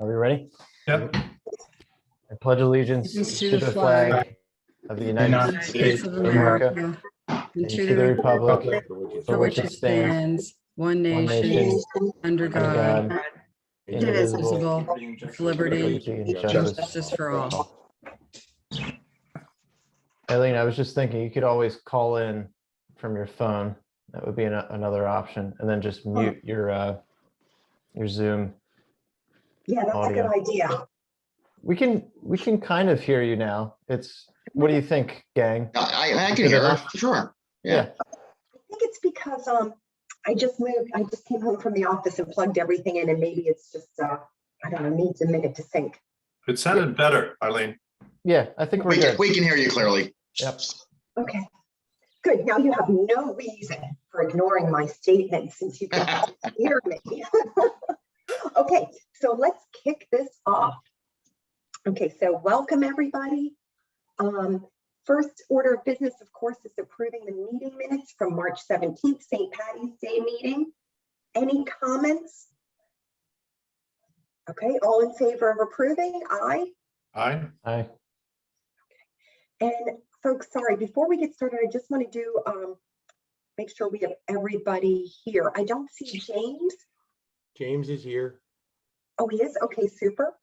Are we ready? Yep. I pledge allegiance to the flag of the United States of America and to the republic for which it stands, one nation, under God, indivisible, with liberty and and justice for all. Eileen, I was just thinking you could always call in from your phone. That would be another option, and then just mute your Zoom. Yeah, that's audio. a good idea. We can kind of hear you now. What do you think, gang? I can hear her, sure. Yeah. I think it's because I just came home from the office and plugged everything in, and maybe it's just I don't know, needs a minute to sync. It sounded better, Eileen. Yeah, I think we're good. We can hear you clearly. Yep. Okay, good. Now you have no reason for ignoring my statement since you can hear me. Okay, so let's kick this off. Okay, so welcome everybody. First order of business, of course, is approving the meeting minutes from March 17th, St. Patty's Day meeting. Any comments? Okay, all in favor of approving? Aye. Aye. Aye. And folks, sorry, before we get started, I just want to do make sure we have everybody here. I don't see James. James is here. Oh, he is? Okay, super.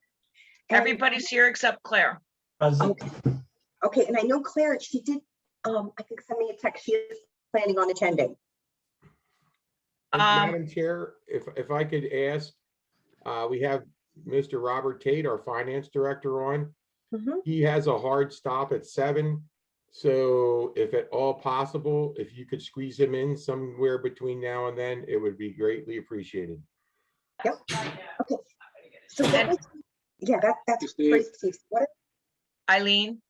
And, Everybody's here except Claire. okay, and I know Claire, she did, I think send me a text. She is planning on attending. Madam Chair, if I could ask, we have Mr. Robert Tate, our finance director on. Mhm. He has a hard stop at 7. So if at all possible, if you could squeeze him in somewhere between now and then, it would be greatly appreciated. Yep. Okay. So that was, yeah, that's Steve. great, Steve. What? Eileen,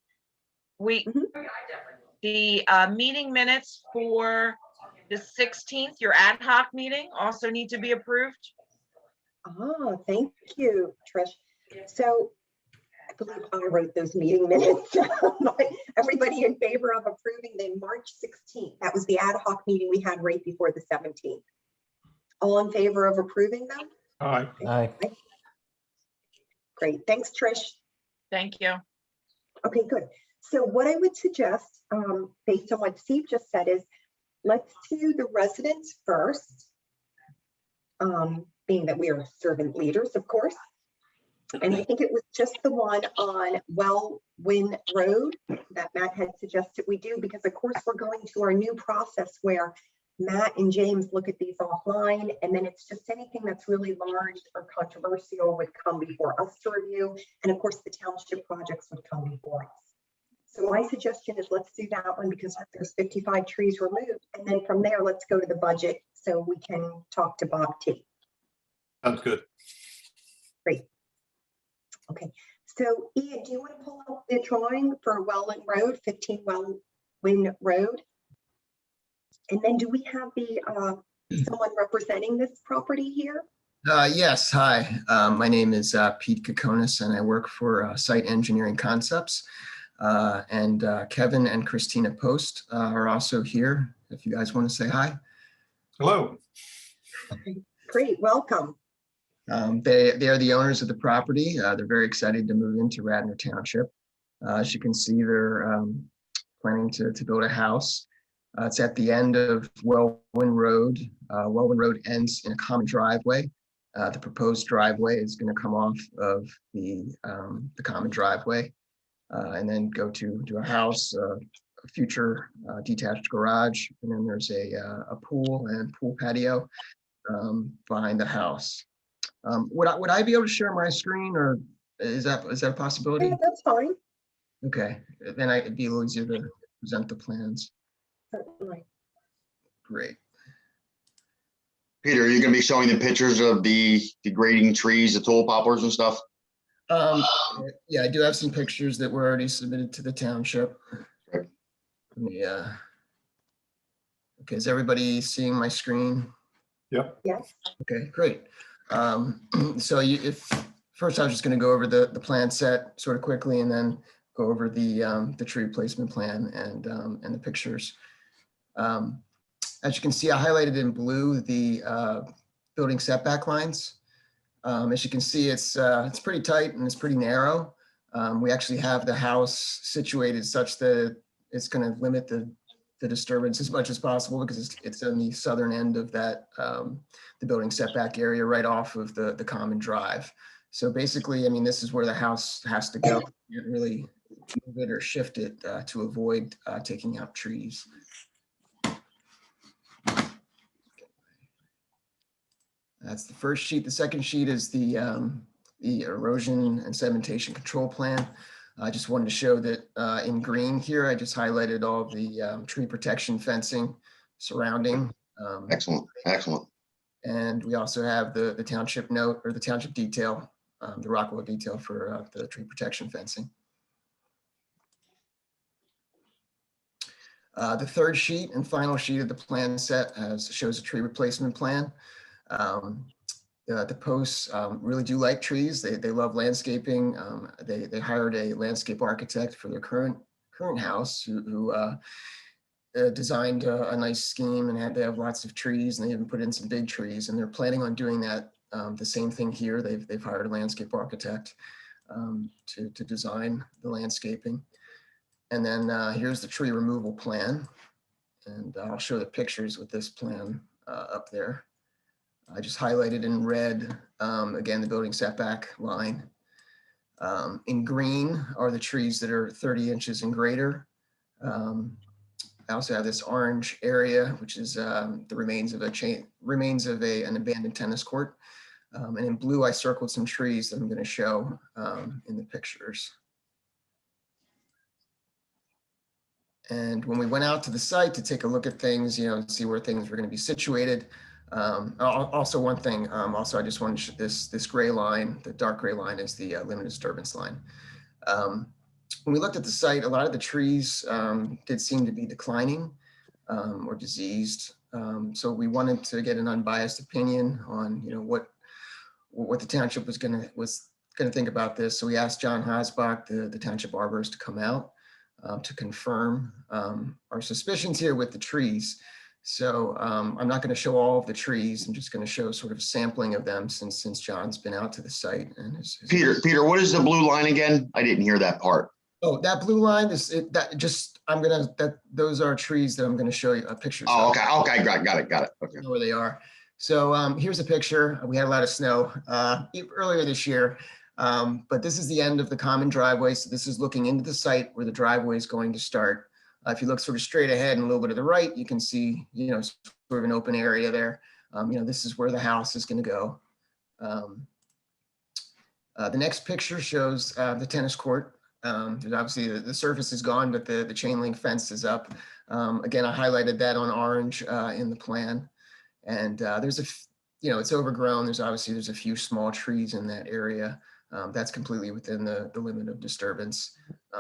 Mhm. the meeting minutes for the 16th, your ad hoc meeting, also need to be approved. Oh, thank you, Trish. So I believe I wrote those meeting minutes. Everybody in favor of approving the March 16th. That was the ad hoc meeting we had right before the 17th. All in favor of approving them? Aye. Aye. Great. Thanks, Trish. Thank you. Okay, good. So what I would suggest, based on what Steve just said, is let's do the residents first, being that we are servant leaders, of course. And I think it was just the one on Wellwyn Road that Matt had suggested we do, because of course we're going to our new process where Matt and James look at these offline, and then it's just anything that's really large or controversial would come before us to review. And of course the township projects would come before us. So my suggestion is let's do that one because there's 55 trees removed. And then from there, let's go to the budget so we can talk to Bob T. Sounds good. Great. Okay, so Ian, do you want to pull up the drawing for Wellwyn Road, 15 Wellwyn Road? And then do we have the someone representing this property here? Yes, hi. My name is Pete Kokonis, and I work for Site Engineering Concepts. And Kevin and Christina Post are also here, if you guys want to say hi. Hello. Okay, great, welcome. They are the owners of the property. They're very excited to move into Radnor Township. As you can see, they're planning to build a house. It's at the end of Wellwyn Road. Wellwyn Road ends in a common driveway. The proposed driveway is going to come off of the common driveway and then go to a house, a future detached garage, and then there's a pool and pool patio behind the house. Would I be able to share my screen, or is that a possibility? Yeah, that's fine. Okay, then it'd be a little easier to present the plans. Certainly. Great. Peter, are you going to be showing the pictures of the degrading trees, the tall poplars and stuff? Yeah, I do have some pictures that were already submitted to the township. Right. Yeah. Okay, is everybody seeing my screen? Yep. Yes. Okay, great. So first I was just going to go over the plan set sort of quickly, and then go over the tree replacement plan and the pictures. As you can see, I highlighted in blue the building setback lines. As you can see, it's pretty tight and it's pretty narrow. We actually have the house situated such that it's going to limit the disturbance as much as possible because it's on the southern end of that, the building setback area right off of the common drive. So basically, I mean, this is where the house has to go. You can't really move it or shift it to avoid taking out trees. That's the first sheet. The second sheet is the erosion and sedimentation control plan. I just wanted to show that in green here, I just highlighted all of the tree protection fencing surrounding. Excellent, excellent. And we also have the township note or the township detail, the Rockwell detail for the tree protection fencing. The third sheet and final sheet of the plan set shows a tree replacement plan. The posts really do like trees. They love landscaping. They hired a landscape architect for their current house who designed a nice scheme, and they have lots of trees, and they even put in some big trees, and they're planning on doing that. The same thing here. They've hired a landscape architect to design the landscaping. And then here's the tree removal plan. And I'll show the pictures with this plan up there. I just highlighted in red, again, the building setback line. In green are the trees that are 30 inches and greater. I also have this orange area, which is the remains of an abandoned tennis court. And in blue, I circled some trees that I'm going to show in the pictures. And when we went out to the site to take a look at things, see where things were going to be situated. Also, one thing, I just wanted to show this gray line, the dark gray line is the limit disturbance line. When we looked at the site, a lot of the trees did seem to be declining or diseased. So we wanted to get an unbiased opinion on, what the township was going to think about this. So we asked John Hasbach, the township arborist, to come out to confirm our suspicions here with the trees. So I'm not going to show all of the trees. I'm just going to show sort of a sampling of them since John's been out to the site. And Peter, what is the blue line again? I didn't hear that part. Oh, that blue line is those are trees that I'm going to show you pictures. Oh, okay, got it. Okay. You know where they are. So here's a picture. We had a lot of snow earlier this year, but this is the end of the common driveway. So this is looking into the site where the driveway is going to start. If you look sort of straight ahead and a little bit to the right, you can see, sort of an open area there. This is where the house is going to go. The next picture shows the tennis court. Obviously the surface is gone, but the chain link fence is up. Again, I highlighted that on orange in the plan. And it's overgrown. There's a few small trees in that area. That's completely within the limit of disturbance.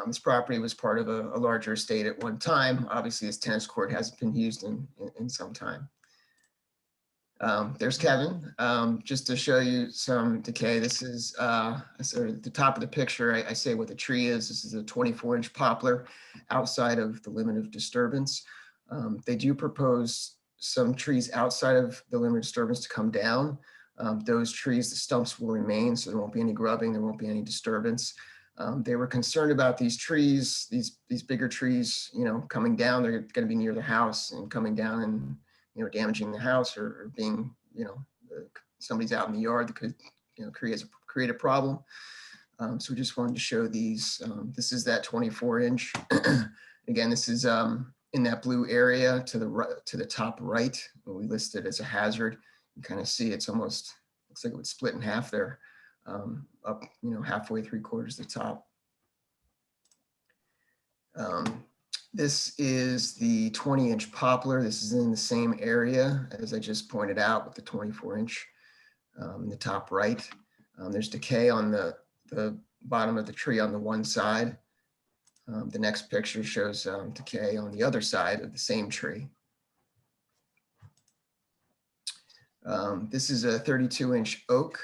This property was part of a larger estate at one time. Obviously, this tennis court hasn't been used in some time. There's Kevin. Just to show you some decay, this is sort of the top of the picture. I say what the tree is. This is a 24-inch poplar outside of the limit of disturbance. They do propose some trees outside of the limit of disturbance to come down. Those trees, the stumps will remain, so there won't be any grubbing, there won't be any disturbance. They were concerned about these trees, these bigger trees, coming down. They're going to be near the house and coming down and damaging the house or being, somebody's out in the yard that could, create a problem. So we just wanted to show these. This is that 24-inch. Again, this is in that blue area to the top right. We listed as a hazard. You kind of see it's almost looks like it would split in half there, up halfway, 3/4 the top. This is the 20-inch poplar. This is in the same area as I just pointed out with the 24-inch in the top right. There's decay on the bottom of the tree on the one side. The next picture shows decay on the other side of the same tree. This is a 32-inch oak.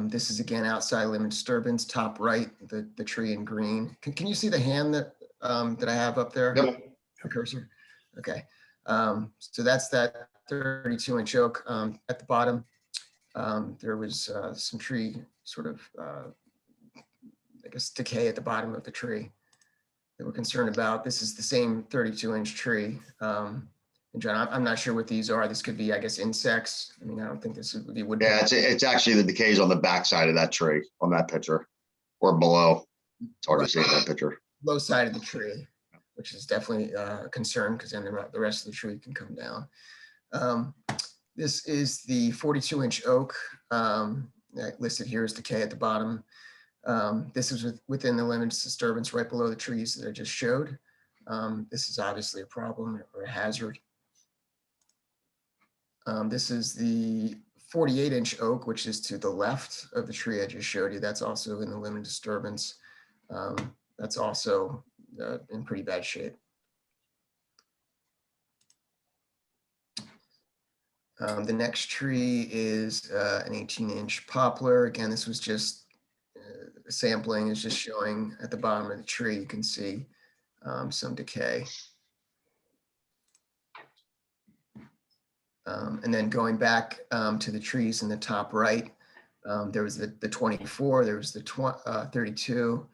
This is again outside limit disturbance, top right, the tree in green. Can you see the hand that I have up there? Yep. The cursor. Okay. So that's that 32-inch oak at the bottom. There was some tree sort of, I guess, decay at the bottom of the tree that we're concerned about. This is the same 32-inch tree. And John, I'm not sure what these are. This could be, I guess, insects. I mean, I don't think this would be wood. Yeah, it's actually the decays on the backside of that tree on that picture or below. It's hard to see in that picture. Low side of the tree, which is definitely a concern because then the rest of the tree can come down. This is the 42-inch oak listed here as decay at the bottom. This is within the limits disturbance right below the trees that I just showed. This is obviously a problem or a hazard. This is the 48-inch oak, which is to the left of the tree I just showed you. That's also in the limit disturbance. That's also in pretty bad shape. The next tree is an 18-inch poplar. Again, this was just sampling, is just showing at the bottom of the tree, you can see some decay. And then going back to the trees in the top right, there was the 24, there was the 32,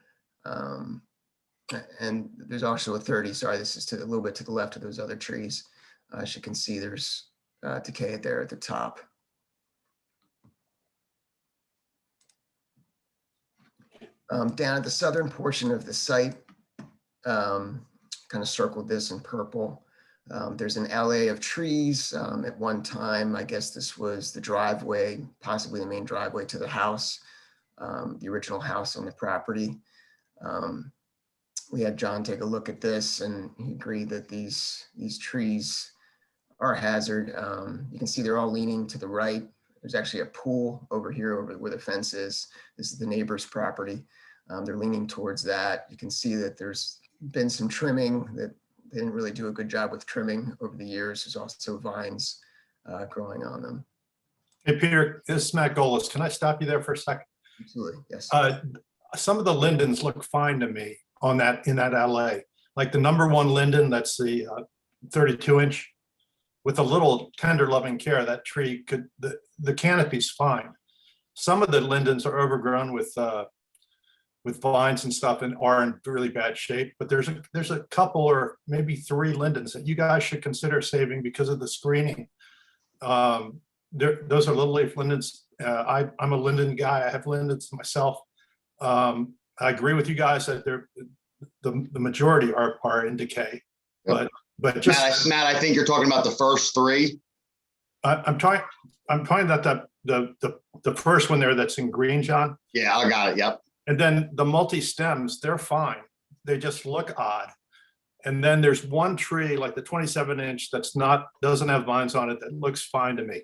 and there's also a 30. Sorry, this is a little bit to the left of those other trees. As you can see, there's decay there at the top. Down at the southern portion of the site, kind of circled this in purple. There's an alley of trees. At one time, I guess this was the driveway, possibly the main driveway to the house, the original house on the property. We had John take a look at this and he agreed that these trees are a hazard. You can see they're all leaning to the right. There's actually a pool over here over where the fence is. This is the neighbor's property. They're leaning towards that. You can see that there's been some trimming that they didn't really do a good job with trimming over the years. There's also vines growing on them. Hey, Peter, this is Matt Golis. Can I stop you there for a second? Absolutely, yes. Some of the lindens look fine to me on that, in that alley. Like the #1 linden, that's the 32-inch. With a little tender loving care, that tree could, the canopy's fine. Some of the lindens are overgrown with vines and stuff and are in really bad shape, but there's a couple or maybe 3 lindens that you guys should consider saving because of the screening. Those are little leaf lindens. I'm a linden guy. I have lindens myself. I agree with you guys that the majority are in decay, but just Matt, I think you're talking about the first 3. I'm talking about the first one there that's in green, John. Yeah, I got it. Yep. And then the multi-stems, they're fine. They just look odd. And then there's one tree, like the 27-inch, doesn't have vines on it, that looks fine to me.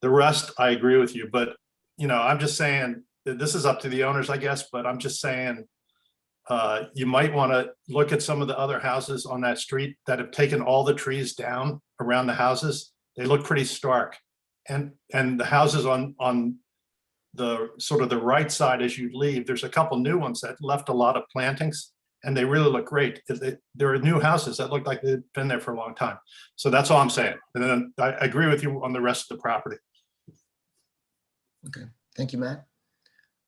The rest, I agree with you, but I'm just saying that this is up to the owners, I guess, but I'm just saying you might want to look at some of the other houses on that street that have taken all the trees down around the houses. They look pretty stark. And the houses on the sort of the right side as you leave, there's a couple new ones that left a lot of plantings and they really look great. There are new houses that look like they've been there for a long time. So that's all I'm saying. And then I agree with you on the rest of the property. Okay, thank you, Matt.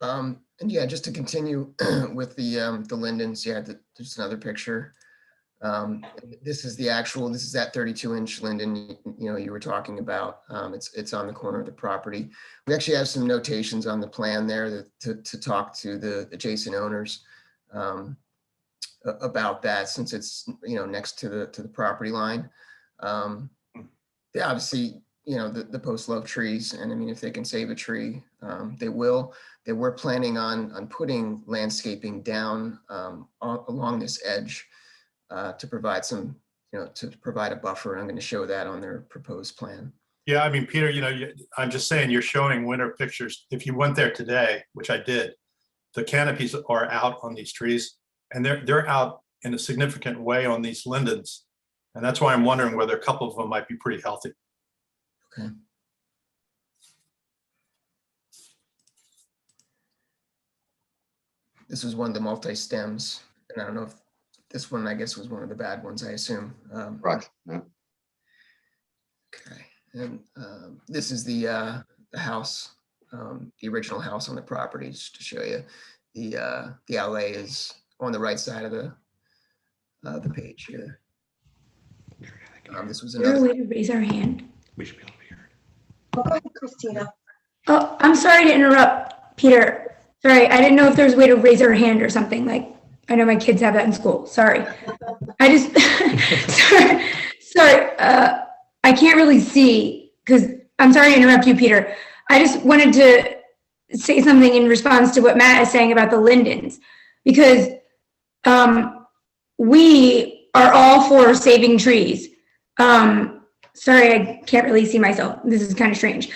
And yeah, just to continue with the lindens, yeah, there's another picture. This is that 32-inch linden, you were talking about. It's on the corner of the property. We actually have some notations on the plan there to talk to the adjacent owners about that, since it's next to the property line. They obviously, the posts love trees, and I mean, if they can save a tree, they will. They were planning on putting landscaping down along this edge. To provide a buffer. And I'm going to show that on their proposed plan. Yeah, I mean, Peter, I'm just saying you're showing winter pictures. If you went there today, which I did, the canopies are out on these trees and they're out in a significant way on these lindens. And that's why I'm wondering whether a couple of them might be pretty healthy. Okay. This was one of the multi-stems, and I don't know if this one, I guess, was one of the bad ones, I assume. Right. Yeah. Okay, and this is the house, the original house on the property, just to show you. The alley is on the right side of the page here. This was Is there a another. way to raise our hand? We should be able to hear. Go ahead, Christina. Oh, I'm sorry to interrupt, Peter. Sorry, I didn't know if there was a way to raise our hand or something. Like, I know my kids have that in school. Sorry. I just, sorry. I can't really see because I'm sorry to interrupt you, Peter. I just wanted to say something in response to what Matt is saying about the lindens, because we are all for saving trees. Sorry, I can't really see myself. This is kind of strange.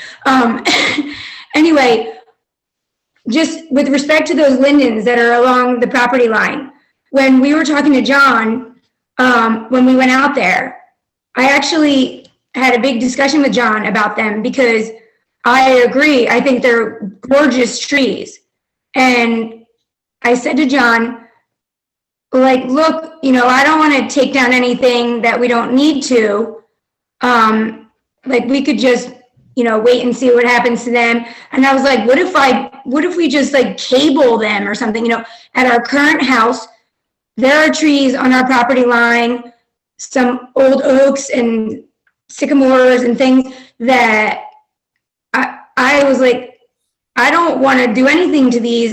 Anyway, just with respect to those lindens that are along the property line, when we were talking to John, when we went out there, I actually had a big discussion with John about them because I agree. I think they're gorgeous trees. And I said to John, like, look, you know, I don't want to take down anything that we don't need to. Like, we could just, you know, wait and see what happens to them. And I was like, what if we just like cable them or something? You know, at our current house, there are trees on our property line, some old oaks and sycamores and things that I was like, I don't want to do anything to these.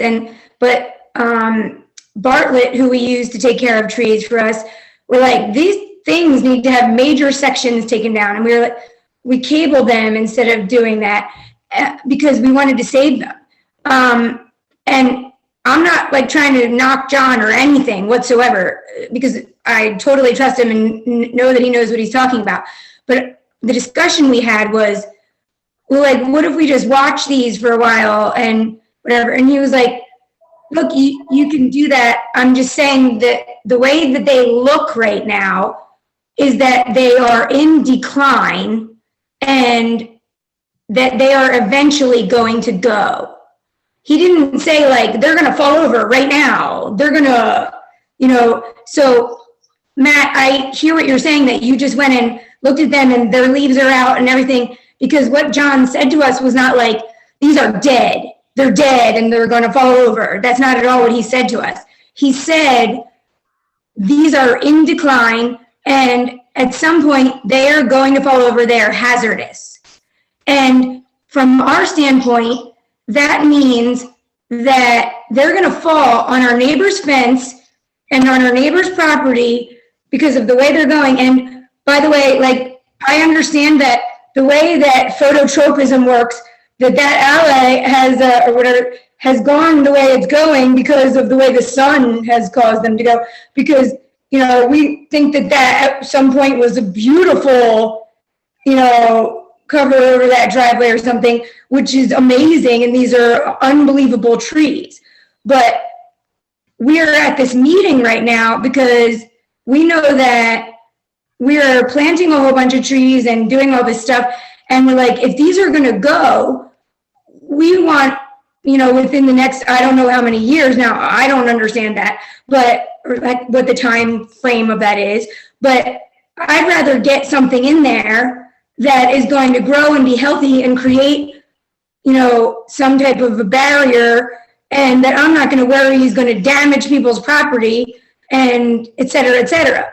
But Bartlett, who we use to take care of trees for us, were like, these things need to have major sections taken down. And we were like, we cabled them instead of doing that because we wanted to save them. And I'm not like trying to knock John or anything whatsoever, because I totally trust him and know that he knows what he's talking about. But the discussion we had was, well, like, what if we just watch these for a while and whatever? And he was like, look, you can do that. I'm just saying that the way that they look right now is that they are in decline and that they are eventually going to go. He didn't say like, they're going to fall over right now. They're going to, you know, so Matt, I hear what you're saying, that you just went and looked at them and their leaves are out and everything, because what John said to us was not like, these are dead. They're dead and they're going to fall over. That's not at all what he said to us. He said, these are in decline and at some point they are going to fall over. They're hazardous. And from our standpoint, that means that they're going to fall on our neighbor's fence and on our neighbor's property because of the way they're going. And by the way, like, I understand that the way that phototropism works, that alley has, or whatever, has gone the way it's going because of the way the sun has caused them to go. Because, you know, we think that at some point was a beautiful, you know, cover over that driveway or something, which is amazing. And these are unbelievable trees. But we're at this meeting right now because we know that we're planting a whole bunch of trees and doing all this stuff. And we're like, if these are going to go, we want, you know, within the next, I don't know how many years now, I don't understand that, but or like what the time frame of that is, but I'd rather get something in there that is going to grow and be healthy and create, you know, some type of a barrier, and that I'm not going to worry he's going to damage people's property and et cetera, et cetera.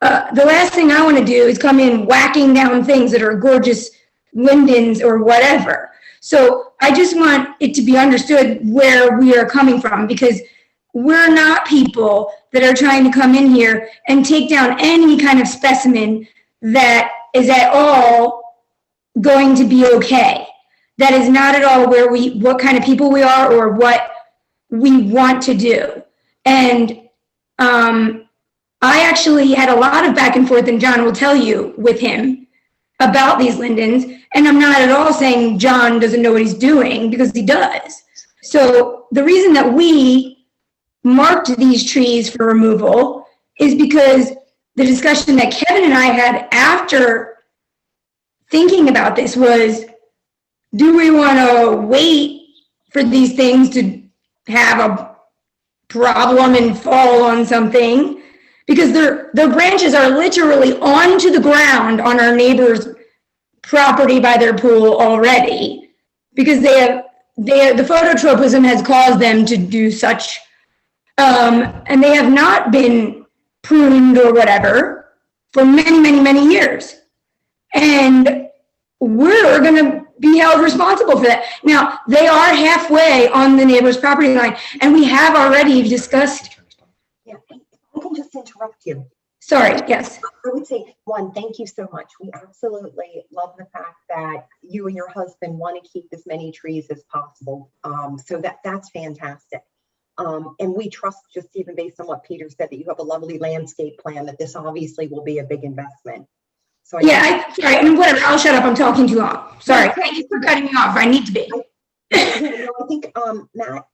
The last thing I want to do is come in whacking down things that are gorgeous lindens or whatever. So I just want it to be understood where we are coming from, because we're not people that are trying to come in here and take down any kind of specimen that is at all going to be okay. That is not at all what kind of people we are or what we want to do. And I actually had a lot of back and forth, and John will tell you, with him about these lindens. And I'm not at all saying John doesn't know what he's doing, because he does. So the reason that we marked these trees for removal is because the discussion that Kevin and I had after thinking about this was, do we want to wait for these things to have a problem and fall on something? Because their branches are literally onto the ground on our neighbor's property by their pool already. because the phototropism has caused them to do such, and they have not been pruned or whatever for many, many, many years. And we're gonna be held responsible for that. Now, they are halfway on the neighbor's property line, and we have already discussed. Yeah, I can just interrupt you. Sorry, yes. I would say, one, thank you so much. We absolutely love the fact that you and your husband want to keep as many trees as possible. So that's fantastic. And we trust, just even based on what Peter said, that you have a lovely landscape plan, that this obviously will be a big investment. So Sorry, and whatever, I'll shut up, I'm talking too long. Sorry, thank you for cutting me off, I need to be. I think, Matt,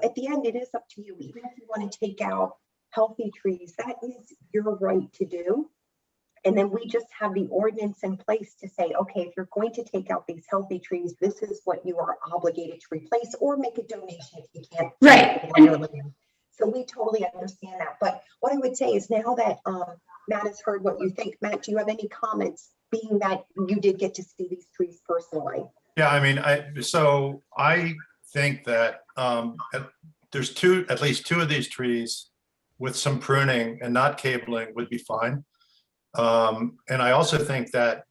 at the end, it is up to you. Even if you want to take out healthy trees, that is your right to do. And then we just have the ordinance in place to say, okay, if you're going to take out these healthy trees, this is what you are obligated to replace, or make a donation if you can't. Right. So we totally understand that. But what I would say is, now that Matt has heard what you think, Matt, do you have any comments, being that you did get to see these trees personally? Yeah, I mean, I think that there's at least two of these trees with some pruning and not cabling would be fine. And I also think that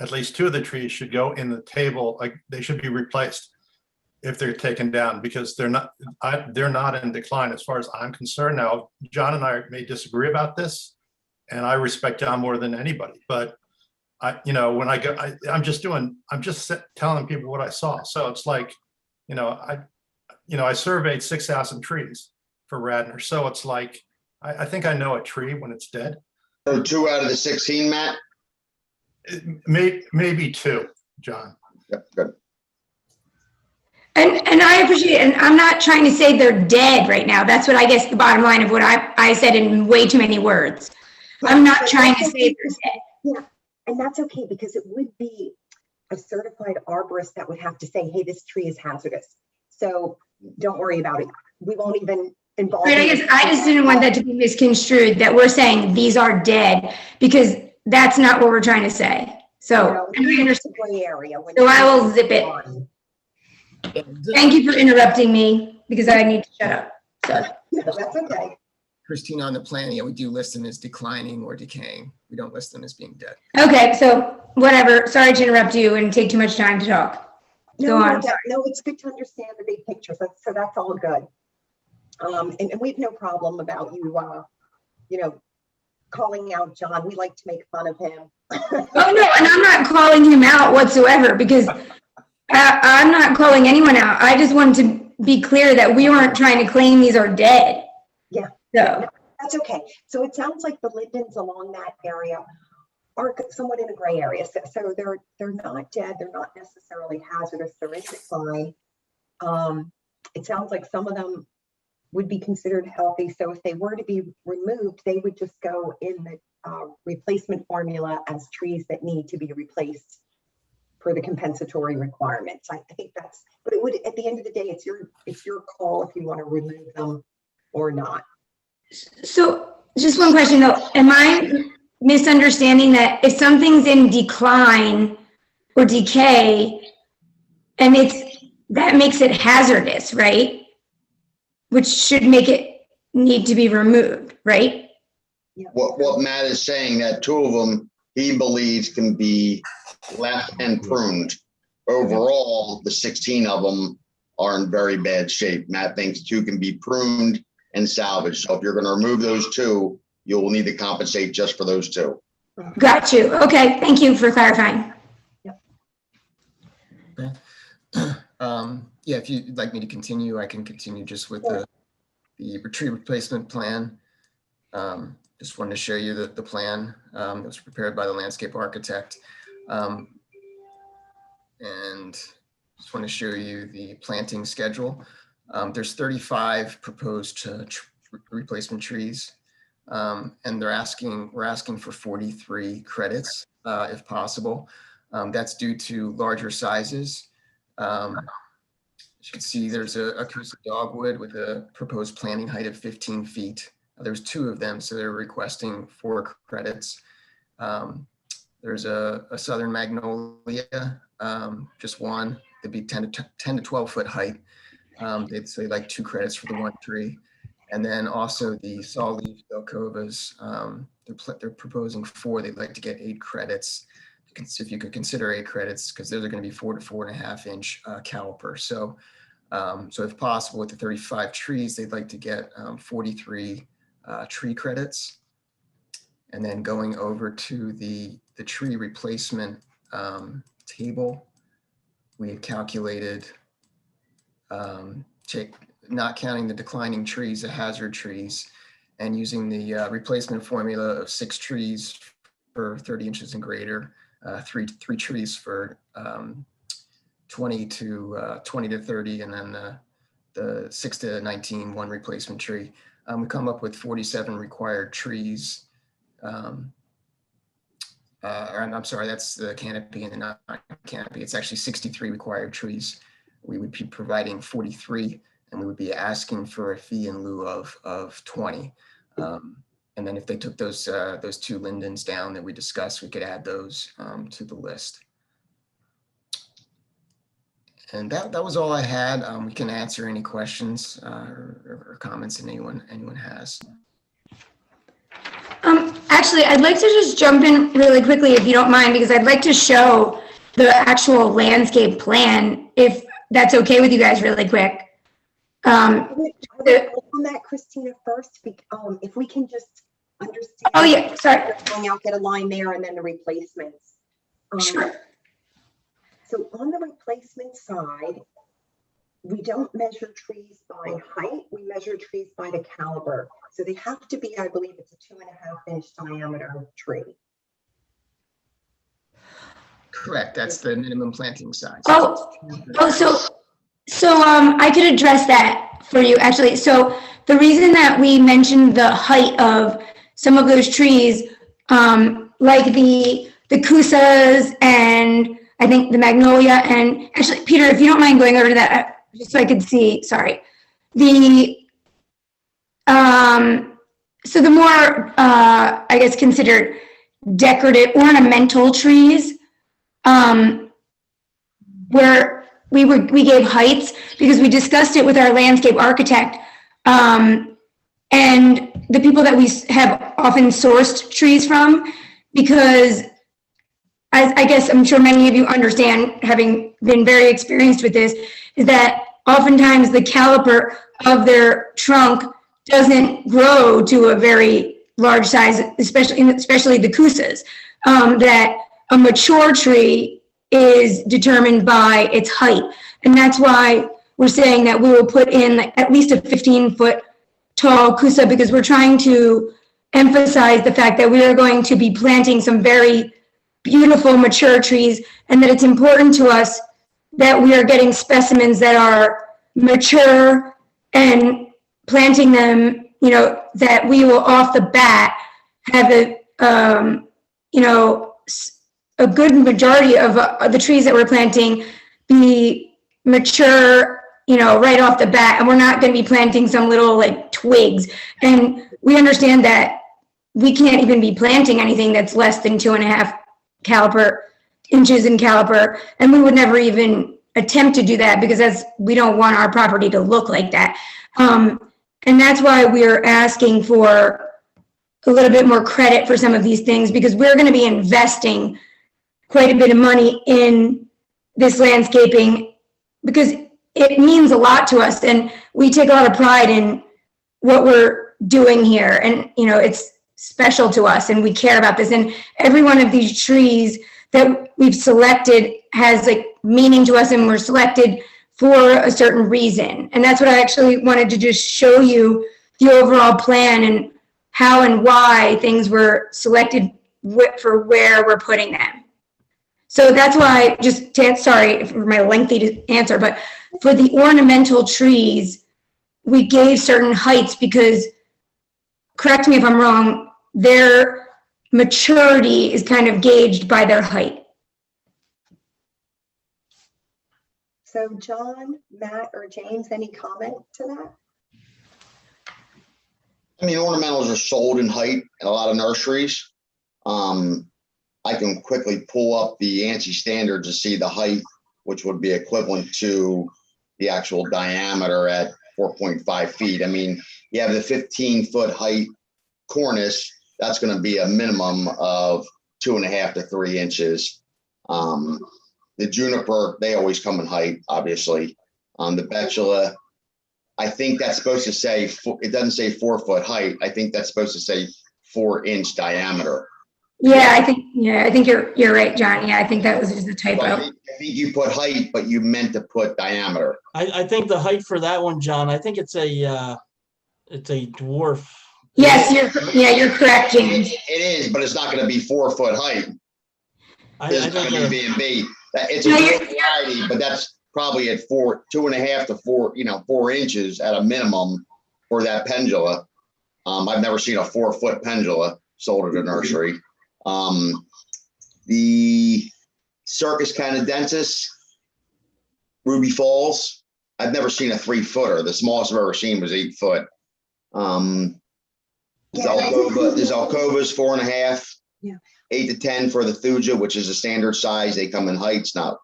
at least two of the trees should go in the table, like they should be replaced if they're taken down, because they're not in decline as far as I'm concerned. Now, John and I may disagree about this, and I respect John more than anybody, but when I go, I'm just telling people what I saw. So it's like, I surveyed 6,000 trees for Radnor. So it's like, I think I know a tree when it's dead. So 2 out of the 16, Matt? Maybe 2, John. Yep, good. And I appreciate it, and I'm not trying to say they're dead right now. That's what I guess the bottom line of what I said in way too many words. I'm not trying to say they're dead. Yeah, and that's okay, because it would be a certified arborist that would have to say, hey, this tree is hazardous. So don't worry about it. We won't even involve. Right, I just didn't want that to be misconstrued, that we're saying these are dead, because that's not what we're trying to say. So, and I understand. Gray area. So I will zip it. Thank you for interrupting me, because I need to shut up. So. Yeah, that's okay. Christina, on the plan, yeah, we do list them as declining or decaying. We don't list them as being dead. Okay, so whatever. Sorry to interrupt you and take too much time to talk. Go on. No, it's good to understand the big picture. So that's all good. And we have no problem about you, calling out John. We like to make fun of him. Oh no, and I'm not calling him out whatsoever, because I'm not calling anyone out. I just wanted to be clear that we weren't trying to claim these are dead. Yeah. So that's okay. So it sounds like the lindens along that area are somewhat in a gray area. So they're not dead. They're not necessarily hazardous. They're in decline. It sounds like some of them would be considered healthy. So if they were to be removed, they would just go in the replacement formula as trees that need to be replaced for the compensatory requirements. I think that's, but it would, at the end of the day, it's your call if you want to remove them or not. So just one question though, am I misunderstanding that if something's in decline or decay and that makes it hazardous, right? Which should make it need to be removed, right? Yeah. What Matt is saying, that 2 of them he believes can be left and pruned. Overall, the 16 of them are in very bad shape. Matt thinks 2 can be pruned and salvaged. So if you're going to remove those 2, you will need to compensate just for those 2. Got you. Okay, thank you for clarifying. Okay. Yeah, if you'd like me to continue, I can continue just with the tree replacement plan. Just wanted to show you the plan that was prepared by the landscape architect. And just want to show you the planting schedule. There's 35 proposed replacement trees, and we're asking for 43 credits if possible. That's due to larger sizes. As you can see, there's a acoustic dogwood with a proposed planting height of 15 feet. There's 2 of them, so they're requesting 4 credits. There's a southern magnolia, just 1, they'd be 10 to 12 foot height. They'd say like 2 credits for the one tree. And then also the saw leaf Velkovas, they're proposing 4. They'd like to get 8 credits. If you could consider 8 credits, because those are going to be 4 to 4.5 inch caliper. So if possible, with the 35 trees, they'd like to get 43 tree credits. And then going over to the tree replacement table, we had calculated, not counting the declining trees, the hazard trees, and using the replacement formula of 6 trees for 30 inches and greater, three trees for 20 to 30, and then the 6 to 19, 1 replacement tree. We come up with 47 required trees. I'm sorry, that's the canopy and the non-canopy. It's actually 63 required trees. We would be providing 43, and we would be asking for a fee in lieu of 20. And then if they took those 2 lindens down that we discussed, we could add those to the list. And that was all I had. We can answer any questions or comments that anyone has. Actually, I'd like to just jump in really quickly, if you don't mind, because I'd like to show the actual landscape plan, if that's okay with you guys, really quick. I would on that, Christina, first, if we can just understand. Oh, yeah, sorry. Going out, get a line there, and then the replacements. Sure. So on the replacement side, we don't measure trees by height, we measure trees by the caliber. So they have to be, I believe it's a 2.5 inch diameter tree. Correct, that's the minimum planting size. So I could address that for you, actually. So the reason that we mentioned the height of some of those trees, like the kusas and I think the magnolia, and actually, Peter, if you don't mind going over to that, just so I could see, sorry. So the more, I guess, considered decorative, ornamental trees, where we gave heights because we discussed it with our landscape architect, and the people that we have often sourced trees from, because I guess I'm sure many of you understand, having been very experienced with this, is that oftentimes the caliper of their trunk doesn't grow to a very large size, especially the kusas, that a mature tree is determined by its height. And that's why we're saying that we will put in at least a 15-foot tall kusa, because we're trying to emphasize the fact that we are going to be planting some very beautiful mature trees, and that it's important to us that we are getting specimens that are mature and planting them, that we will off the bat have a good majority of the trees that we're planting be mature, right off the bat, and we're not going to be planting some little like twigs. And we understand that we can't even be planting anything that's less than 2.5 inches in caliper, and we would never even attempt to do that, because we don't want our property to look like that. And that's why we're asking for a little bit more credit for some of these things, because we're going to be investing quite a bit of money in this landscaping, because it means a lot to us, and we take a lot of pride in what we're doing here, and it's special to us, and we care about this. And every one of these trees that we've selected has like meaning to us, and we're selected for a certain reason. And that's what I actually wanted to just show you, the overall plan and how and why things were selected for where we're putting them. So that's why, sorry for my lengthy answer, but for the ornamental trees, we gave certain heights because, correct me if I'm wrong, their maturity is kind of gauged by their height. So John, Matt, or James, any comment to that? I mean, ornamentals are sold in height at a lot of nurseries. I can quickly pull up the ANSI standards to see the height which would be equivalent to the actual diameter at 4.5 feet. I mean, you have the 15-foot height cornice, that's going to be a minimum of 2.5 to 3 inches. The juniper, they always come in height, obviously. The betula, I think that's supposed to say, it doesn't say 4-foot height. I think that's supposed to say 4-inch diameter. Yeah, I think you're right, John. Yeah, I think that was just a typo. I think you put height, but you meant to put diameter. I think the height for that one, John, I think it's a dwarf. Yes, you're correct, James. It is, but it's not going to be 4-foot height. I think B&B. It's a good variety, but that's probably at 2.5 to 4 inches at a minimum for that pendula. I've never seen a 4-foot pendula sold at a nursery. The Circus canadensis, Ruby Falls, I've never seen a 3-footer. The smallest I've ever seen was 8 foot. The Zelkova's 4.5, 8 to 10 for the Thuja, which is a standard size. They come in heights now.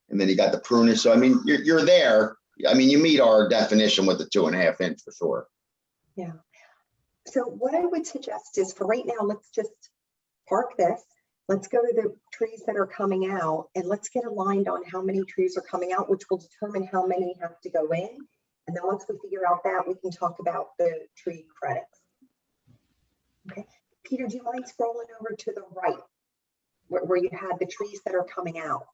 And then you got the prunus. So, I mean, you're there. I mean, you meet our definition with the 2.5 inch for sure. Yeah. So what I would suggest is for right now, let's just park this. Let's go to the trees that are coming out and let's get aligned on how many trees are coming out, which will determine how many have to go in. And then once we figure out that, we can talk about the tree credits. Okay. Peter, do you mind scrolling over to the right where you had the trees that are coming out?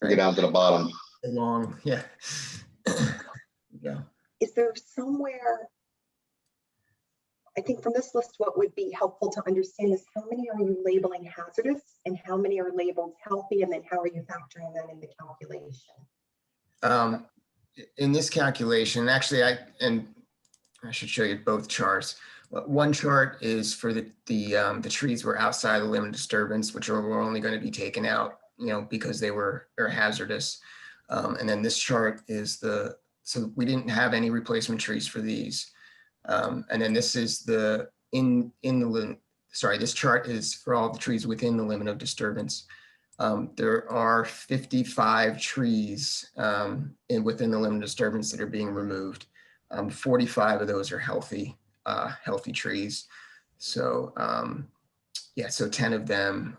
Get down to the bottom. Long, yeah. Yeah. Is there somewhere, I think from this list, what would be helpful to understand is how many are you labeling hazardous and how many are labeled healthy, and then how are you factoring that in the calculation? In this calculation, actually, I should show you both charts. One chart is for the trees were outside the limit of disturbance, which were only going to be taken out, because they're hazardous. And then this chart is so we didn't have any replacement trees for these. And then this is this chart is for all the trees within the limit of disturbance. There are 55 trees within the limit of disturbance that are being removed. 45 of those are healthy trees. So so 10 of them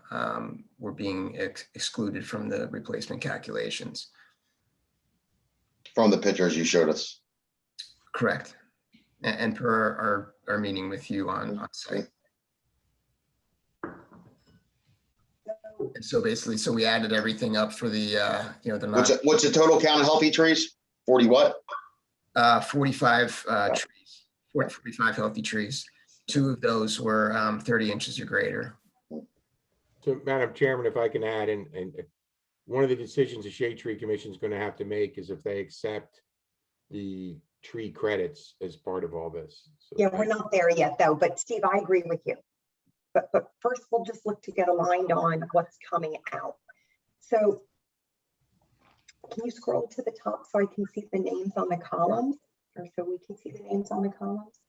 were being excluded from the replacement calculations. From the pictures you showed us. Correct. And per our meeting with you on site. And so basically, we added everything up for the, What's the total count of healthy trees? 40 what? 45 trees, 45 healthy trees. 2 of those were 30 inches or greater. So, Madam Chairman, if I can add, and one of the decisions the Shade Tree Commission is going to have to make is if they accept the tree credits as part of all this. So yeah, we're not there yet though, but Steve, I agree with you. But first we'll just look to get aligned on what's coming out. So can you scroll to the top so I can see the names on the columns, or so we can see the names on the columns?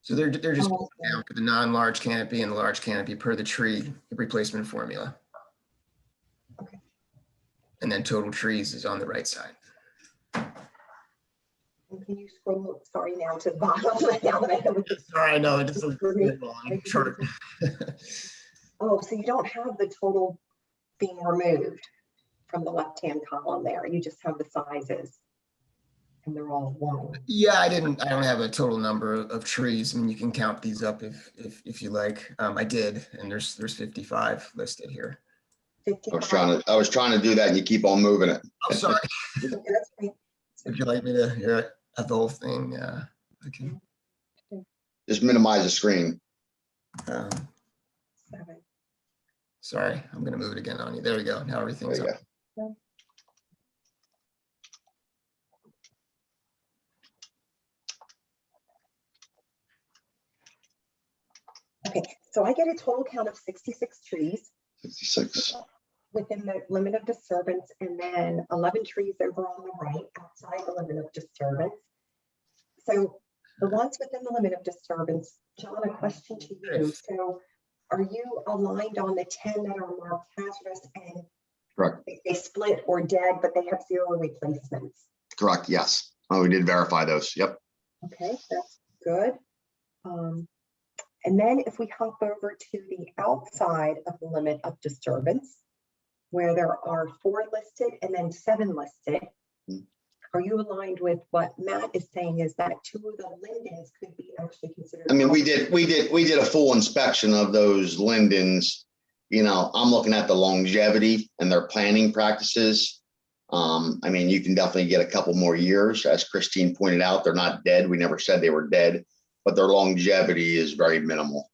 So they're just down for the non-large canopy and the large canopy per the tree replacement formula. Okay. And then total trees is on the right side. And can you scroll, sorry, now to the bottom? Now that I know Sorry, I know it is a long chart. Oh, so you don't have the total being removed from the left-hand column there. You just have the sizes. And they're all one. Yeah, I don't have a total number of trees. I mean, you can count these up if you like. I did, and there's 55 listed here. 55. I was trying to do that, and you keep on moving it. Oh, sorry. That's right. Would you like me to have the whole thing? Okay. Just minimize the screen. 7. Sorry, I'm going to move it again on you. There we go. Now everything's There you up. go. Okay, so I get a total count of 66 trees 66. within the limit of disturbance, and then 11 trees over on the right outside the limit of disturbance. So the ones within the limit of disturbance, John, a question to you. So are you aligned on the 10 that are marked hazardous and Correct. they split or dead, but they have 0 replacements? Correct, yes. Oh, we did verify those. Yep. Okay, that's good. And then if we hop over to the outside of the limit of disturbance, where there are 4 listed and then 7 listed, are you aligned with what Matt is saying is that 2 of the lindens could be actually considered? I mean, we did a full inspection of those lindens. You know, I'm looking at the longevity and their planting practices. I mean, you can definitely get a couple more years. As Christine pointed out, they're not dead. We never said they were dead, but their longevity is very minimal,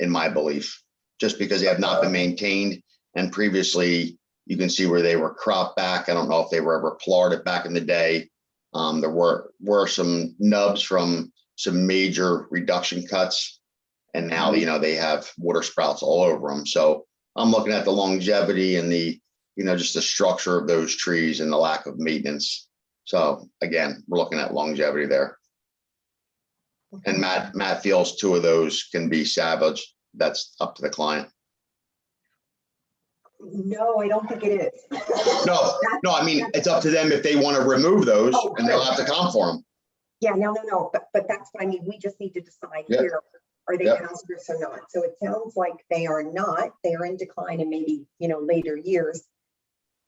in my belief, just because they have not been maintained. And previously, you can see where they were cropped back. I don't know if they were ever plowed back in the day. There were some nubs from some major reduction cuts. And now, you know, they have water sprouts all over them. So I'm looking at the longevity and the, you know, just the structure of those trees and the lack of maintenance. So again, we're looking at longevity there. And Matt feels 2 of those can be salvaged. That's up to the client. No, I don't think it is. No, I mean, it's up to them if they want to remove those and they'll have to come for them. Yeah, no, but that's what I mean. We just need to decide here, are they hazardous or not? So it sounds like they are not. They are in decline, and maybe, you know, later years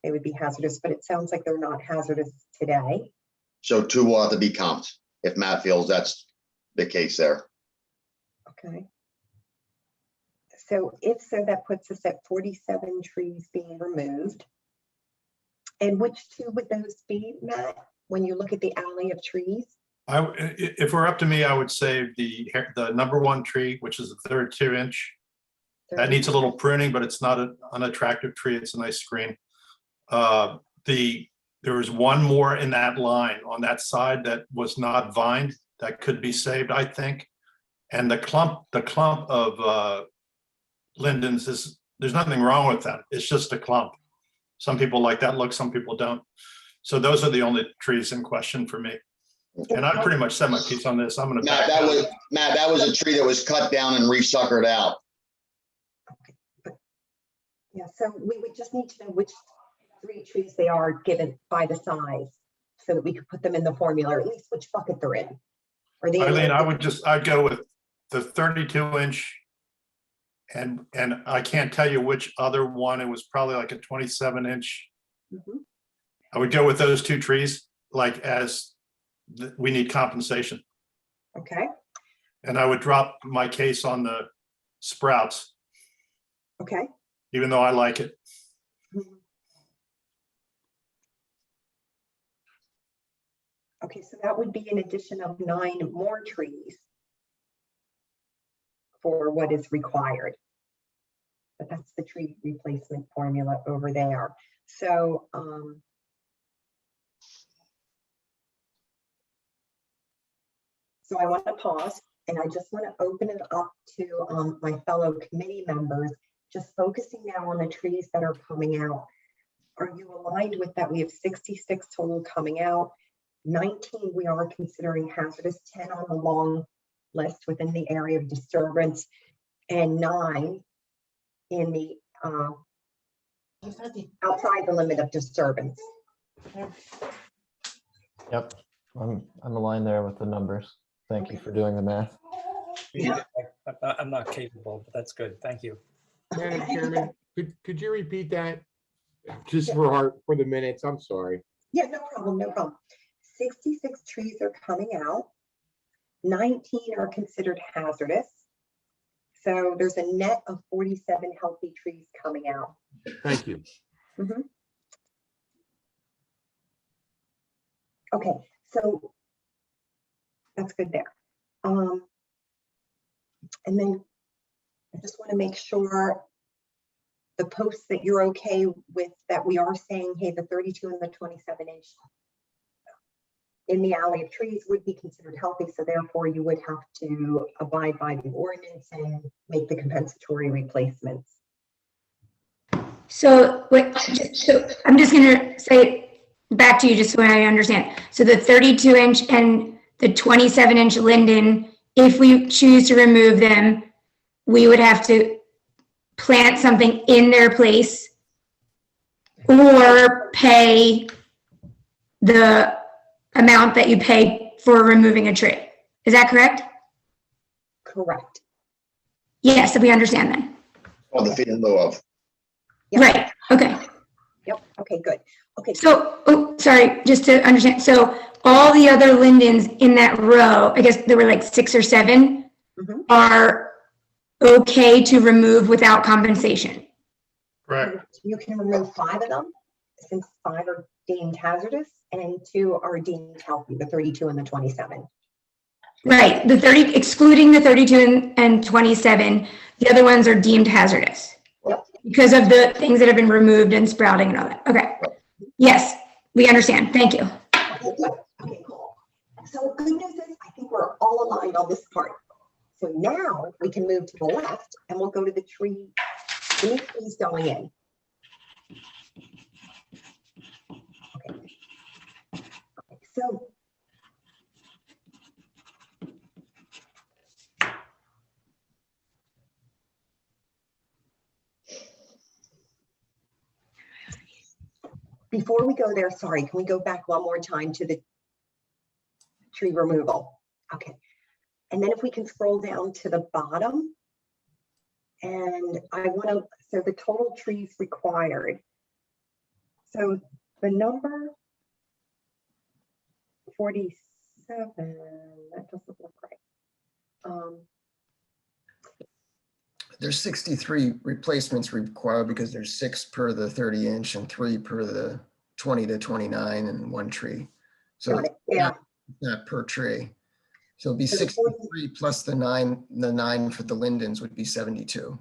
they would be hazardous, but it sounds like they're not hazardous today. So 2 will have to be comped if Matt feels that's the case there. Okay. So if so, that puts us at 47 trees being removed. And which 2 would those be, Matt, when you look at the alley of trees? If we're up to me, I would say the number 1 tree, which is the 32-inch. That needs a little pruning, but it's not an unattractive tree. It's a nice screen. There was 1 more in that line on that side that was not vined that could be saved, I think. And the clump of lindens there's nothing wrong with them. It's just a clump. Some people like that look, some people don't. So those are the only trees in question for me. And I pretty much said my piece on this. I'm going to Matt, that was a tree that was cut down and resuckered out. Okay. Yeah, so we would just need to know which 3 trees they are given by the size so that we could put them in the formula, or at least which bucket they're in. Or they Eileen, I'd go with the 32-inch. And I can't tell you which other one. It was probably like a 27-inch. I would go with those 2 trees, like as we need compensation. Okay. And I would drop my case on the sprouts. Okay. Even though I like it. Okay, so that would be an addition of 9 more trees for what is required. But that's the tree replacement formula over there. So so I want to pause, and I just want to open it up to my fellow committee members, just focusing now on the trees that are coming out. Are you aligned with that? We have 66 total coming out. 19 we are considering hazardous, 10 on the long list within the area of disturbance, and 9 in the outside the limit of disturbance. Yep, I'm aligned there with the numbers. Thank you for doing the math. Yeah, I'm not capable, but that's good. Thank you. Madam Chairman, could you repeat that just for the minutes? I'm sorry. Yeah, no problem, no problem. 66 trees are coming out. 19 are considered hazardous. So there's a net of 47 healthy trees coming out. Thank you. Okay, so that's good there. And then I just want to make sure the posts that you're okay with, that we are saying, hey, the 32 and the 27-inch in the alley of trees would be considered healthy. So therefore you would have to abide by the ordinance and make the compensatory replacements. So I'm just going to say back to you just so I understand. So the 32-inch and the 27-inch linden, if we choose to remove them, we would have to plant something in their place or pay the amount that you pay for removing a tree. Is that correct? Correct. Yes, we understand then. Or the fee in lieu of. Yep. Right, okay. Yep, okay, good. Okay, So, oh, sorry, just to understand. So all the other lindens in that row, I guess there were like 6 or 7, Mhm. are okay to remove without compensation. Correct. you can remove 5 of them, since 5 are deemed hazardous and 2 are deemed healthy, the 32 and the 27. Right, the 30, excluding the 32 and 27, the other ones are deemed hazardous. Yep. Because of the things that have been removed and sprouting and all that. Okay. Yes, we understand. Thank you. Okay, good. Okay, cool. So good news is I think we're all aligned on this part. So now we can move to the left and we'll go to the tree, the new trees going in. Okay. Okay, so before we go there, sorry, can we go back one more time to the tree removal? Okay. And then if we can scroll down to the bottom, and I want to, so the total trees required. So the number 47, that doesn't look right. There's 63 replacements required because there's 6 per the 30-inch and 3 per the 20 to 29 and 1 tree. So Got it. Yeah. not per tree. So it'd be So the 63 plus the 9 for the lindens would be 72.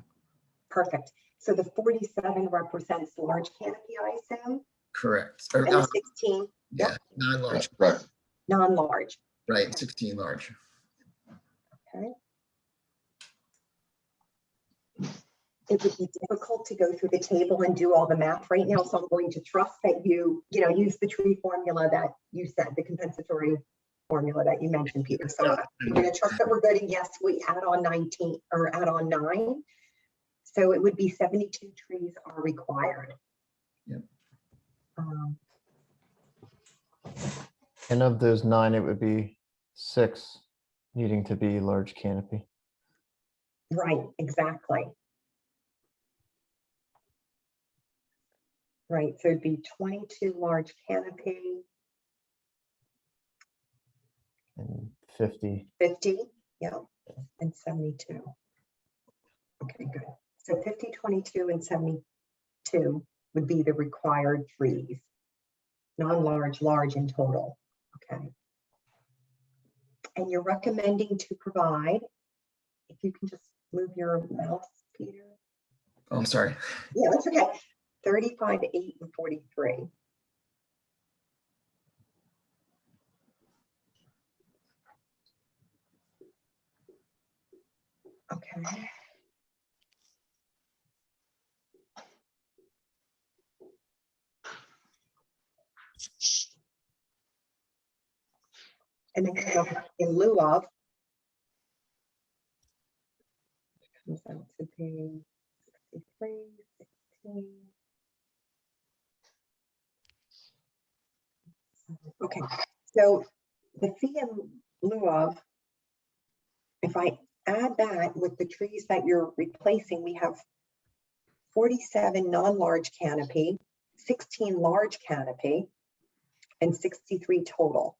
Perfect. So the 47 represents large canopy, I assume, Correct. and the 16, Yeah, non-large. Right. non-large. Right, 16 large. Okay. It would be difficult to go through the table and do all the math right now, so I'm going to trust that you use the tree formula that you said, the compensatory formula that you mentioned, Peter. So I'm going to trust that we're good. And yes, we add on 19 or add on 9. So it would be 72 trees are required. Yep. And of those 9, it would be 6 needing to be large canopy. Right, exactly. Right, so it'd be 22 large canopy. And 50. 50, yeah, and 72. Okay, good. So 50, 22, and 72 would be the required trees. Non-large, large in total. Okay. And you're recommending to provide, if you can just move your mouse, Peter. Oh, I'm sorry. Yeah, that's okay. 35, 8, and 43. Okay. And then in lieu of, comes out to be 63, 16. Okay, so the fee in lieu of, if I add that with the trees that you're replacing, we have 47 non-large canopy, 16 large canopy, and 63 total.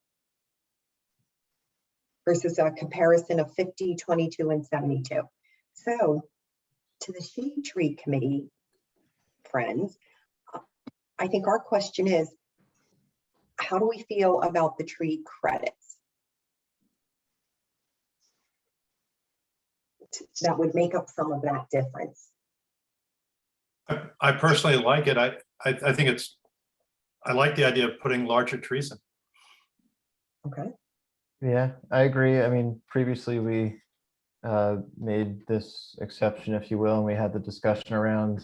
Versus a comparison of 50, 22, and 72. So to the Shade Tree Committee friends, I think our question is, how do we feel about the tree credits? That would make up some of that difference. I personally like it. I think I like the idea of putting larger trees in. Okay. Yeah, I agree. I mean, previously we made this exception, if you will, and we had the discussion around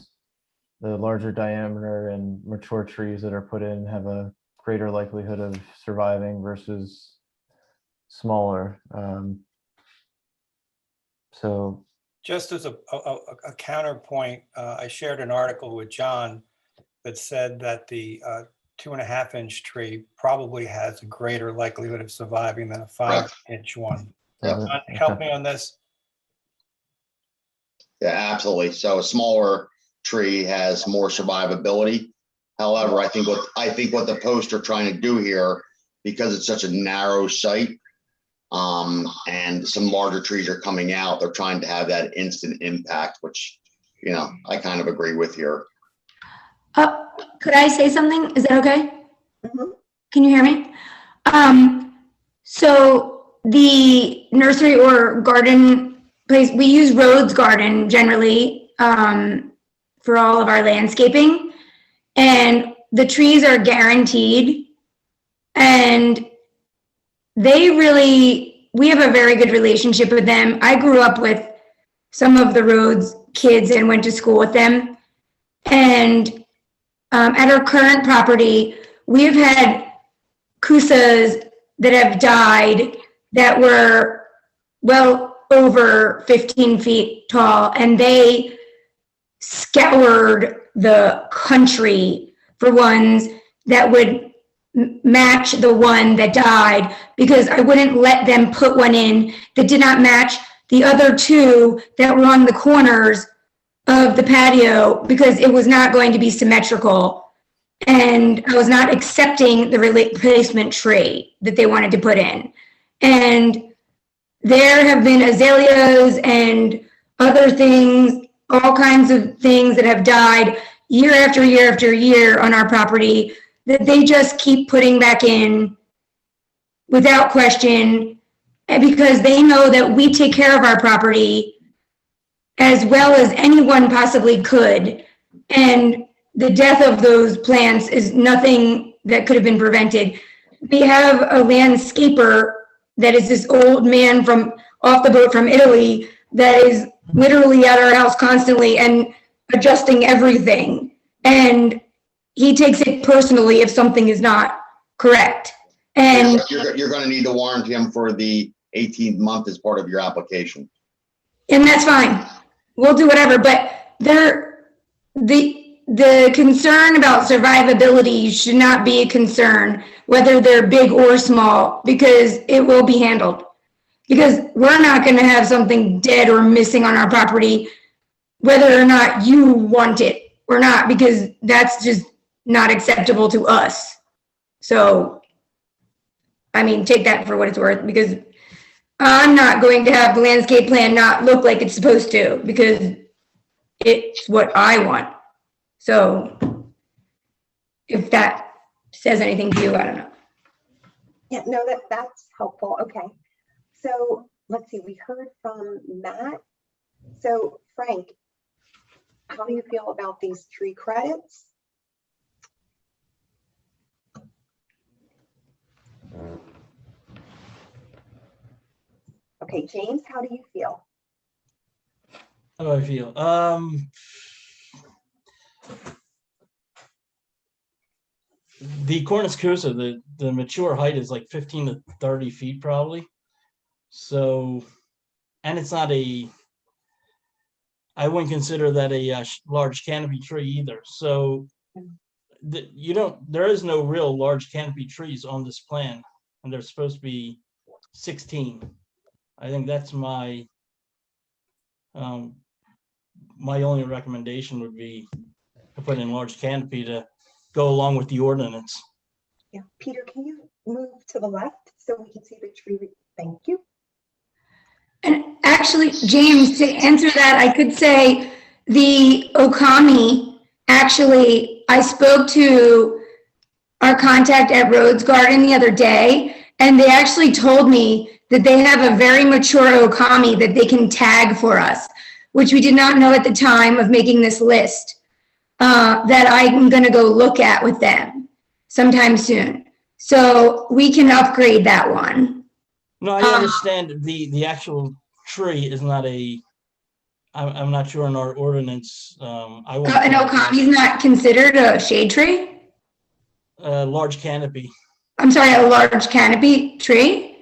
the larger diameter and mature trees that are put in have a greater likelihood of surviving versus smaller. So Just as a counterpoint, I shared an article with John that said that the 2.5-inch tree probably has a greater likelihood of surviving than a 5-inch one. Yeah. Help me on this. Yeah, absolutely. So a smaller tree has more survivability. However, I think what the posts are trying to do here, because it's such a narrow site, and some larger trees are coming out, they're trying to have that instant impact, which, you know, I kind of agree with here. Could I say something? Is that okay? Mhm. Can you hear me? So the nursery or garden place, we use Rhodes Garden generally for all of our landscaping, and the trees are guaranteed, and we have a very good relationship with them. I grew up with some of the Rhodes kids and went to school with them, and at our current property, we've had kusas that have died that were well over 15 feet tall, and they scoured the country for ones that would match the one that died, because I wouldn't let them put one in that did not match the other two that were on the corners of the patio, because it was not going to be symmetrical, and I was not accepting the replacement tree that they wanted to put in. And there have been azaleas and other things, all kinds of things that have died year after year after year on our property that they just keep putting back in without question, and because they know that we take care of our property as well as anyone possibly could. And the death of those plants is nothing that could have been prevented. We have a landscaper that is this old man from off the boat from Italy that is literally at our house constantly and adjusting everything. And he takes it personally if something is not correct. And You're going to need to warrant him for the 18th month as part of your application. And that's fine. We'll do whatever, but the concern about survivability should not be a concern, whether they're big or small, because it will be handled. Because we're not going to have something dead or missing on our property, whether or not you want it or not, because that's just not acceptable to us. So, I mean, take that for what it's worth, because I'm not going to have the landscape plan not look like it's supposed to, because it's what I want. So if that says anything to you, I don't know. Yeah, no, that's helpful. Okay. So let's see, we heard from Matt. So Frank, how do you feel about these tree credits? Okay, James, how do you feel? How do I feel? The Cornus Cusa, the mature height is like 15 to 30 feet probably. So, and it's not I wouldn't consider that a large canopy tree either. So there is no real large canopy trees on this plan, and there's supposed to be 16. I think that's my only recommendation would be to put in large canopy to go along with the ordinance. Yeah, Peter, can you move to the left so we can see the tree? Thank you. And actually, James, to answer that, I could say the Okami, actually, I spoke to our contact at Rhodes Garden the other day, and they actually told me that they have a very mature Okami that they can tag for us, which we did not know at the time of making this list, that I'm going to go look at with them sometime soon. So we can upgrade that one. No, I understand the actual tree is not I'm not sure in our ordinance. An Okami is not considered a shade tree? Large canopy. I'm sorry, a large canopy tree?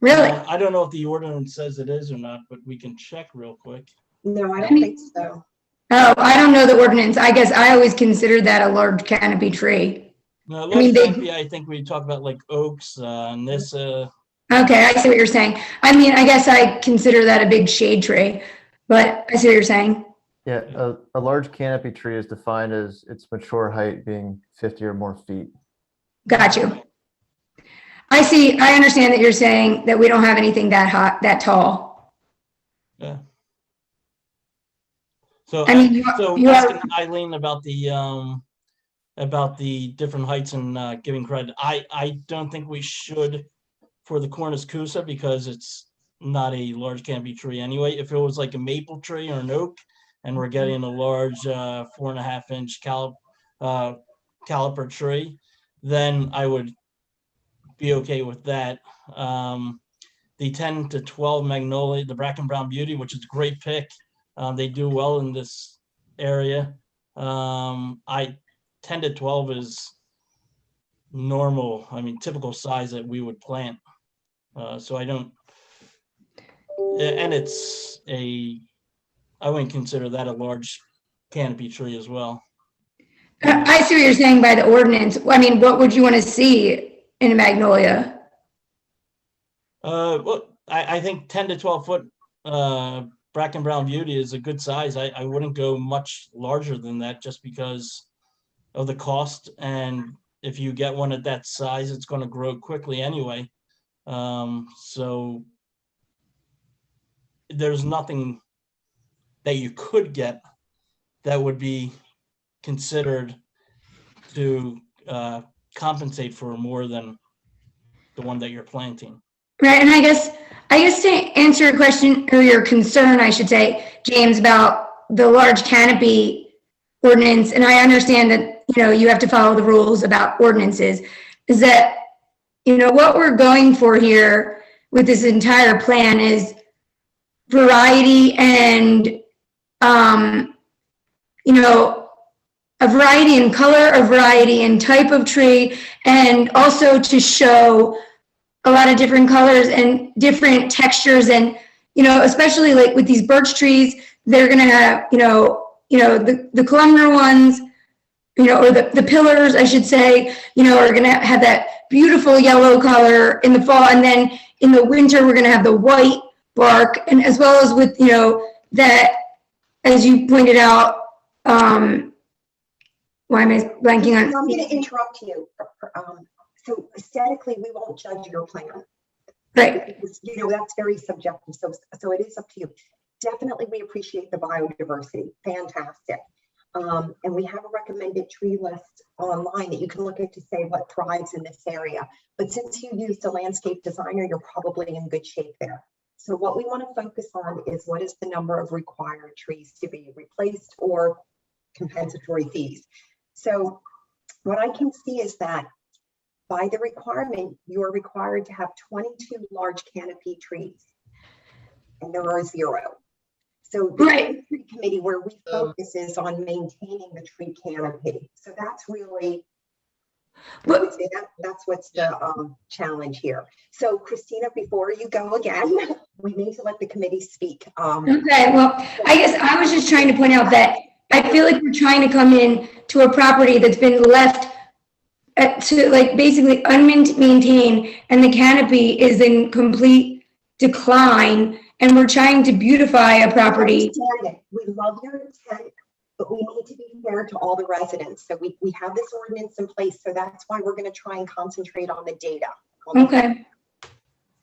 Really? I don't know if the ordinance says it is or not, but we can check real quick. No, I don't think so. Oh, I don't know the ordinance. I guess I always considered that a large canopy tree. No, I mean, large they- canopy, I think we talk about like oaks, and this, Okay, I see what you're saying. I mean, I guess I consider that a big shade tree, but I see what you're saying. Yeah, a large canopy tree is defined as its mature height being 50 or more feet. Got you. I see, I understand that you're saying that we don't have anything that hot, that tall. yeah. So, I mean, so you are- asking Eileen about the different heights and giving credit, I don't think we should for the Cornus Cusa because it's not a large canopy tree anyway. If it was like a maple tree or an oak, and we're getting a large 4.5-inch caliper tree, then I would be okay with that. The 10 to 12 magnolia, the Bracken Brown Beauty, which is a great pick. They do well in this area. 10 to 12 is normal. I mean, typical size that we would plant. So I don't, and I wouldn't consider that a large canopy tree as well. I see what you're saying by the ordinance. I mean, what would you want to see in a magnolia? Well, I think 10 to 12 foot Bracken Brown Beauty is a good size. I wouldn't go much larger than that just because of the cost. And if you get one at that size, it's going to grow quickly anyway. So there's nothing that you could get that would be considered to compensate for more than the one that you're planting. Right, and I guess to answer your question or your concern, I should say, James, about the large canopy ordinance, and I understand that, you have to follow the rules about ordinances, is that, what we're going for here with this entire plan is variety and, a variety in color, a variety in type of tree, and also to show a lot of different colors and different textures. And, especially like with these birch trees, they're going to have, the columnar ones, or the pillars, I should say, are going to have that beautiful yellow color in the fall. And then in the winter, we're going to have the white bark. And as well as with, that, as you pointed out, why am I blanking on? I'm going to interrupt you. So aesthetically, we won't judge your plan. Right. Because, that's very subjective. So it is up to you. Definitely, we appreciate the biodiversity. Fantastic. And we have a recommended tree list online that you can look at to say what thrives in this area. But since you used a landscape designer, you're probably in good shape there. So what we want to focus on is what is the number of required trees to be replaced or compensatory fees. So what I can see is that by the requirement, you are required to have 22 large canopy trees, and there are 0. So the tree committee, where we focus is on maintaining the tree canopy. So that's really, I would say that's what's the challenge here. So Christina, before you go again, we need to let the committee speak. Okay, well, I guess I was just trying to point out that I feel like we're trying to come in to a property that's been left to like basically unmaintained, and the canopy is in complete decline, and we're trying to beautify a property. We love your intent, but we need to be fair to all the residents. So we have this ordinance in place, so that's why we're going to try and concentrate on the data. Okay.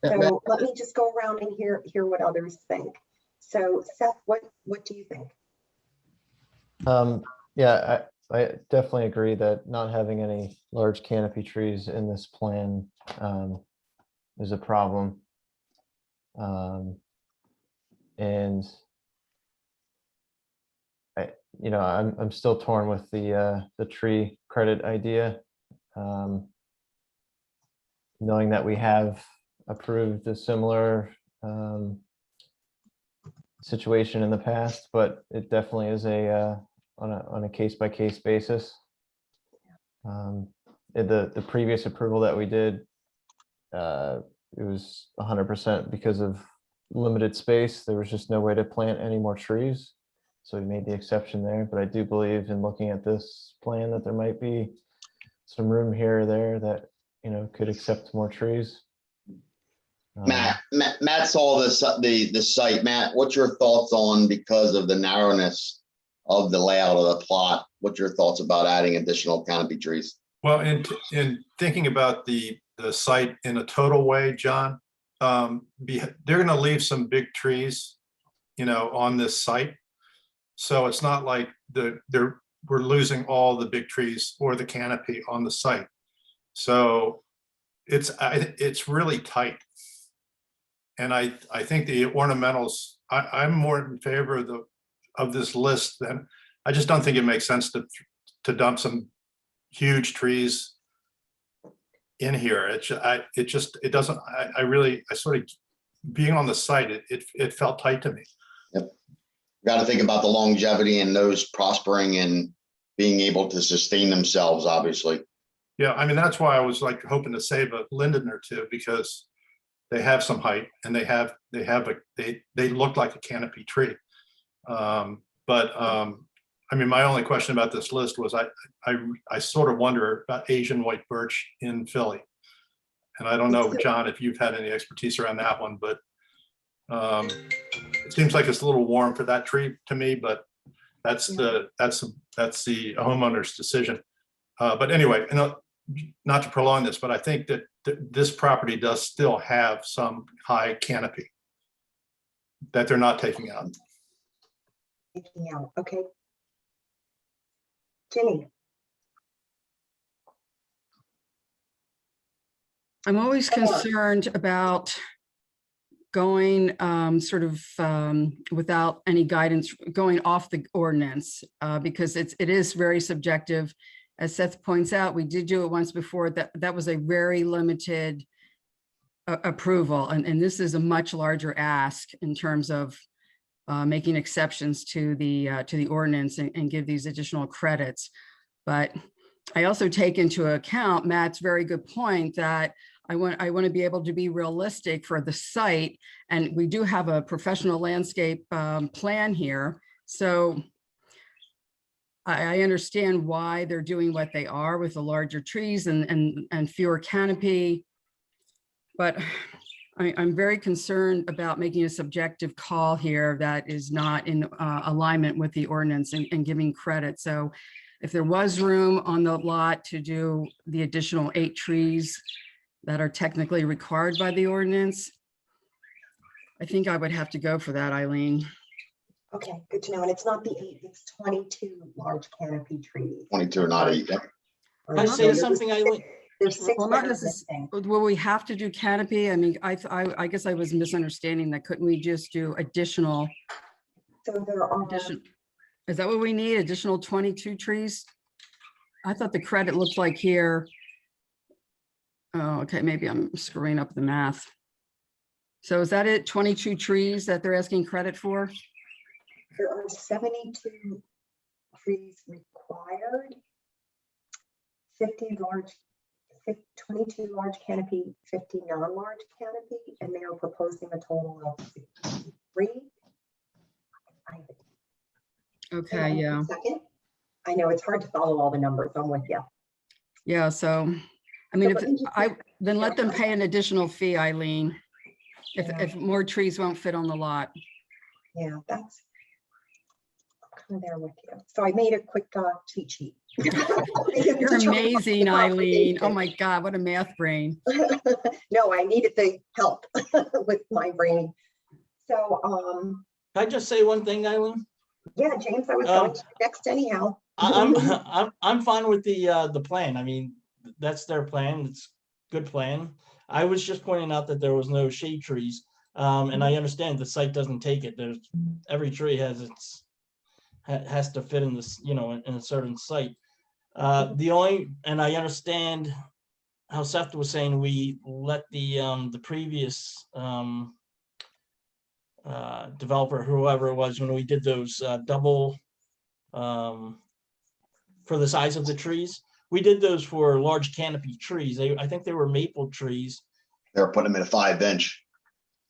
So let me just go around and hear what others think. So Seth, what do you think? Yeah, I definitely agree that not having any large canopy trees in this plan is a problem. And I'm still torn with the tree credit idea, knowing that we have approved a similar situation in the past, but it definitely is on a case-by-case basis. The previous approval that we did, it was 100% because of limited space, there was just no way to plant any more trees. So we made the exception there, but I do believe in looking at this plan that there might be some room here or there that, you know, could accept more trees. Matt saw the site. Matt, what's your thoughts on, because of the narrowness of the layout of the plot, what's your thoughts about adding additional canopy trees? Well, in thinking about the site in a total way, John, they're going to leave some big trees, you know, on this site. So it's not like we're losing all the big trees or the canopy on the site. So it's really tight. And I think the ornamentals, I'm more in favor of this list than, I just don't think it makes sense to dump some huge trees in here. It doesn't, I sort of, being on the site, it felt tight to me. Yep. Got to think about the longevity and those prospering and being able to sustain themselves, obviously. Yeah, I mean, that's why I was like hoping to save a linden or two, because they have some height and they look like a canopy tree. I mean, my only question about this list was I sort of wonder about Asian white birch in Philly. And I don't know, John, if you've had any expertise around that one, but it seems like it's a little warm for that tree to me, but that's the homeowner's decision. But anyway, not to prolong this, but I think that this property does still have some high canopy that they're not taking out. Taking out, okay. Jenny. I'm always concerned about going without any guidance, going off the ordinance, because it is very subjective. As Seth points out, we did do it once before. That was a very limited approval, and this is a much larger ask in terms of making exceptions to the ordinance and give these additional credits. But I also take into account Matt's very good point that I want to be able to be realistic for the site, and we do have a professional landscape plan here. So I understand why they're doing what they are with the larger trees and fewer canopy, but I'm very concerned about making a subjective call here that is not in alignment with the ordinance and giving credit. So if there was room on the lot to do the additional 8 trees that are technically required by the ordinance, I think I would have to go for that, Eileen. Okay, good to know. And it's not the 8, it's 22 large canopy trees. 22, not 8. Yep. Can I say something, Eileen? There's 6 Well, that not are necessarily. missing. Will we have to do canopy? I mean, I guess I was misunderstanding that. Couldn't we just do additional? So there are, Is that what we need? Additional 22 trees? I thought the credit looked like here. Oh, okay, maybe I'm screwing up the math. So is that it? 22 trees that they're asking credit for? there are 72 trees required, 22 large canopy, 50 non-large canopy, and they are proposing a total of 63. Okay, yeah. Second. I know it's hard to follow all the numbers. I'm with you. Yeah, so, I mean, So then let them pay an additional fee, Eileen, Yeah. if more trees won't fit on the lot. Yeah, that's I'm kind of there with you. So I made a quick cheat sheet. You're amazing, Eileen. Oh my God, what a math brain. No, I needed the help with my brain. So, Can I just say one thing, Eileen? yeah, James, I was going to next anyhow. I'm fine with the plan. I mean, that's their plan. It's a good plan. I was just pointing out that there was no shade trees. And I understand the site doesn't take it. There's every tree has to fit in this, in a certain site. And I understand how Seth was saying we let the previous developer, whoever it was, when we did those double for the size of the trees, we did those for large canopy trees. I think they were maple trees. They're putting them in a 5-inch.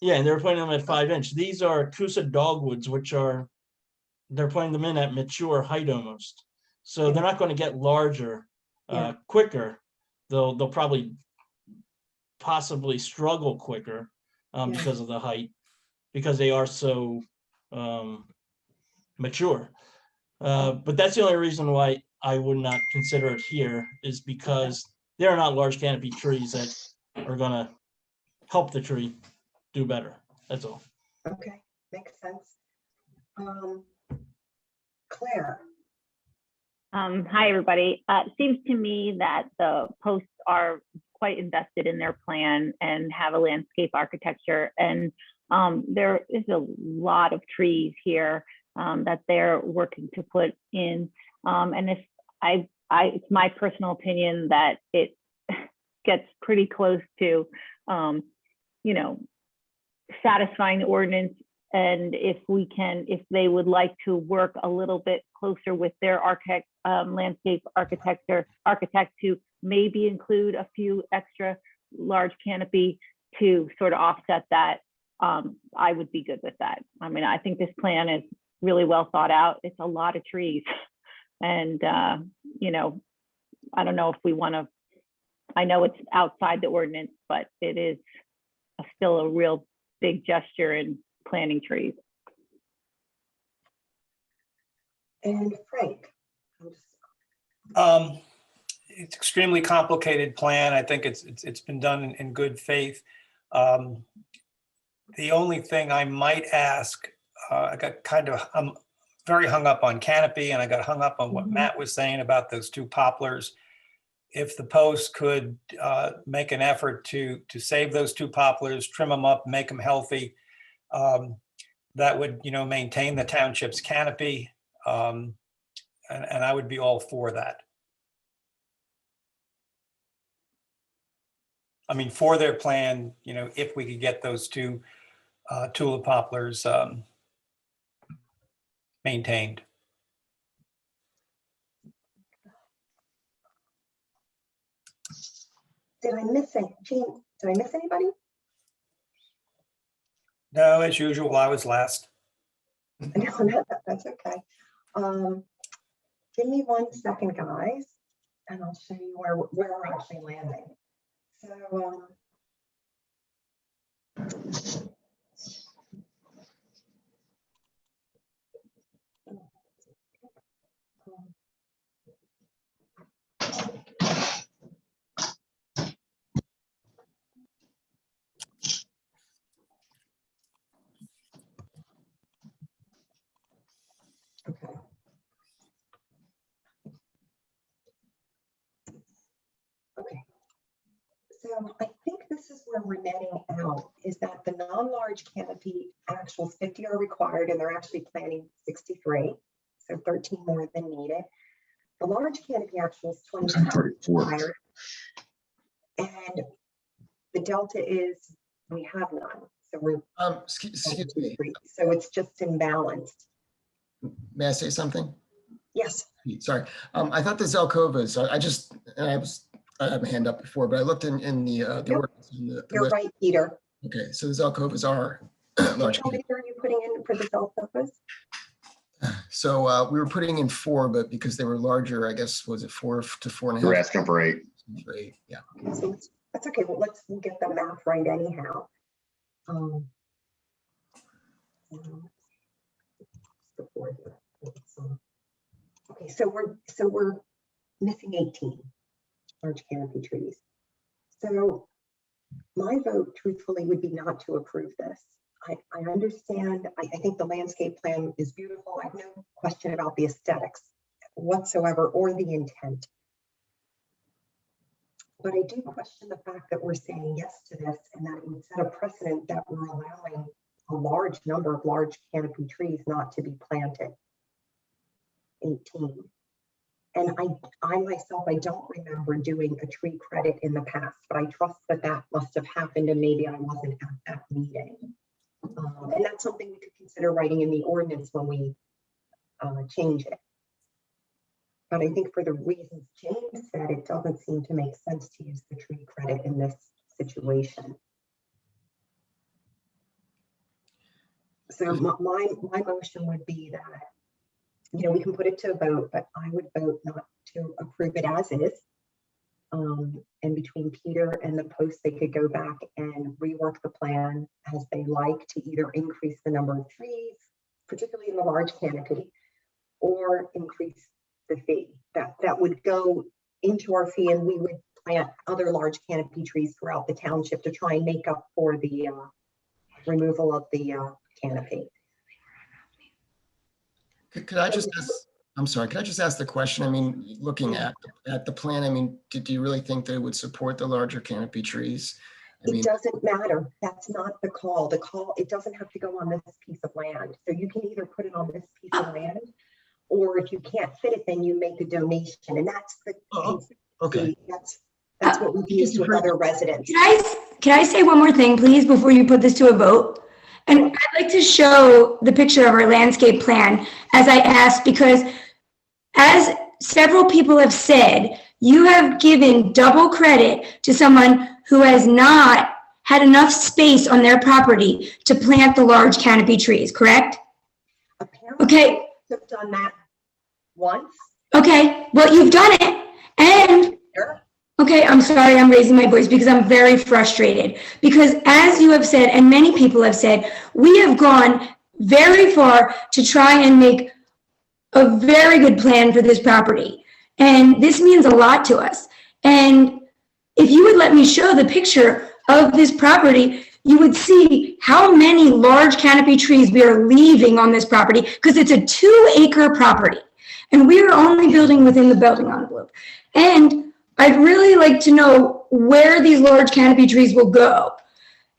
Yeah, and they're putting them at 5 inch. These are Coosa dogwoods, which are, they're putting them in at mature height almost. So they're not going to get larger Yeah. quicker. They'll probably possibly struggle quicker Yeah. because of the height, because they are so mature. But that's the only reason why I would not consider it here, is because there are not large canopy trees that are gonna help the tree do better. That's all. Okay, makes sense. Claire, Hi, everybody. It seems to me that the posts are quite invested in their plan and have a landscape architecture. And there is a lot of trees here that they're working to put in. And if it's my personal opinion that it gets pretty close to, satisfying the ordinance. And if they would like to work a little bit closer with their landscape architect to maybe include a few extra large canopy to sort of offset that, I would be good with that. I mean, I think this plan is really well thought out. It's a lot of trees. And, I don't know if we want to, I know it's outside the ordinance, but it is still a real big gesture in planting trees. and Frank. It's extremely complicated plan. I think it's been done in good faith. The only thing I might ask, I'm very hung up on canopy, and I got hung up on what Matt was saying about those two poplars. If the post could make an effort to save those two poplars, trim them up, make them healthy, that would, maintain the township's canopy. And I would be all for that. I mean, for their plan, if we could get those two tulip poplars maintained. Did I miss it? Jean, did I miss anybody? No, as usual, I was last. No, that's okay. Give me 1 second, guys, and I'll show you where we're actually landing. So, okay. Okay. So I think this is where we're netting out, is that the non-large canopy actuals 50 are required, and they're actually planning 63, so 13 more than needed. The large canopy actuals 25 required, and the delta is we have none. So we're Excuse me, so it's just imbalanced. may I say something? Yes. Sorry, I thought the Zelkovas, I have my hand up before, but I looked in the ordinance. You're right, Peter. Okay, so the Zelkovas are large. How many are you putting in for the Zelkovas? So we were putting in 4, but because they were larger, I guess, was it 4 to 4.5? You're asking for 8. For 8, yeah. So that's okay. Well, we'll get the math right anyhow. Okay, so we're missing 18 large canopy trees. So my vote, truthfully, would be not to approve this. I understand. I think the landscape plan is beautiful. I have no question about the aesthetics whatsoever or the intent. But I do question the fact that we're saying yes to this, and that it would set a precedent that we're allowing a large number of large canopy trees not to be planted. 18. And I myself, I don't remember doing a tree credit in the past, but I trust that that must have happened, and maybe I wasn't at that meeting. And that's something we could consider writing in the ordinance when we change it. But I think for the reasons James said, it doesn't seem to make sense to use the tree credit in this situation. So my motion would be that, you know, we can put it to a vote, but I would vote not to approve it as is. And between Peter and the post, they could go back and rework the plan as they like to either increase the number of trees, particularly in the large canopy, or increase the fee. That would go into our fee, and we would plant other large canopy trees throughout the township to try and make up for the removal of the canopy. Could I just ask, I'm sorry, could I just ask the question? I mean, looking at the plan, I mean, do you really think they would support the larger canopy trees? I mean, It doesn't matter. That's not the call. The call, it doesn't have to go on this piece of land. So you can either put it on this piece of land, or if you can't fit it, then you make a donation. And that's the okay. That's what we've used with other residents. Can I say one more thing, please, before you put this to a vote? And I'd like to show the picture of our landscape plan as I asked, because as several people have said, you have given double credit to someone who has not had enough space on their property to plant the large canopy trees, correct? Apparently, Okay. I've done that once. Okay, well, you've done it. And okay, I'm sorry, I'm raising my voice because I'm very frustrated. Because as you have said, and many people have said, we have gone very far to try and make a very good plan for this property. And this means a lot to us. And if you would let me show the picture of this property, you would see how many large canopy trees we are leaving on this property, because it's a 2-acre property. And we are only building within the building envelope. And I'd really like to know where these large canopy trees will go.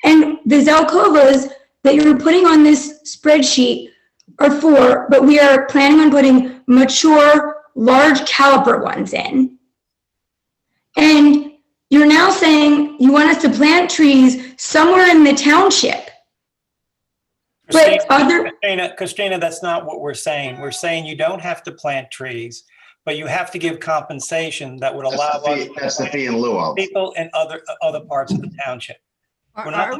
And the Zelkovas that you're putting on this spreadsheet are 4, but we are planning on putting mature, large caliper ones in. And you're now saying you want us to plant trees somewhere in the township. But Christina, that's not what we're saying. We're saying you don't have to plant trees, but you have to give compensation that would allow us. That's the fee in lieu of. People in other parts of the township. Our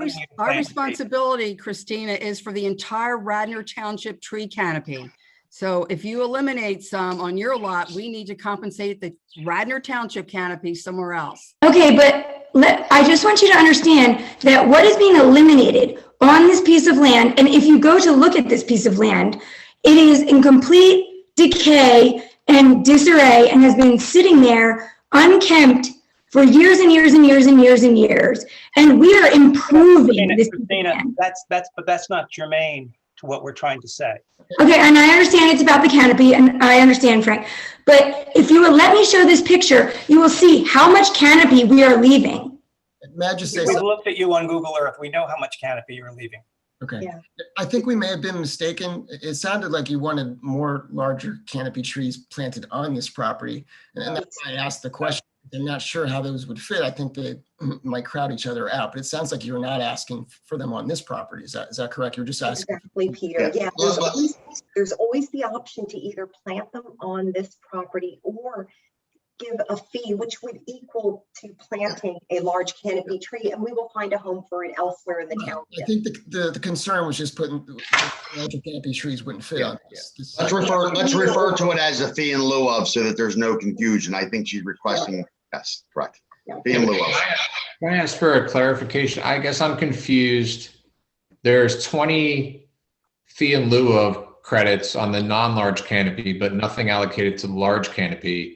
responsibility, Christina, is for the entire Radnor Township tree canopy. So if you eliminate some on your lot, we need to compensate the Radnor Township canopy somewhere else. Okay, but I just want you to understand that what is being eliminated on this piece of land, and if you go to look at this piece of land, it is in complete decay and disarray and has been sitting there unkempt for years and years and years and years and years. And we are improving this. Christina, but that's not germane to what we're trying to say. Okay, and I understand it's about the canopy, and I understand, Frank. But if you will let me show this picture, you will see how much canopy we are leaving. May I just say We something? looked at you on Google Earth. We know how much canopy you're leaving. Okay. Yeah. I think we may have been mistaken. It sounded like you wanted more larger canopy trees planted on this property. And that's why I asked the question. I'm not sure how those would fit. I think they might crowd each other out, but it sounds like you're not asking for them on this property. Is that correct? You're just asking. Exactly, Peter. Yeah, there's always the option to either plant them on this property or give a fee, which would equal to planting a large canopy tree, and we will find a home for it elsewhere in the town. I think the concern was just putting larger canopy trees wouldn't fit on this. Let's refer to it as a fee in lieu of, so that there's no confusion. I think she's requesting, yes, correct. Fee in lieu of. Can I ask for a clarification? I guess I'm confused. There's 20 fee in lieu of credits on the non-large canopy, but nothing allocated to the large canopy.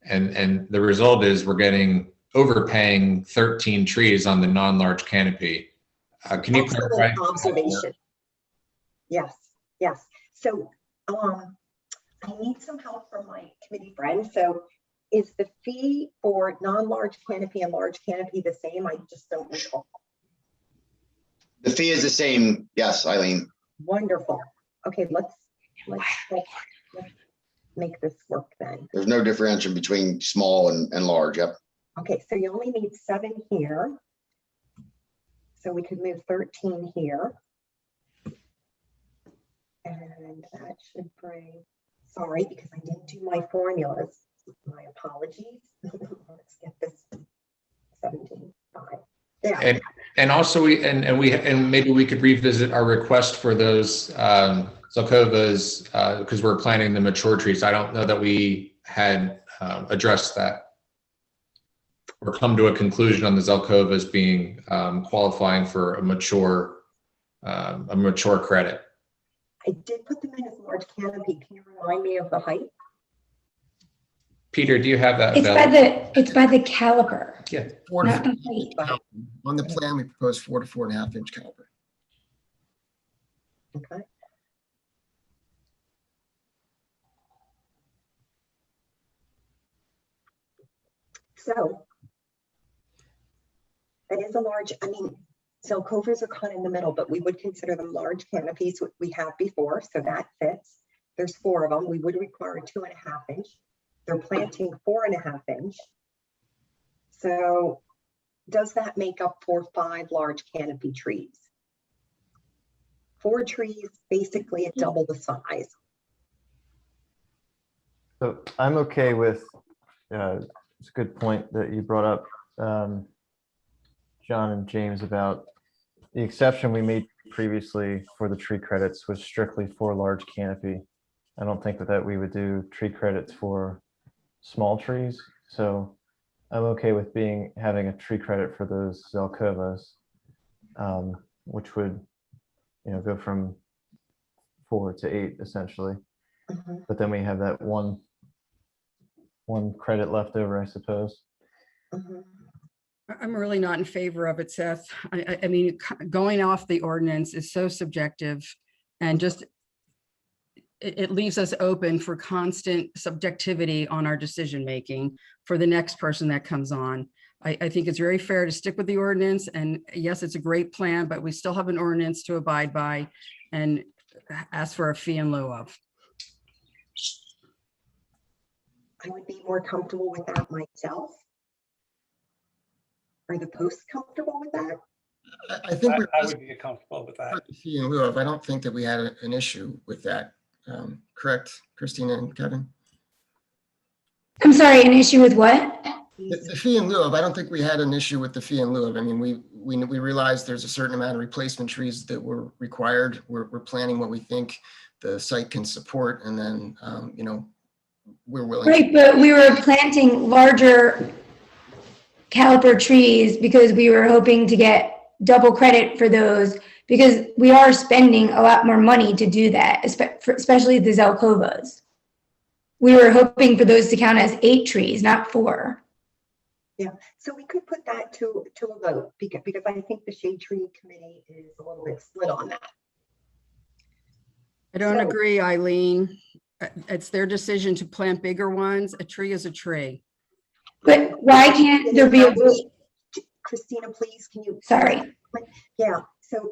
And the result is we're getting overpaying 13 trees on the non-large canopy. Can you clarify? Observation. Yes. So I need some help from my committee friends. So is the fee for non-large canopy and large canopy the same? I just don't recall. The fee is the same. Yes, Eileen. Wonderful. Okay, let's make this work then. There's no differentiation between small and large. Yep. Okay, so you only need 7 here. So we could move 13 here. And that should bring, sorry, because I didn't do my formulas. My apologies. Let's get this 17. 5. There. And also and maybe we could revisit our request for those Zelkovas because we're planting the mature trees. I don't know that we had addressed that or come to a conclusion on the Zelkovas being qualifying for a mature credit. I did put them in as large canopy. Can you remind me of the height? Peter, do you have that? It's by the caliper. Yeah. 4 to Not 4. the height. On the plan, we propose 4 to 4.5 inch caliper. Okay. So that is a large, I mean, Zelkovas are kind of in the middle, but we would consider them large canopies, what we have before, so that fits. There's 4 of them. We would require a 2.5 inch. They're planting 4.5 inch. So does that make up for 5 large canopy trees? 4 trees, basically at double the size. So I'm okay with, it's a good point that you brought up, John and James, about the exception we made previously for the tree credits was strictly for large canopy. I don't think that we would do tree credits for small trees. So I'm okay with having a tree credit for those Zelkovas, which would, go from 4 to 8 essentially. Mhm. But then we have that one credit left over, I suppose. Mhm. I'm really not in favor of it, Seth. I mean, going off the ordinance is so subjective and just, it leaves us open for constant subjectivity on our decision-making for the next person that comes on. I think it's very fair to stick with the ordinance, and yes, it's a great plan, but we still have an ordinance to abide by and ask for a fee in lieu of. I would be more comfortable with that myself. Are the posts comfortable with that? I think I would be comfortable with that. fee in lieu of. I don't think that we had an issue with that. Correct, Christina and Kevin? I'm sorry, an issue with what? The fee in lieu of, I don't think we had an issue with the fee in lieu of. I mean, we realized there's a certain amount of replacement trees that were required. We're planning what we think the site can support, and then, we're willing. Right, but we were planting larger caliper trees because we were hoping to get double credit for those, because we are spending a lot more money to do that, especially the Zelkovas. We were hoping for those to count as 8 trees, not 4. Yeah, so we could put that to a vote because I think the shade tree committee is a little bit split on that. I don't So- agree, Eileen. It's their decision to plant bigger ones. A tree is a tree. But why can't there be a vote? Christina, please, can you? Sorry. Yeah, so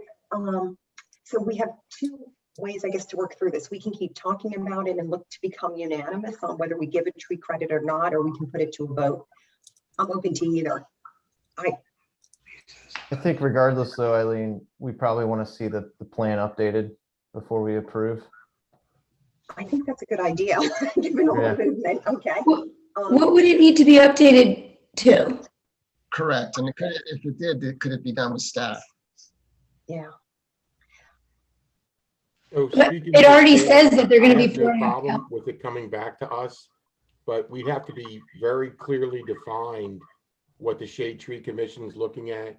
we have 2 ways, I guess, to work through this. We can keep talking about it and look to become unanimous on whether we give a tree credit or not, or we can put it to a vote. I'm open to either. I think regardless though, Eileen, we probably want to see the plan updated before we approve. I think that's a good idea, given all Yeah. the movement, okay. What would it need to be updated to? Correct, and if it did, could it be done with staff? Yeah, So But speaking it for already staff, says that they're I gonna be have no pouring out problem with it coming back to us, but we have to be very clearly defined what the Shade Tree Commission is looking at.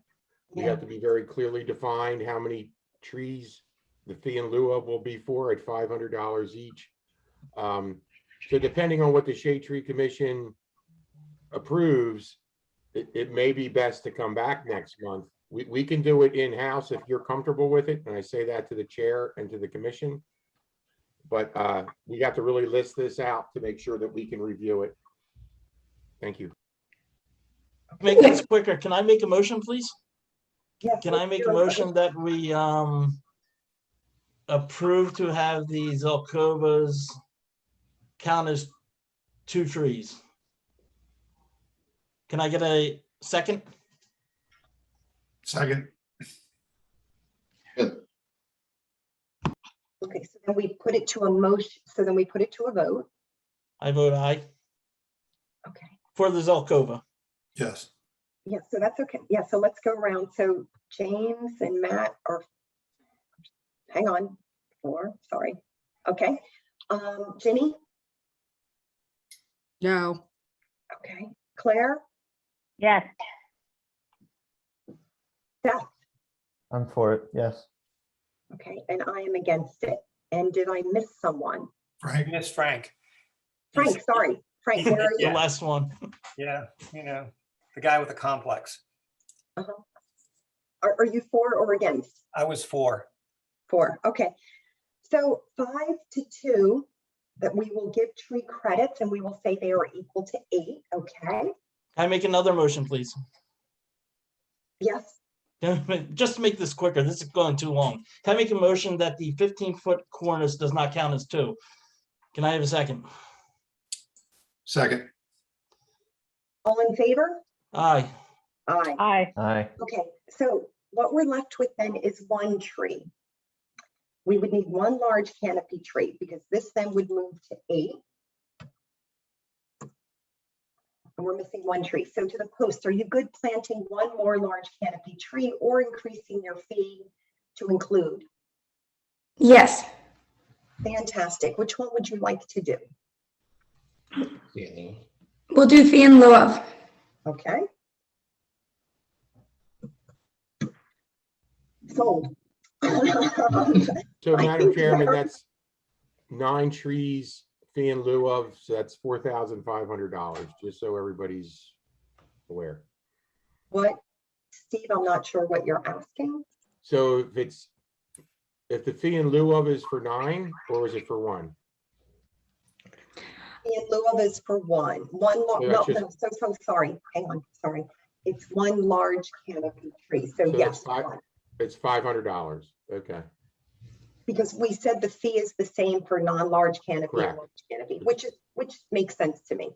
We yeah, have to be very clearly defined how many trees the fee in lieu of will be for at $500 each. So depending on what the Shade Tree Commission approves, it may be best to come back next month. We can do it in-house if you're comfortable with it, and I say that to the chair and to the commission. But we have to really list this out to make sure that we can review it. Thank you. Make this quicker. Can I make a motion, please? yes. Can I make a motion that we approve to have the Zelkovas count as 2 trees? Can I get a second? Second. Okay, so then we put it to a motion, so then we put it to a vote, I vote aye okay, for the Zelkova. Yes. Yeah, so that's okay. Yeah, so let's go around. So James and Matt are, hang on, 4, sorry. Okay. Ginny? No, Okay. Claire? Yes. Seth? I'm for it, yes. Okay, and I am against it. And did I miss someone? Frank, Miss Frank. Frank, sorry. Frank, where are The you? last one. Yeah, the guy with the complex. Uh-huh. Are you for or against? I was 4. 4, okay. So 5-2, that we will give tree credits and we will say they are equal to 8, okay? Can I make another motion, please? Yes, Just to make this quicker, this is going too long. Can I make a motion that the 15-foot cornice does not count as 2? Can I have a second? second. all in favor? Aye. Aye. Aye. Aye. Okay, so what we're left with then is 1 tree. We would need 1 large canopy tree because this then would move to 8. And we're missing 1 tree. So to the post, are you good planting 1 more large canopy tree or increasing your fee to include? Yes. Fantastic. Which one would you like to do? We'll do fee in lieu of. Okay. Sold. So I Madam think Chairman, there- that's 9 trees fee in lieu of, so that's $4,500, just so everybody's aware. What, Steve, I'm not sure what you're asking. So if the fee in lieu of is for 9, or is it for 1? In lieu of is for 1. So No, that's no, so sorry. Hang on, sorry. It's 1 large canopy tree. So So yes, it's $500, okay. because we said the fee is the same for non-large canopy and Correct. large canopy, which makes sense to me.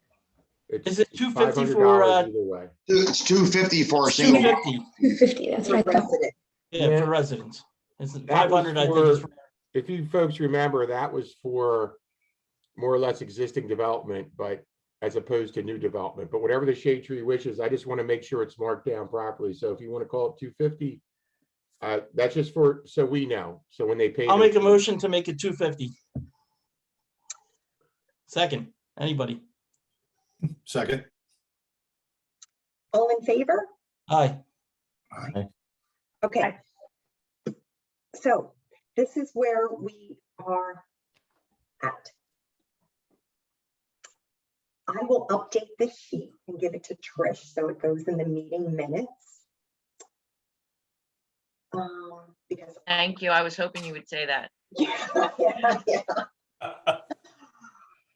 Is it $250 for, $500 either way. It's $250 for a single. $250? 250, that's what I thought. Resident. Yeah, Yeah. for residents. It's That was 500, I think. Is for- If you folks remember, that was for more or less existing development, but as opposed to new development. But whatever the shade tree wishes, I just want to make sure it's marked down properly. So if you want to call it 250, that's just for, so we know. So when they pay. I'll their make a fee. motion to make it 250. Second, anybody? Second. All in favor? Aye. Okay. So this is where we are at. I will update this sheet and give it to Trish so it goes in the meeting minutes. Because Thank you. I was hoping you would say that. yeah.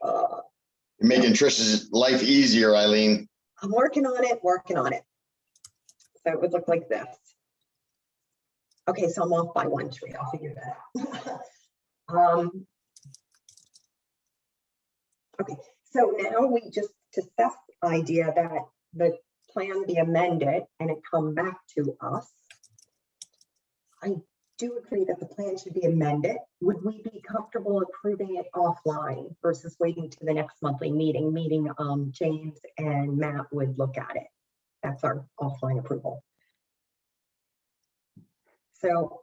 You're making Trish's life easier, Eileen. I'm working on it. So it would look like this. Okay, so I'm off by 1 tree. I'll figure that out. Okay, so now we just, to Seth's idea that the plan be amended and it come back to us. I do agree that the plan should be amended. Would we be comfortable approving it offline versus waiting to the next monthly meeting? James and Matt would look at it. That's our offline approval. So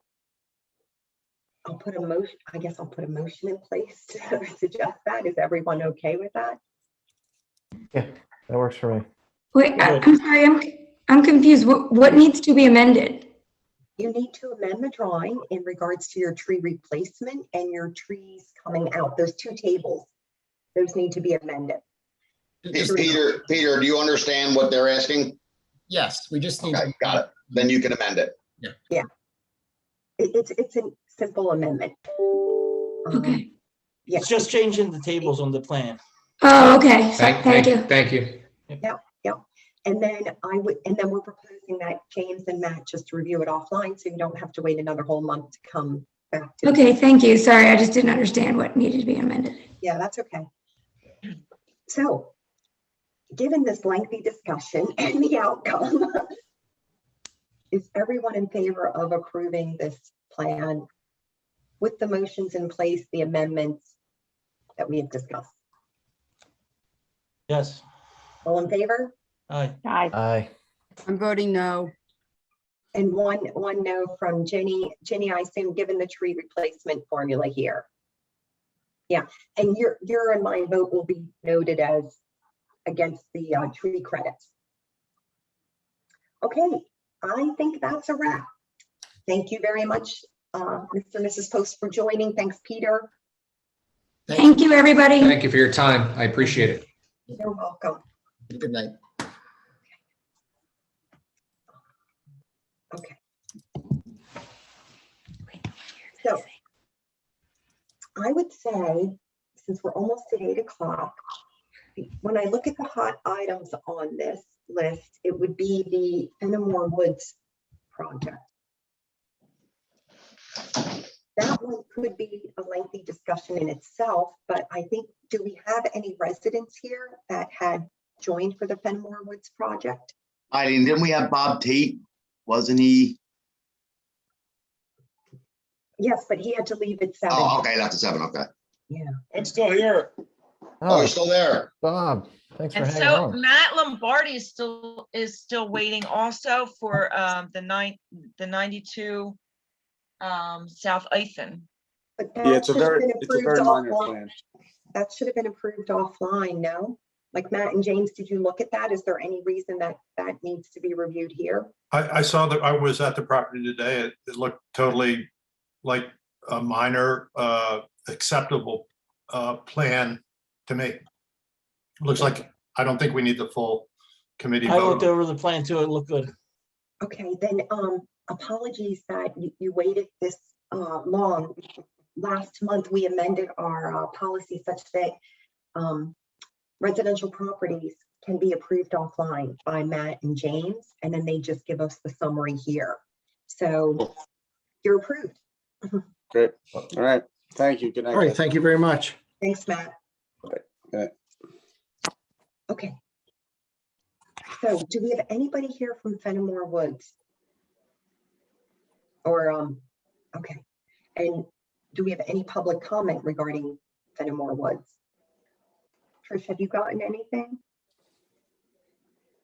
I'll put a motion, I guess I'll put a motion in place to suggest that. Is everyone okay with that? Yeah, that works for me. Wait, I'm sorry, I'm confused. What needs to be amended? You need to amend the drawing in regards to your tree replacement and your trees coming out. There's 2 tables. Those need to be amended. Peter, do you understand what they're asking? Yes, we just need. Okay, got it. Then you can amend it. Yeah. It's a simple amendment. Okay. Yeah. It's just changing the tables on the plan. Oh, okay. So, Thank you. Yep. And then we're proposing that James and Matt just review it offline, so you don't have to wait another whole month to come back to. Okay, thank you. Sorry, I just didn't understand what needed to be amended. Yeah, that's okay. So, given this lengthy discussion and the outcome, is everyone in favor of approving this plan with the motions in place, the amendments that we have discussed? Yes. All in favor? Aye. Aye. Aye. I'm voting no. And one no from Jenny. Jenny, I assume, given the tree replacement formula here. Yeah, and your and my vote will be noted as against the tree credits. Okay, I think that's a wrap. Thank you very much, Mr. and Mrs. Post, for joining. Thanks, Peter. Thank you, everybody. Thank you for your time. I appreciate it. You're welcome. Good night. Okay. So I would say, since we're almost at 8 o'clock, when I look at the hot items on this list, it would be the Venomour Woods project. That one could be a lengthy discussion in itself, but I think, do we have any residents here that had joined for the Venomour Woods project? Eileen, didn't we have Bob Tate? Wasn't he? Yes, but he had to leave at 7. Oh, okay, left at 7, okay. Yeah. I'm still here. Oh, he's still there. Bob, thanks for And hanging so on. Matt Lombardi is still waiting also for the 92 South Ithan. But Yeah, that it's a should have very, been it's a approved very minor offline. plan. That should have been approved offline, no? Like Matt and James, did you look at that? Is there any reason that that needs to be reviewed here? I saw that, I was at the property today. It looked totally like a minor acceptable plan to me. Looks like, I don't think we need the full committee I looked vote. over the plan too. It looked good. Okay, then apologies that you waited this long. Last month, we amended our policy such that residential properties can be approved offline by Matt and James, and then they just give us the summary here. So you're approved. Great. All right. Thank you. Good night. All right, thank you very much. Thanks, Matt. Good night. Okay. So do we have anybody here from Venomour Woods? Or, okay. And do we have any public comment regarding Venomour Woods? Trish, have you gotten anything?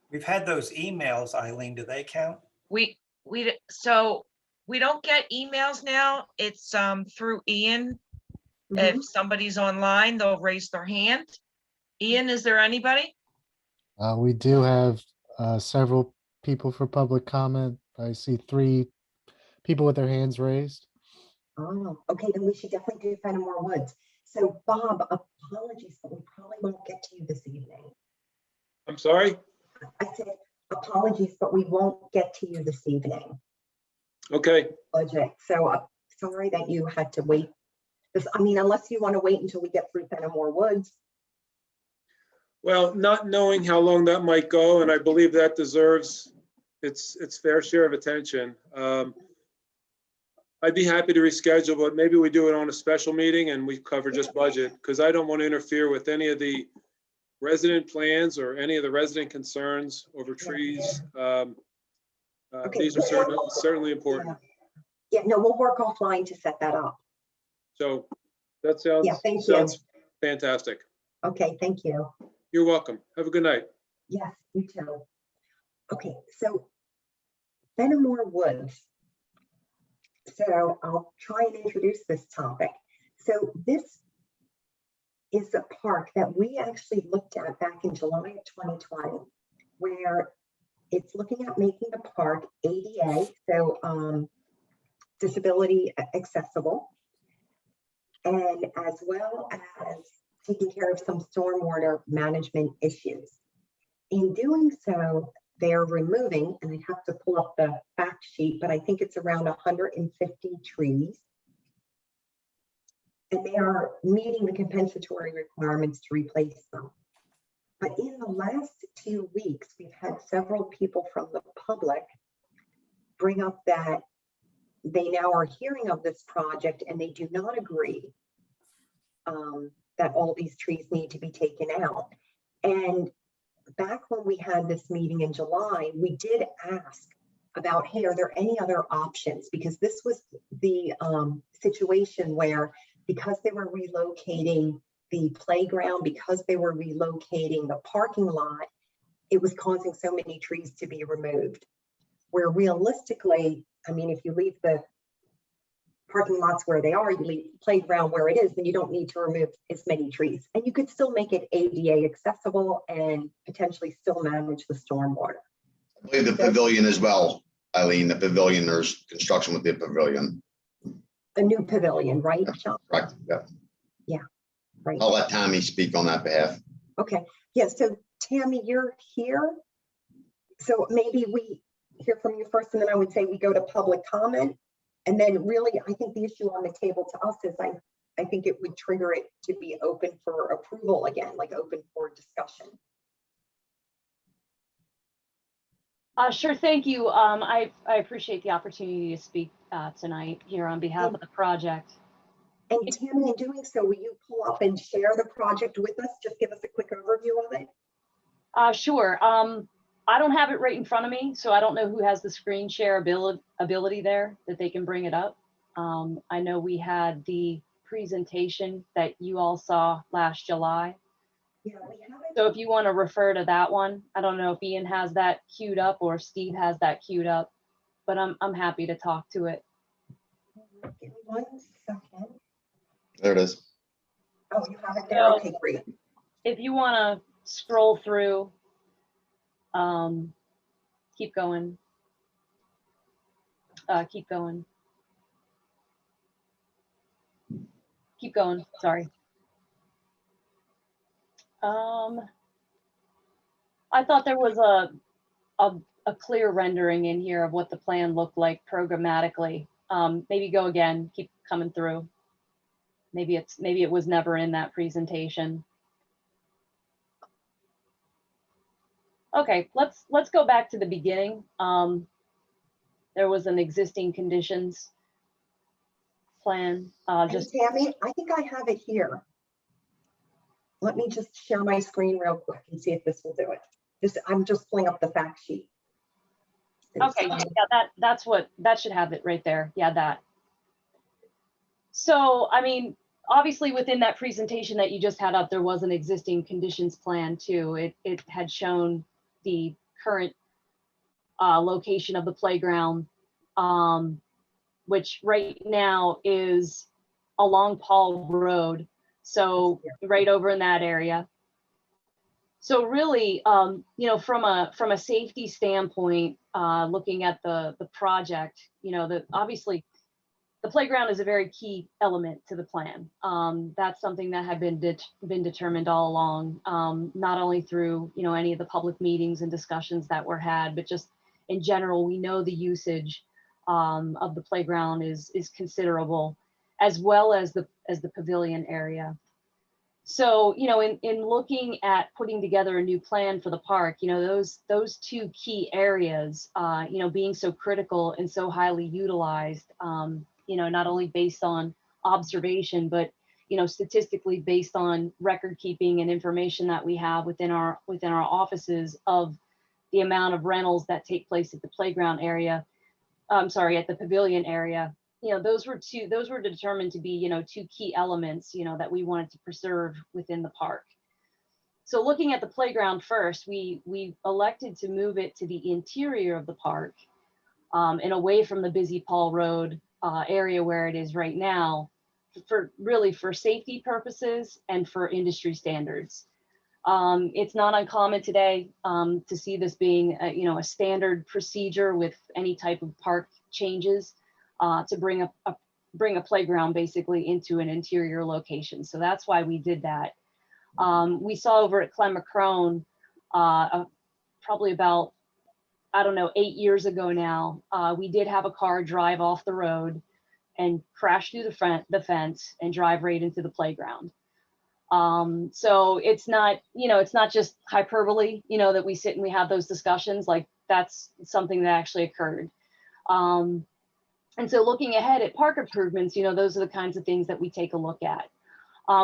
We've had those emails, Eileen. Do they count? So we don't get emails now. It's through Ian. If somebody's online, they'll raise their hand. Ian, is there anybody? We do have several people for public comment. I see 3 people with their hands raised. Oh, okay, then we should definitely do Venomour Woods. So Bob, apologies, but we probably won't get to you this evening. I'm sorry? I said, apologies, but we won't get to you this evening. Okay. Budget. So sorry that you had to wait. I mean, unless you want to wait until we get through Venomour Woods. Well, not knowing how long that might go, and I believe that deserves its fair share of attention. I'd be happy to reschedule, but maybe we do it on a special meeting and we cover just budget, because I don't want to interfere with any of the resident plans or any of the resident concerns over trees. These are certainly important. Yeah, no, we'll work offline to set that up. So that sounds, thank sounds fantastic. Okay, thank you. You're welcome. Have a good night. Yes, you too. Okay, so Venomour Woods. So I'll try and introduce this topic. So this is a park that we actually looked at back in July of 2020, where it's looking at making the park ADA, so disability accessible, and as well as taking care of some stormwater management issues. In doing so, they're removing, and I have to pull up the fact sheet, but I think it's around 150 trees. And they are meeting the compensatory requirements to replace them. But in the last 2 weeks, we've had several people from the public bring up that they now are hearing of this project and they do not agree that all these trees need to be taken out. And back when we had this meeting in July, we did ask about, hey, are there any other options? Because this was the situation where, because they were relocating the playground, because they were relocating the parking lot, it was causing so many trees to be removed. Where realistically, I mean, if you leave the parking lots where they are, you leave the playground where it is, then you don't need to remove as many trees. And you could still make it ADA accessible and potentially still manage the stormwater. I believe the pavilion as well, Eileen, the pavilion, there's construction with the pavilion. A new pavilion, right, Sean? Correct, yeah. Yeah, right. I'll let Tammy speak on that behalf. Okay, yeah, so Tammy, you're here. So maybe we hear from you first, and then I would say we go to public comment. And then really, I think the issue on the table to us is I think it would trigger it to be open for approval again, like open for discussion. Sure, thank you. I appreciate the opportunity to speak tonight here on behalf of the project. And Tammy, in doing so, will you pull up and share the project with us? Just give us a quick overview of it. Sure. I don't have it right in front of me, so I don't know who has the screen share ability there that they can bring it up. I know we had the presentation that you all saw last July. Yeah, we have it. So if you want to refer to that one, I don't know if Ian has that queued up or Steve has that queued up, but I'm happy to talk to it. Give me 1 second. There it is. Oh, you have it there? Okay, great. If you want to scroll through, keep going. Keep going. Keep going, sorry. I thought there was a clear rendering in here of what the plan looked like programmatically. Maybe go again, keep coming through. Maybe it was never in that presentation. Okay, let's go back to the beginning. There was an existing conditions plan. Just Tammy, I think I have it here. Let me just share my screen real quick and see if this will do it. I'm just pulling up the fact sheet. Okay, yeah, that should have it right there. Yeah, that. So, I mean, obviously within that presentation that you just had up, there was an existing conditions plan too. It had shown the current location of the playground, which right now is along Paul Road. So right over in that area. So really, you know, from a safety standpoint, looking at the project, you know, obviously the playground is a very key element to the plan. That's something that had been determined all along, not only through, you know, any of the public meetings and discussions that were had, but just in general, we know the usage of the playground is considerable, as well as the pavilion area. So, you know, in looking at putting together a new plan for the park, you know, those two key areas, you know, being so critical and so highly utilized, you know, not only based on observation, but, you know, statistically based on record keeping and information that we have within our offices of the amount of rentals that take place at the playground area. I'm sorry, at the pavilion area. You know, those were determined to be, you know, two key elements, you know, that we wanted to preserve within the park. So looking at the playground first, we elected to move it to the interior of the park and away from the busy Paul Road area where it is right now, for safety purposes and for industry standards. It's not uncommon today to see this being you know, a standard procedure with any type of park changes. To bring a playground basically into an interior location. So that's why we did that. We saw over at Clemacrone, probably about, I don't know, 8 years ago now, we did have a car drive off the road and crash through the fence and drive right into the playground. So it's not, you know, it's not just hyperbole, you know, that we sit and we have those discussions. Like, that's something that actually occurred. And so looking ahead at park improvements, you know, those are the kinds of things that we take a look at.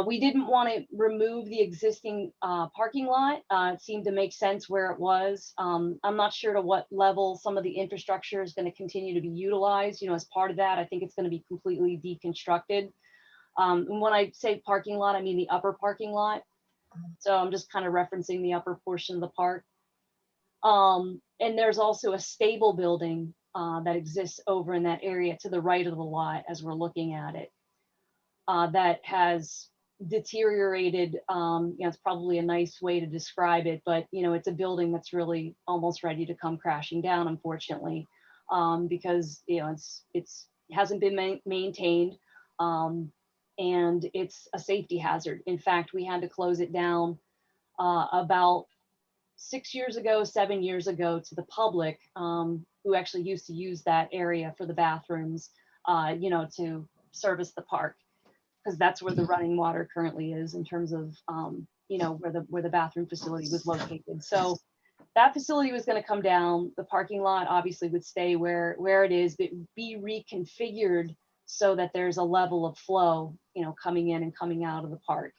We didn't want to remove the existing parking lot. It seemed to make sense where it was. I'm not sure to what level some of the infrastructure is going to continue to be utilized. You know, as part of that, I think it's going to be completely deconstructed. And when I say parking lot, I mean the upper parking lot. So I'm just kind of referencing the upper portion of the park. And there's also a stable building that exists over in that area to the right of the lot as we're looking at it, that has deteriorated. It's probably a nice way to describe it, but it's a building that's really almost ready to come crashing down, unfortunately, because it hasn't been maintained, and it's a safety hazard. In fact, we had to close it down about 7 years ago to the public, who actually used to use that area for the bathrooms, to service the park, because that's where the running water currently is in terms of, where the bathroom facility was located. So that facility was going to come down. The parking lot obviously would stay where it is, but be reconfigured so that there's a level of flow, coming in and coming out of the park.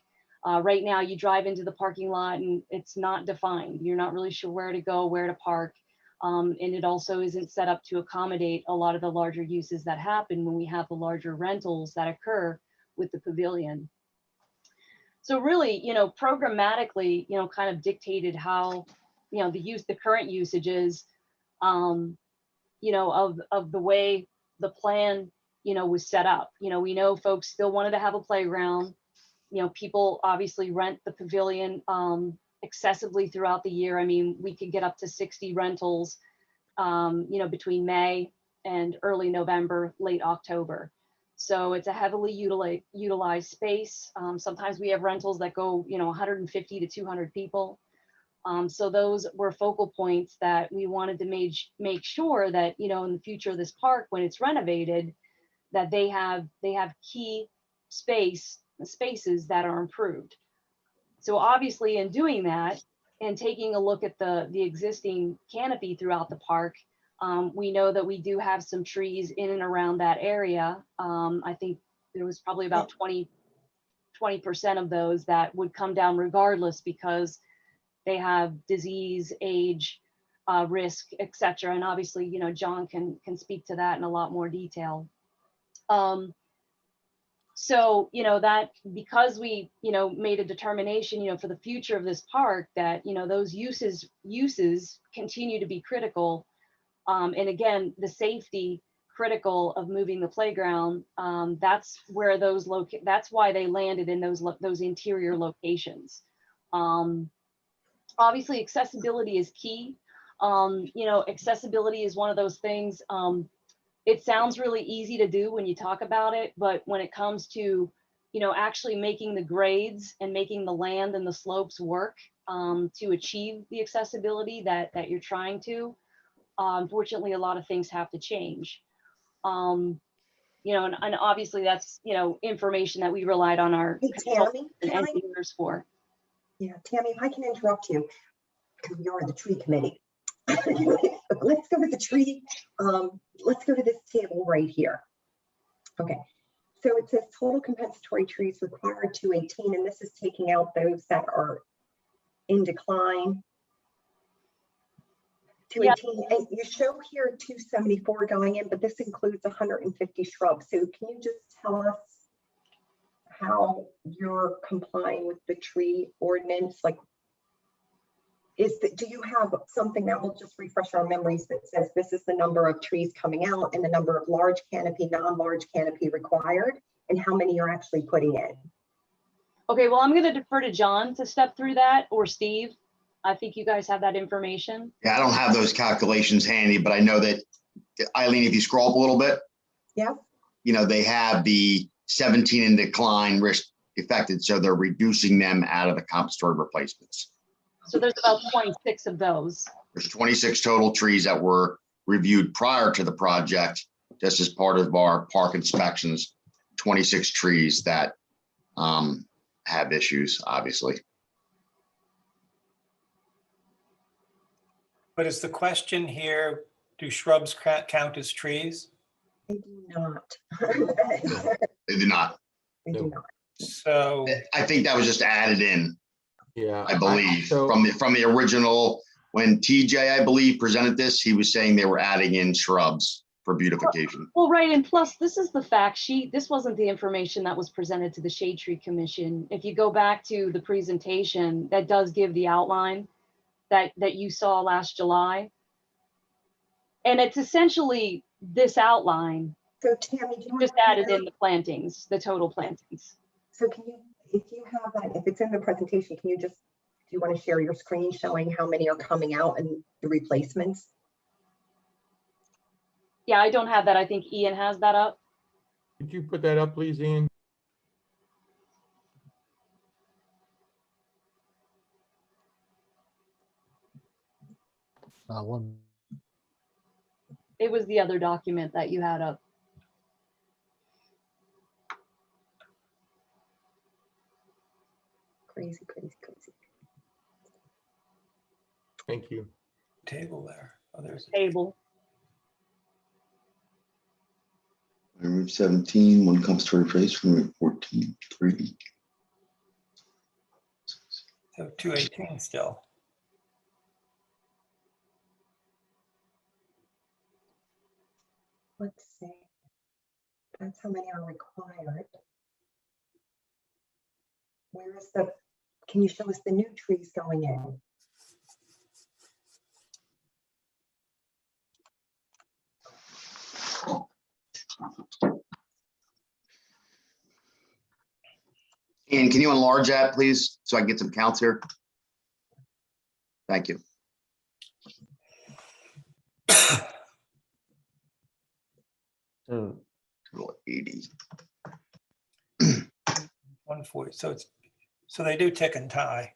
Right now, you drive into the parking lot and it's not defined. You're not really sure where to go, where to park. And it also isn't set up to accommodate a lot of the larger uses that happen when we have the larger rentals that occur with the pavilion. So really, programmatically, kind of dictated how, the current usages, of the way the plan, was set up. We know folks still wanted to have a playground. People obviously rent the pavilion excessively throughout the year. I mean, we could get up to 60 rentals, between May and early November, late October. So it's a heavily utilized space. Sometimes we have rentals that go, 150 to 200 people. So those were focal points that we wanted to make sure that, in the future of this park, when it's renovated, that they have key spaces that are improved. So obviously in doing that and taking a look at the existing canopy throughout the park, we know that we do have some trees in and around that area. I think there was probably about 20% of those that would come down regardless because they have disease, age, risk, etc. And obviously, John can speak to that in a lot more detail. So, that because we, made a determination, for the future of this park that, those uses continue to be critical. And again, the safety critical of moving the playground, that's where that's why they landed in those interior locations. Obviously, accessibility is key. Accessibility is one of those things. It sounds really easy to do when you talk about it, but when it comes to, actually making the grades and making the land and the slopes work to achieve the accessibility that you're trying to, unfortunately, a lot of things have to change. And obviously that's, information that we relied on our Tammy, engineers for. Yeah, Tammy, if I can interrupt you, because you're the tree committee. Let's go with the tree. Let's go to this table right here. Okay, so it says total compensatory trees required 218, and this is taking out those that are in decline. 218, yeah. And you show here 274 going in, but this includes 150 shrubs. So can you just tell us how you're complying with the tree ordinance? Like, do you have something that will just refresh our memories that says this is the number of trees coming out and the number of large canopy, non-large canopy required, and how many you're actually putting in? Okay, well, I'm going to defer to John to step through that, or Steve. I think you guys have that information. Yeah, I don't have those calculations handy, but I know that, Eileen, if you scroll up a little bit, yeah, they have the 17 in decline risk affected, so they're reducing them out of the compensatory replacements. So there's about 26 of those. There's 26 total trees that were reviewed prior to the project, just as part of our park inspections, 26 trees that have issues, obviously. But is the question here, do shrubs count as trees? They do not. They do not. They do not. So I think that was just added in. Yeah, I believe from the original, when TJ, I believe, presented this, he was saying they were adding in shrubs for beautification. Well, right, and plus this is the fact sheet. This wasn't the information that was presented to the Shade Tree Commission. If you go back to the presentation, that does give the outline. that you saw last July. And it's essentially this outline, So Tammy, do you just want added in the plantings, the total plantings. So can you, if you have that, if it's in the presentation, can you just, do you want to share your screen showing how many are coming out and the replacements? Yeah, I don't have that. I think Ian has that up. Could you put that up, please, Ian? One. It was the other document that you had up. Crazy, crazy, crazy. Thank you. Table there. Oh, there's a Table. Remove 17, one comes to replace, remove 14, 3. so 218 still. Let's see. That's how many are required. Where is the, can you show us the new trees going in? And can you enlarge that, please, so I can get some counts here? Thank you. So Total 80. 140. So it's, so they do tick and tie.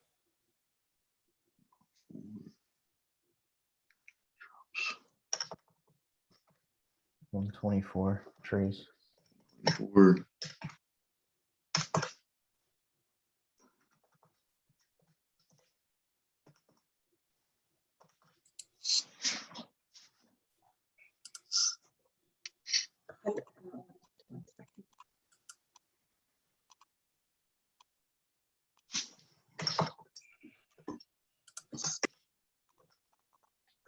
124 trees. We're One second.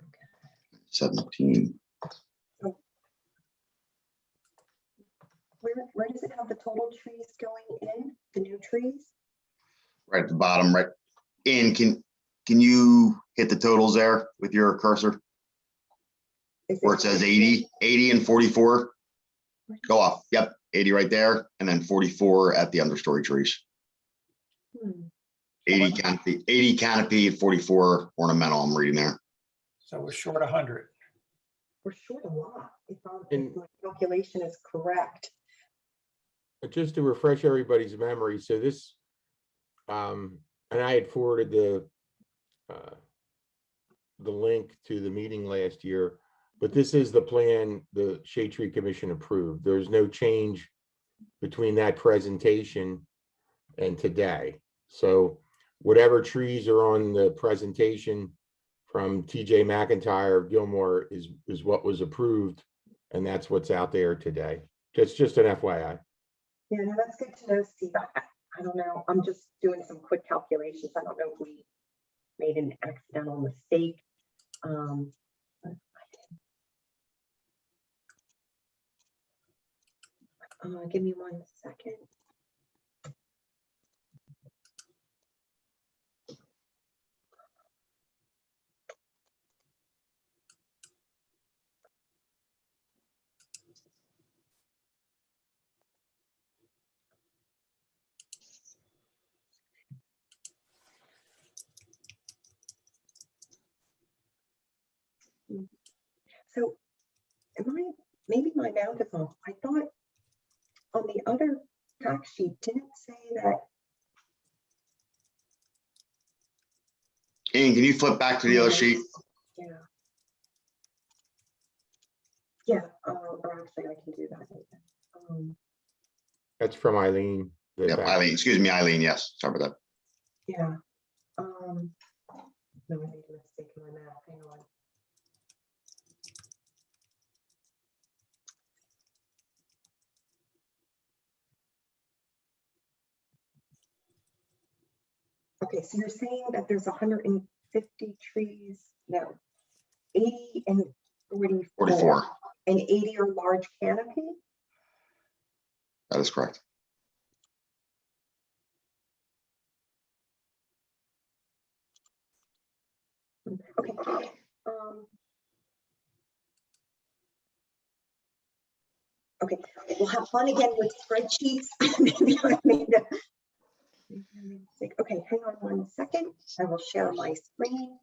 Okay. 17. So where does it have the total trees going in, the new trees? Right at the bottom, right. And can you hit the totals there with your cursor? Where it says 80 and 44. Go off. Yep, 80 right there, and then 44 at the understory trees. 80 canopy, 44 ornamental. I'm reading there. So we're short 100. We're short a lot, if And- my calculation is correct. Just to refresh everybody's memory, so this, and I had forwarded the link to the meeting last year, but this is the plan the Shade Tree Commission approved. There's no change between that presentation and today. So whatever trees are on the presentation from TJ McIntyre, Gilmore is what was approved, and that's what's out there today. Just an FYI. Yeah, no, that's good to know, Steve. I don't know. I'm just doing some quick calculations. I don't know if we made an accidental mistake. Give me 1 second. So maybe my math is off. I thought on the other fact sheet, didn't it say that? And can you flip back to the other sheet? Yeah. Yeah, or actually I can do that. That's from Eileen. Yep, Eileen, excuse me, Eileen, yes, sorry about that. Yeah. No, I made a mistake in my math. Hang on. Okay, so you're saying that there's 150 trees, no, 80 and 44. 44, And 80 are large canopy? that is correct. Okay. Okay, we'll have fun again with spreadsheets. Maybe I made a mistake. Okay, hang on 1 second. I will share my screen.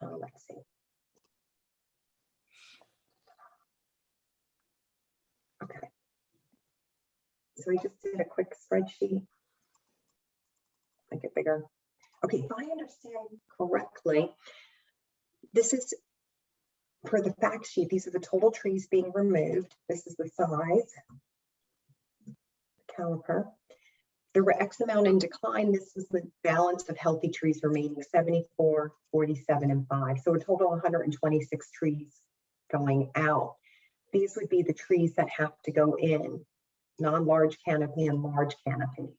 Let's see. Okay. So I just did a quick spreadsheet. Make it bigger. Okay, if I understand correctly, this is for the fact sheet. These are the total trees being removed. This is the size, caliper. There were X amount in decline. This was the balance of healthy trees remaining, 74, 47, and 5. So a total of 126 trees going out. These would be the trees that have to go in, non-large canopy and large canopy.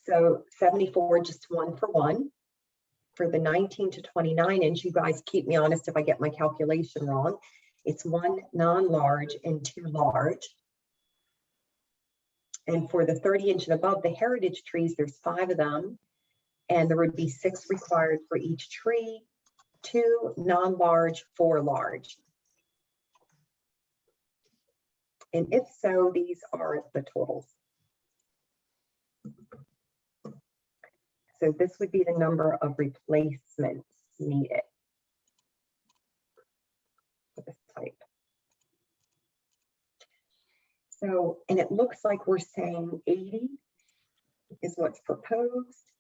So 74, just 1 for 1. For the 19 to 29 inch, you guys keep me honest if I get my calculation wrong. It's 1 non-large and 2 large. And for the 30 inch and above, the heritage trees, there's 5 of them. And there would be 6 required for each tree, 2 non-large, 4 large. And if so, these are the totals. So this would be the number of replacements needed for this type. So, and it looks like we're saying 80 is what's proposed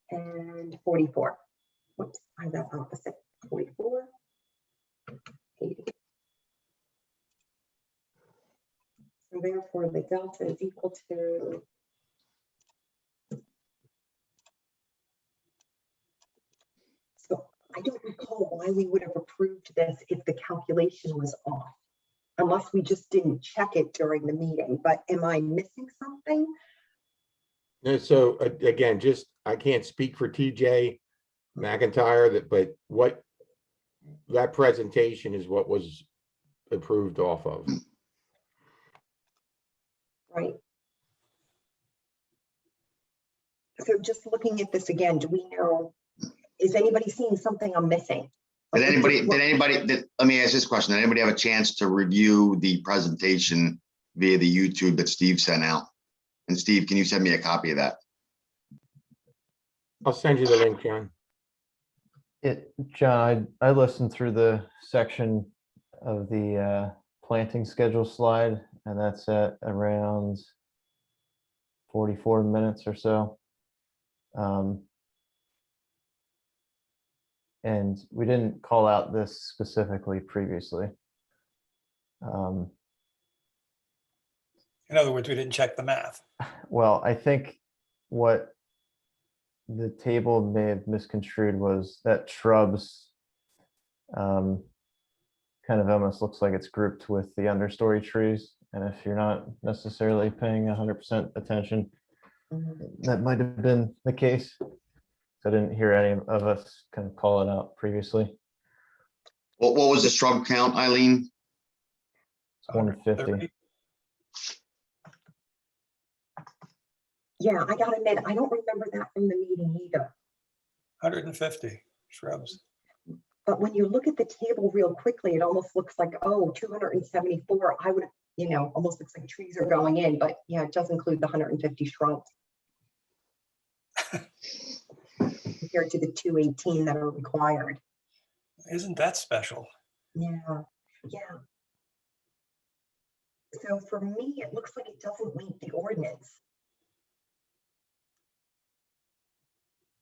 and 44. Whoops, I have that opposite. 44, 80. So therefore the delta is equal to I don't recall why we would have approved this if the calculation was off, unless we just didn't check it during the meeting. But am I missing something? No, so again, just, I can't speak for TJ McIntyre, but what that presentation is what was approved off of. Right. So just looking at this again, do we know, is anybody seeing something I'm missing? Let me ask this question. Did anybody have a chance to review the presentation via the YouTube that Steve sent out? And Steve, can you send me a copy of that? I'll send you the link, John. John, I listened through the section of the planting schedule slide, and that's at around 44 minutes or so. And we didn't call out this specifically previously. In other words, we didn't check the math. Well, I think what the table may have misconstrued was that shrubs kind of almost looks like it's grouped with the understory trees. And if you're not necessarily paying 100% attention, that might have been the case. I didn't hear any of us kind of call it out previously. What was the shrub count, Eileen? It's 150. Yeah, I gotta admit, I don't remember that from the meeting either. 150 shrubs. But when you look at the table real quickly, it almost looks like, oh, 274. I would, almost looks like trees are going in, but yeah, it does include the 150 shrubs. Compared to the 218 that are required. Isn't that special? Yeah, yeah. So for me, it looks like it doesn't meet the ordinance.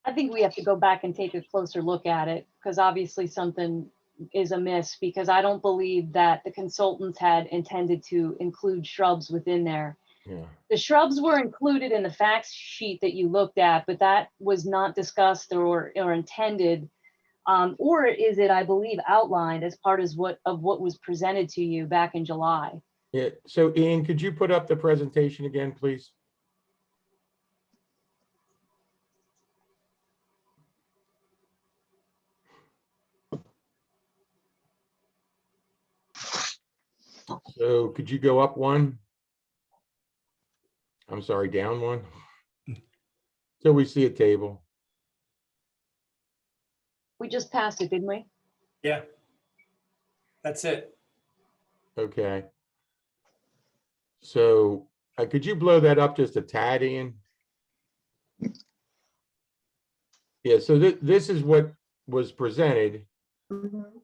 I think we have to go back and take a closer look at it, because obviously something is amiss, because I don't believe that the consultants had intended to include shrubs within there. Yeah. The shrubs were included in the facts sheet that you looked at, but that was not discussed or intended, or is it, I believe, outlined as part of what was presented to you back in July? Yeah. So Ian, could you put up the presentation again, please? So could you go up one? I'm sorry, down one. So we see a table. We just passed it, didn't we? Yeah. That's it. Okay. So could you blow that up just a tad, Ian? Yeah, so this is what was presented, Mhm.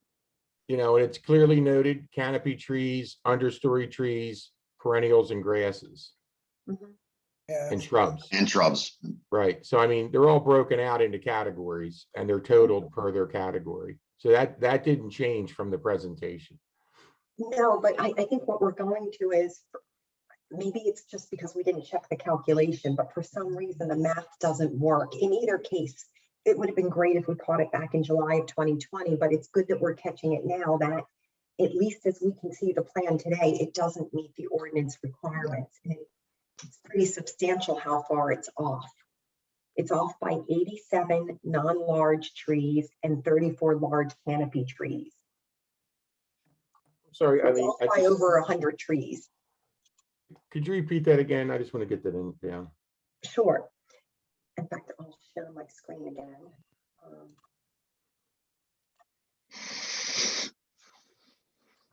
you know, and it's clearly noted canopy trees, understory trees, perennials and grasses Mhm. Yeah. and shrubs. And shrubs. Right. So I mean, they're all broken out into categories and they're totaled per their category. So that didn't change from the presentation. No, but I think what we're going to is, maybe it's just because we didn't check the calculation, but for some reason the math doesn't work. In either case, it would have been great if we caught it back in July of 2020, but it's good that we're catching it now, that at least as we can see the plan today, it doesn't meet the ordinance requirements. And it's pretty substantial how far it's off. It's off by 87 non-large trees and 34 large canopy trees. Sorry, It's off by over 100 trees. Could you repeat that again? I just want to get that down. Sure. In fact, I'll share my screen again.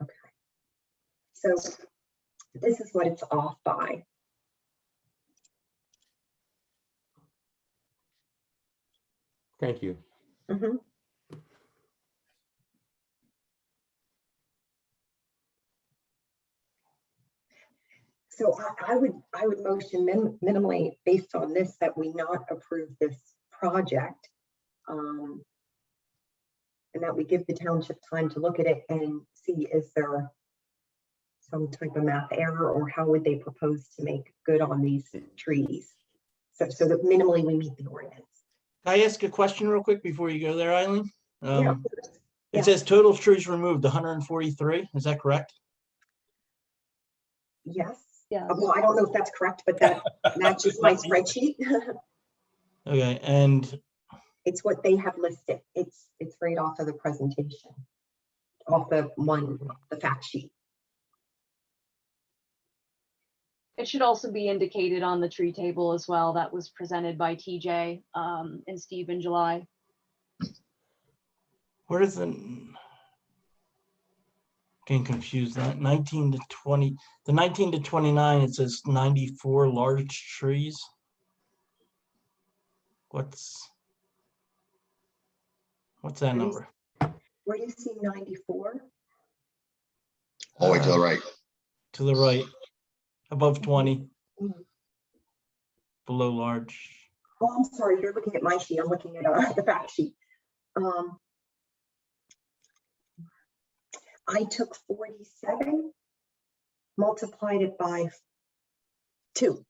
Okay. So this is what it's off by. Thank you. Mhm. So I would motion minimally based on this that we not approve this project. And that we give the township time to look at it and see, is there some type of math error, or how would they propose to make good on these trees? So that minimally we meet the ordinance. Can I ask a question real quick before you go there, Eileen? Yeah. It says total trees removed 143. Is that correct? Yes. Yeah. Well, I don't know if that's correct, but that matches my spreadsheet. Okay, and It's what they have listed. It's right off of the presentation, off the fact sheet. It should also be indicated on the tree table as well. That was presented by TJ and Steve in July. where is the getting confused? 19 to 20, the 19 to 29, it says 94 large trees. What's that number? Where do you see 94? All the way to the right. To the right, above 20, Mhm. below large. Oh, I'm sorry, you're looking at my sheet. I'm looking at the fact sheet. I took 47, multiplied it by 2.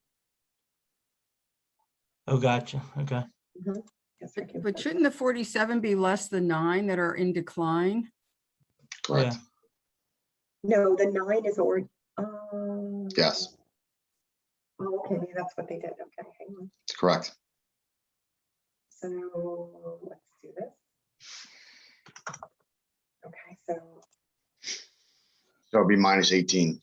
Oh, gotcha. Okay. Mhm. Yes, I can But put shouldn't the 47 be less than 9 that are in decline? Correct. Yeah. No, the 9 is already. Yes, Oh, okay, maybe that's what they did. Okay, hang on. it's correct. So let's do this. Okay, so So it'd be minus 18.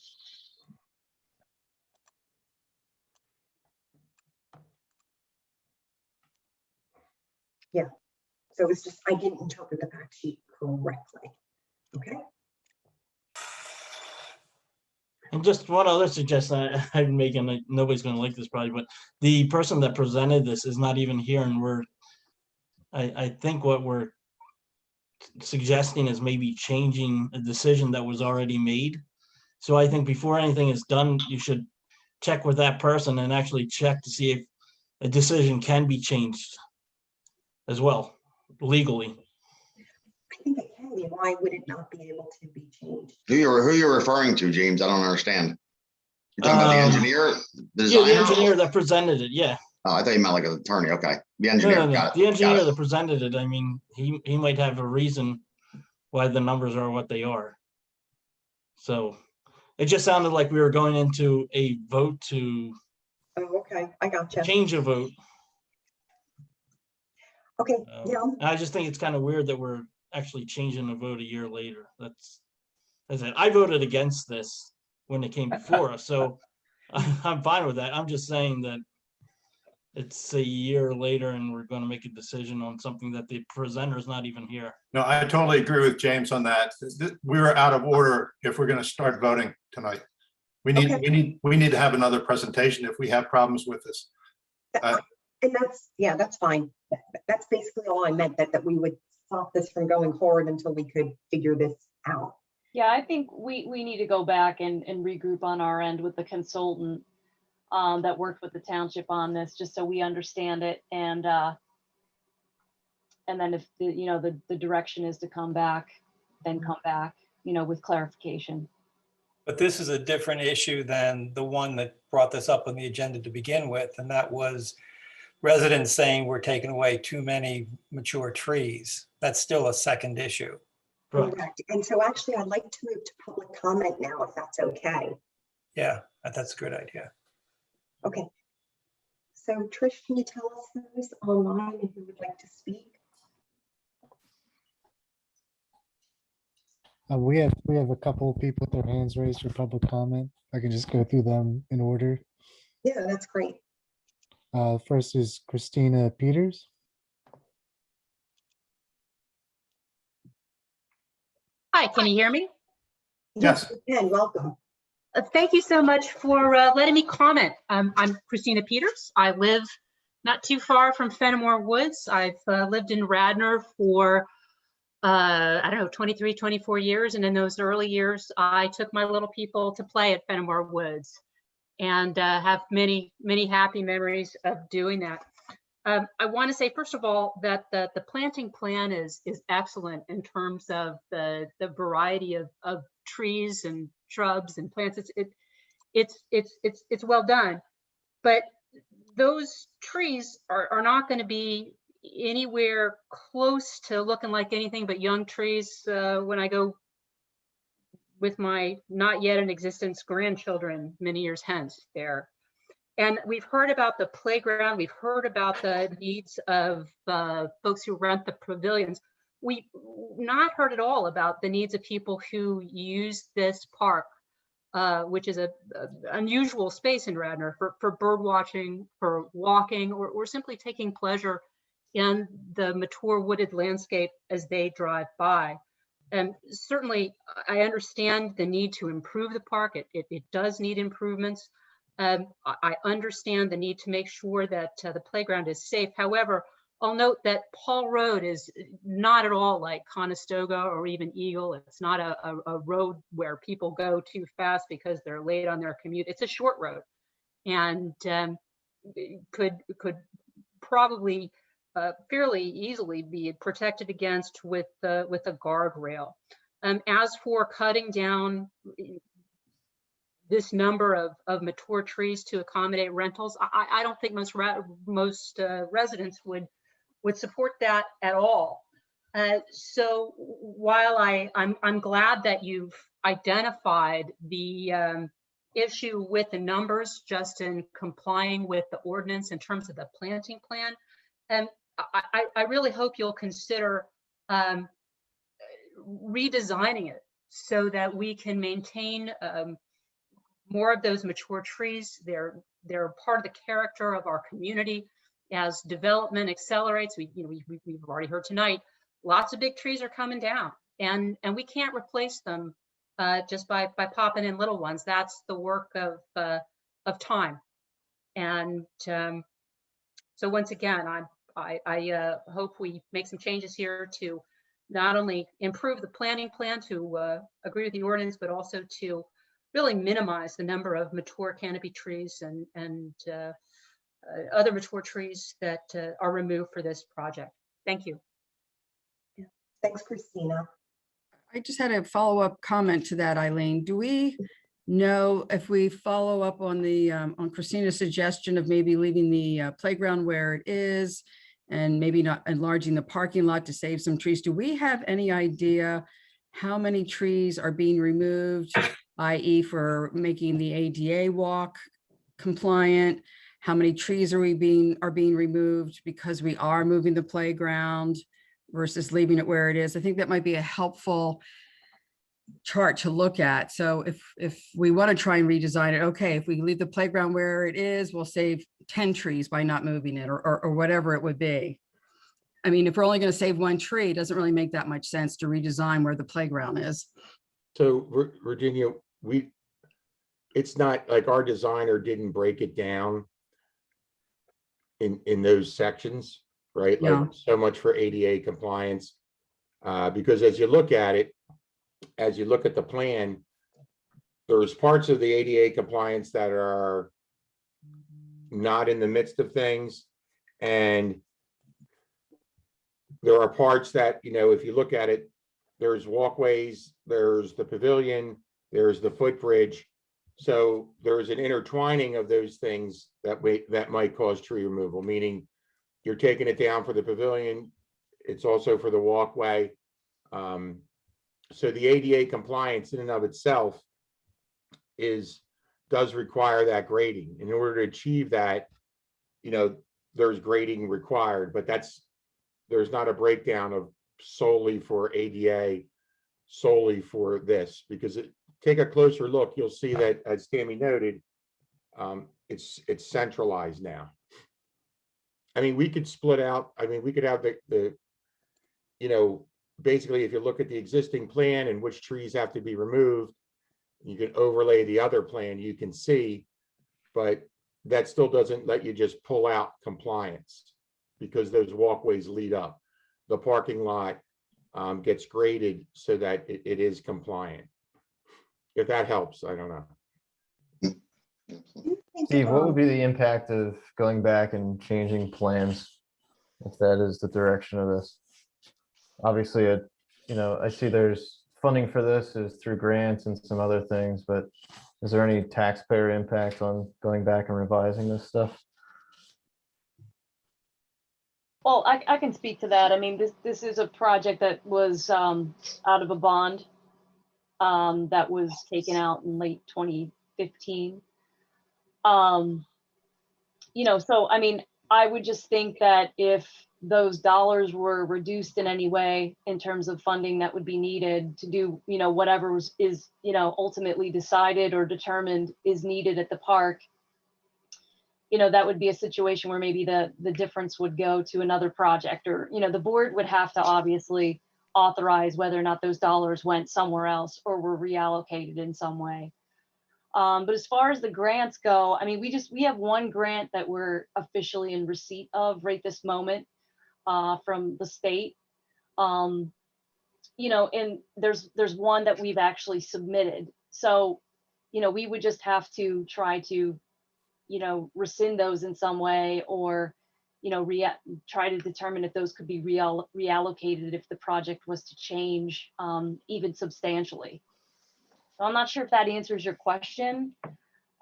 yeah, so it's just I didn't interpret the fact sheet correctly. Okay. And just one other suggestion I'm making, nobody's going to like this probably, but the person that presented this is not even here, and I think what we're suggesting is maybe changing a decision that was already made. So I think before anything is done, you should check with that person and actually check to see if a decision can be changed as well, legally. I think it can be. Why would it not be able to be changed? Who you're referring to, James? I don't understand. You're talking about the engineer, the Yeah, the designer? engineer that presented it, yeah. Oh, I thought you meant like an attorney. Okay, the No, engineer. no, no. Got it. The engineer Got it. that presented it, I mean, he might have a reason why the numbers are what they are. So it just sounded like we were going into a vote to Oh, okay, I gotcha. change a vote. Okay, yeah. I just think it's kind of weird that we're actually changing the vote a year later. That's it. I voted against this when it came before us, so I'm fine with that. I'm just saying that it's a year later and we're going to make a decision on something that the presenter's not even here. No, I totally agree with James on that. We were out of order if we're going to start voting tonight. We need to have another presentation if we have problems with this. And that's fine. That's basically all I meant, that we would stop this from going forward until we could figure this out. Yeah, I think we need to go back and regroup on our end with the consultant that worked with the township on this, just so we understand it. And then if the direction is to come back, then come back, with clarification. But this is a different issue than the one that brought this up on the agenda to begin with, and that was residents saying we're taking away too many mature trees. That's still a second issue. Correct. And so actually, I'd like to move to public comment now, if that's okay. Yeah, that's a good idea. Okay. So Trish, can you tell us who's online and who would like to speak? We have a couple of people with their hands raised for public comment. I can just go through them in order. Yeah, that's great. First is Christina Peters. Hi, can you hear me? Yes. You can. Welcome. Thank you so much for letting me comment. I'm Christina Peters. I live not too far from Venomour Woods. I've lived in Radnor for, I don't know, 23, 24 years. And in those early years, I took my little people to play at Venomour Woods and have many, many happy memories of doing that. I want to say, first of all, that the planting plan is excellent in terms of the variety of trees and shrubs and plants. It's well done, but those trees are not going to be anywhere close to looking like anything but young trees when I go with my not yet in existence grandchildren many years hence there. And we've heard about the playground. We've heard about the needs of folks who rent the pavilions. We've not heard at all about the needs of people who use this park, which is an unusual space in Radnor for bird watching, for walking, or simply taking pleasure in the mature wooded landscape as they drive by. And certainly, I understand the need to improve the park. It does need improvements. I understand the need to make sure that the playground is safe. However, I'll note that Paul Road is not at all like Conestoga or even Eagle. It's not a road where people go too fast because they're late on their commute. It's a short road and could probably fairly easily be protected against with a guardrail. As for cutting down this number of mature trees to accommodate rentals, I don't think most residents would support that at all. So while I'm glad that you've identified the issue with the numbers just in complying with the ordinance in terms of the planting plan, and I really hope you'll consider redesigning it so that we can maintain more of those mature trees. They're part of the character of our community. As development accelerates, we've already heard tonight, lots of big trees are coming down, and we can't replace them just by popping in little ones. That's the work of time. And so once again, I hope we make some changes here to not only improve the planning plan to agree with the ordinance, but also to really minimize the number of mature canopy trees and other mature trees that are removed for this project. Thank you. Yeah. Thanks, Christina. I just had a follow-up comment to that, Eileen. Do we know if we follow up on the on Christina's suggestion of maybe leaving the playground where it is and maybe not enlarging the parking lot to save some trees? Do we have any idea how many trees are being removed, i.e. for making the ADA walk compliant? How many trees are being removed because we are moving the playground versus leaving it where it is? I think that might be a helpful chart to look at. So if we want to try and redesign it, okay, if we leave the playground where it is, we'll save 10 trees by not moving it or whatever it would be. I mean, if we're only going to save one tree, it doesn't really make that much sense to redesign where the playground is. So Virginia, it's not like our designer didn't break it down in those sections, right? Yeah. Like so much for ADA compliance. Because as you look at it, as you look at the plan, there's parts of the ADA compliance that are not in the midst of things. And there are parts that, you know, if you look at it, there's walkways, there's the pavilion, there's the footbridge. So there's an intertwining of those things that might cause tree removal, meaning you're taking it down for the pavilion. It's also for the walkway. So the ADA compliance in and of itself does require that grading. In order to achieve that, you know, there's grading required, but there's not a breakdown of solely for ADA, solely for this, because take a closer look, you'll see that, as Tammy noted, it's centralized now. I mean, we could split out, I mean, we could have the you know, basically, if you look at the existing plan and which trees have to be removed, you can overlay the other plan, you can see, but that still doesn't let you just pull out compliance because those walkways lead up. The parking lot gets graded so that it is compliant. If that helps, I don't know. Steve, what would be the impact of going back and changing plans if that is the direction of this? Obviously, you know, I see there's funding for this is through grants and some other things, but is there any taxpayer impact on going back and revising this stuff? Well, I can speak to that. I mean, this is a project that was out of a bond that was taken out in late 2015. You know, so I mean, I would just think that if those dollars were reduced in any way in terms of funding that would be needed to do, you know, whatever is, you know, ultimately decided or determined is needed at the park, you know, that would be a situation where maybe the difference would go to another project, or, you know, the board would have to obviously authorize whether or not those dollars went somewhere else or were reallocated in some way. But as far as the grants go, I mean, we have one grant that we're officially in receipt of right this moment from the state. You know, and there's one that we've actually submitted. So, you know, we would just have to try to, you know, rescind those in some way, or, you know, try to determine if those could be reallocated if the project was to change even substantially. So I'm not sure if that answers your question.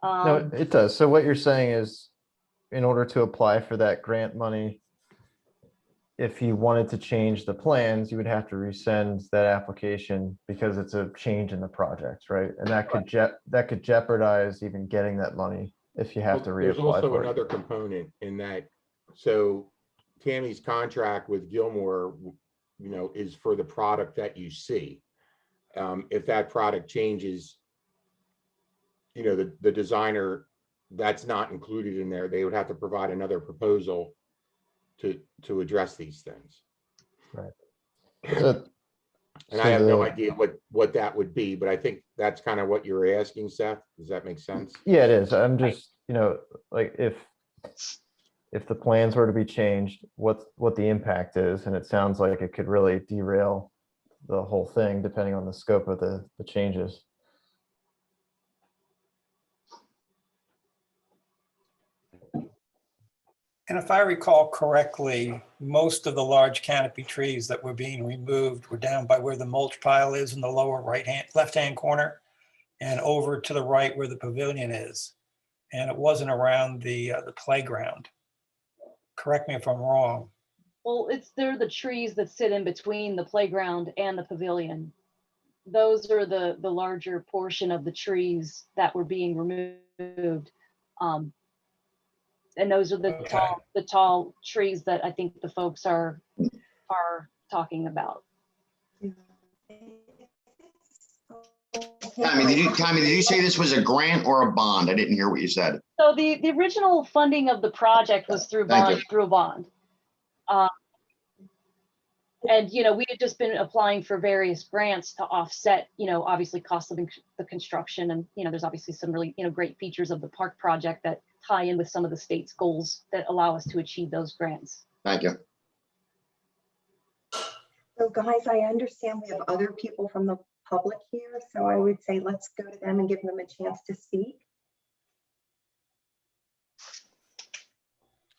No, it does. So what you're saying is, in order to apply for that grant money, if you wanted to change the plans, you would have to resend that application because it's a change in the project, right? And that could jeopardize even getting that money if you have to There's reapply also for it. another component in that. So Tammy's contract with Gilmore, you know, is for the product that you see. If that product changes, you know, the designer, that's not included in there. They would have to provide another proposal to address these things. Right. And I have no idea what that would be, but I think that's kind of what you're asking, Seth. Does that make sense? Yeah, it is. I'm just, you know, like if the plans were to be changed, what the impact is, and it sounds like it could really derail the whole thing depending on the scope of the changes. And if I recall correctly, most of the large canopy trees that were being removed were down by where the mulch pile is in the lower left-hand corner, and over to the right where the pavilion is. And it wasn't around the playground. Correct me if I'm wrong. Well, they're the trees that sit in between the playground and the pavilion. Those are the larger portion of the trees that were being removed. And those are the tall trees that I think the folks are talking about. Tommy, did you say this was a grant or a bond? I didn't hear what you said. So the original funding of the project was through Thank you. a bond. And, you know, we had just been applying for various grants to offset, you know, obviously costs of the construction. And, you know, there's obviously some really, you know, great features of the park project that tie in with some of the state's goals that allow us to achieve those grants. Thank you. So guys, I understand we have other people from the public here, so I would say let's go to them and give them a chance to speak.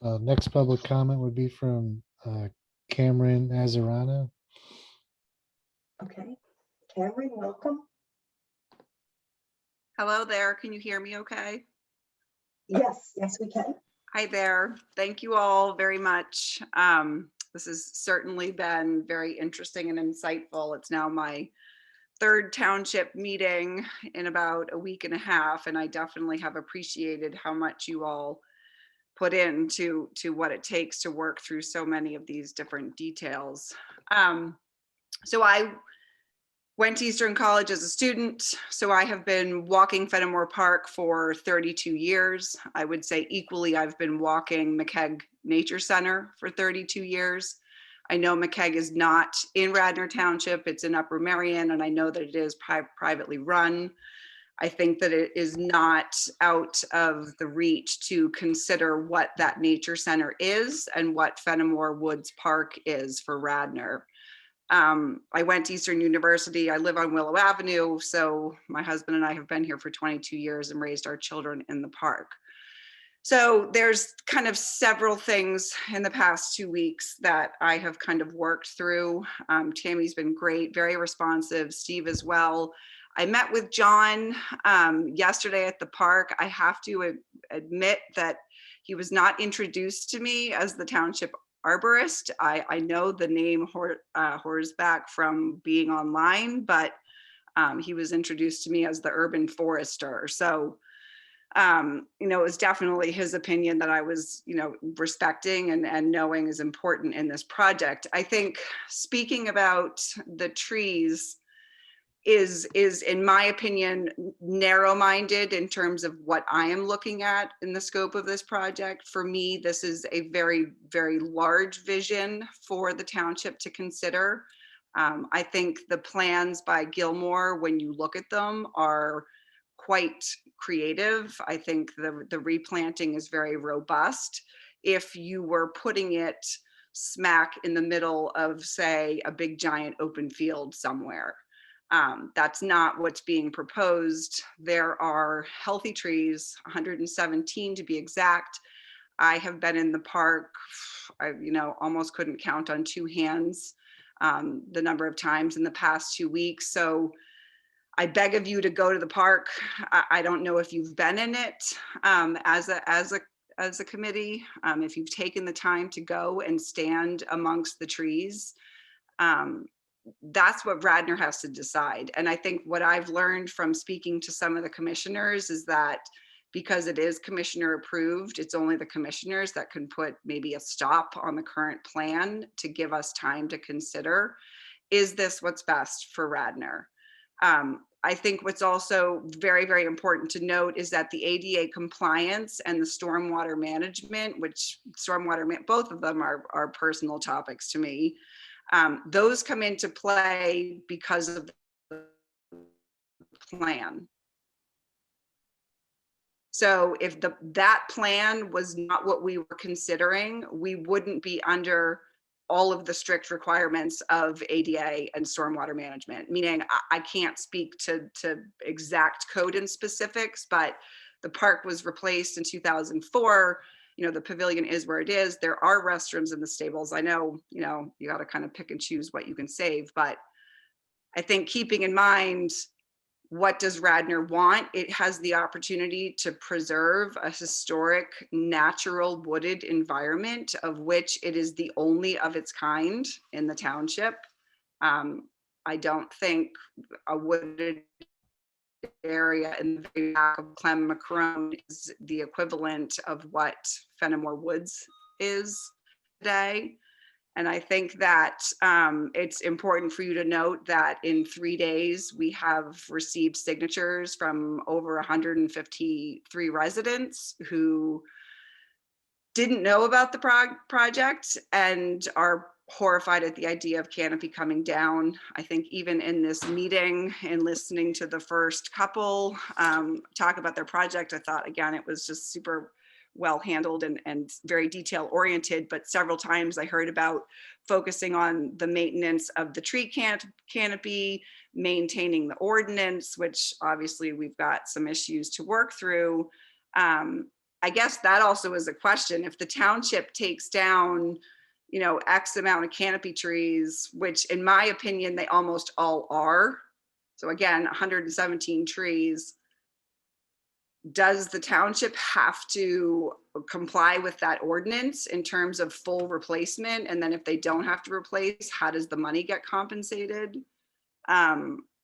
Next public comment would be from Cameron Azarano. Okay, Cameron, welcome. Hello there. Can you hear me okay? Yes, yes, we can. Hi there. Thank you all very much. This has certainly been very interesting and insightful. It's now my third township meeting in about a week and a half, and I definitely have appreciated how much you all put into what it takes to work through so many of these different details. So I went to Eastern College as a student, so I have been walking Venomour Park for 32 years. I would say equally, I've been walking McKeg Nature Center for 32 years. I know McKeg is not in Radnor Township, it's in Upper Merion, and I know that it is privately run. I think that it is not out of the reach to consider what that nature center is and what Venomour Woods Park is for Radnor. I went to Eastern University. I live on Willow Avenue, so my husband and I have been here for 22 years and raised our children in the park. So there's kind of several things in the past 2 weeks that I have kind of worked through. Tammy's been great, very responsive, Steve as well. I met with John yesterday at the park. I have to admit that he was not introduced to me as the township arborist. I know the name Horsback from being online, but he was introduced to me as the urban forester. So, you know, it was definitely his opinion that I was, you know, respecting and knowing is important in this project. I think speaking about the trees is in my opinion, narrow-minded in terms of what I am looking at in the scope of this project. For me, this is a very, very large vision for the township to consider. I think the plans by Gilmore, when you look at them, are quite creative. I think the replanting is very robust. If you were putting it smack in the middle of, say, a big giant open field somewhere. That's not what's being proposed. There are healthy trees, 117 to be exact. I have been in the park, I, you know, almost couldn't count on two hands the number of times in the past 2 weeks. So I beg of you to go to the park. I don't know if you've been in it as a committee, if you've taken the time to go and stand amongst the trees. That's what Radnor has to decide. And I think what I've learned from speaking to some of the commissioners is that because it is commissioner approved, it's only the commissioners that can put maybe a stop on the current plan to give us time to consider, is this what's best for Radnor? I think what's also very, very important to note is that the ADA compliance and the stormwater management, which both of them are personal topics to me. Those come into play because of the plan. So if that plan was not what we were considering, we wouldn't be under all of the strict requirements of ADA and stormwater management, meaning I can't speak to exact code and specifics, but the park was replaced in 2004. You know, the pavilion is where it is. There are restrooms in the stables. I know, you know, you got to kind of pick and choose what you can save, but I think keeping in mind, what does Radnor want? It has the opportunity to preserve a historic, natural wooded environment of which it is the only of its kind in the township. I don't think a wooded area in the very back of Clem Macron is the equivalent of what Venomour Woods is today. And I think that it's important for you to note that in 3 days, we have received signatures from over 153 residents who didn't know about the project and are horrified at the idea of Canopy coming down. I think even in this meeting and listening to the first couple talk about their project, I thought, again, it was just super well handled and very detail oriented, but several times I heard about focusing on the maintenance of the tree canopy, maintaining the ordinance, which obviously we've got some issues to work through. I guess that also is a question. If the township takes down, you know, X amount of canopy trees, which in my opinion, they almost all are. So again, 117 trees. Does the township have to comply with that ordinance in terms of full replacement? And then if they don't have to replace, how does the money get compensated?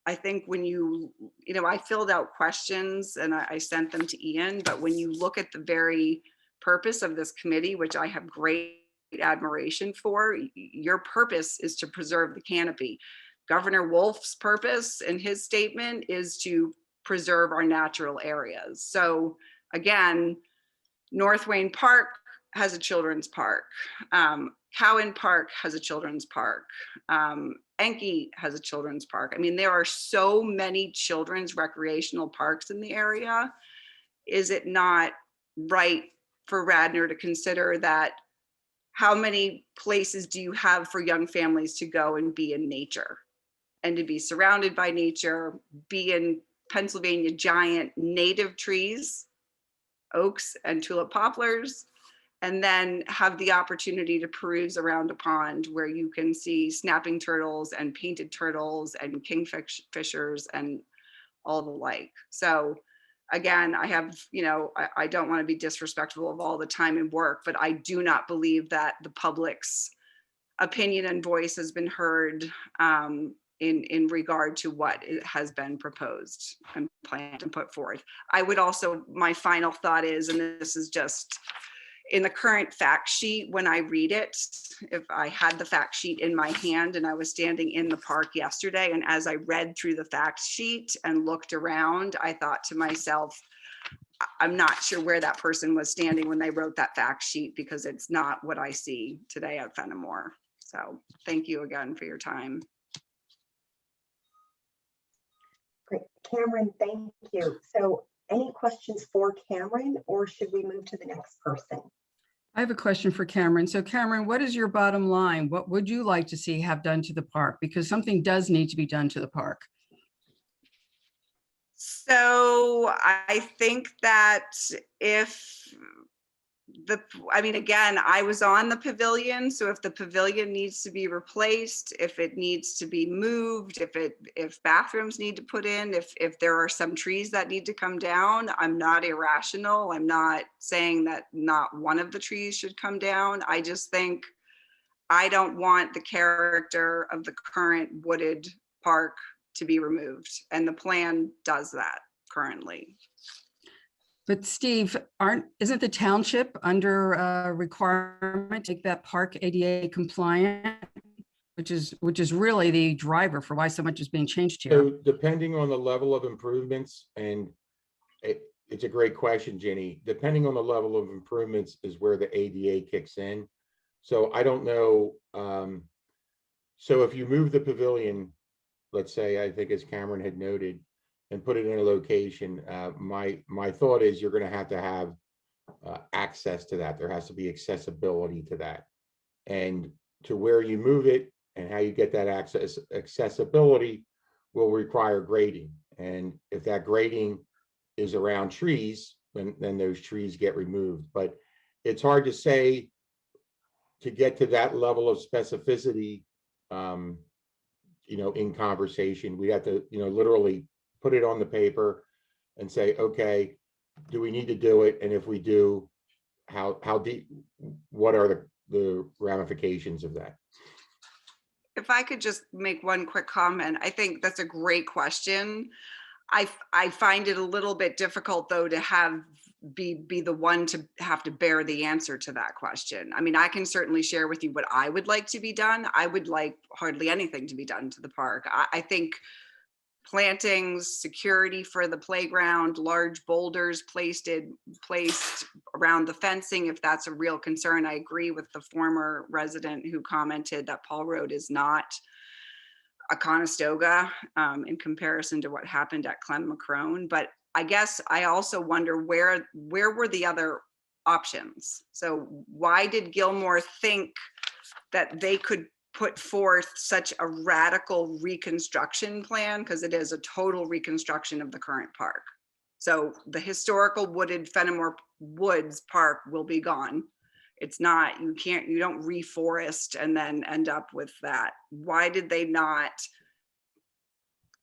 I think when you know, I filled out questions and I sent them to Ian, but when you look at the very purpose of this committee, which I have great admiration for, your purpose is to preserve the canopy. Governor Wolf's purpose in his statement is to preserve our natural areas. So again, North Wayne Park has a children's park. Cowan Park has a children's park. Enki has a children's park. I mean, there are so many children's recreational parks in the area. Is it not right for Radnor to consider that? How many places do you have for young families to go and be in nature and to be surrounded by nature, be in Pennsylvania giant native trees, oaks and tulip poplars, and then have the opportunity to peruse around a pond where you can see snapping turtles and painted turtles and kingfishers and all the like. So again, I have, you know, I don't want to be disrespectful of all the time and work, but I do not believe that the public's opinion and voice has been heard in regard to what has been proposed and planned and put forth. I would also, my final thought is, and this is just in the current fact sheet, when I read it, if I had the fact sheet in my hand and I was standing in the park yesterday, and as I read through the fact sheet and looked around, I thought to myself, I'm not sure where that person was standing when they wrote that fact sheet, because it's not what I see today at Venomour. So thank you again for your time. Great. Cameron, thank you. So any questions for Cameron, or should we move to the next person? I have a question for Cameron. So Cameron, what is your bottom line? What would you like to see have done to the park? Because something does need to be done to the park. So I think that I mean, again, I was on the pavilion. So if the pavilion needs to be replaced, if it needs to be moved, if bathrooms need to put in, if there are some trees that need to come down, I'm not irrational. I'm not saying that not one of the trees should come down. I just think I don't want the character of the current wooded park to be removed. And the plan does that currently. But Steve, isn't the township under a requirement to make that park ADA compliant, which is really the driver for why so much is being changed here? So depending on the level of improvements, and it's a great question, Ginny, depending on the level of improvements is where the ADA kicks in. So I don't know. So if you move the pavilion, let's say, I think as Cameron had noted, and put it in a location, my thought is you're going to have access to that. There has to be accessibility to that, and to where you move it and how you get that accessibility will require grading. And if that grading is around trees, then those trees get removed. But it's hard to say to get to that level of specificity. You know, in conversation, we have to, you know, literally put it on the paper and say, okay, do we need to do it? And if we do, how deep, what are the ramifications of that? If I could just make one quick comment, I think that's a great question. I find it a little bit difficult though to have be the one to have to bear the answer to that question. I mean, I can certainly share with you what I would like to be done. I would like hardly anything to be done to the park. I think plantings, security for the playground, large boulders placed around the fencing, if that's a real concern. I agree with the former resident who commented that Paul Road is not a Conestoga in comparison to what happened at Clem McCrone. But I guess I also wonder where were the other options? So why did Gilmore think that they could put forth such a radical reconstruction plan? Because it is a total reconstruction of the current park. So the historical wooded Venomour Woods Park will be gone. It's not, you don't reforest and then end up with that. Why did they not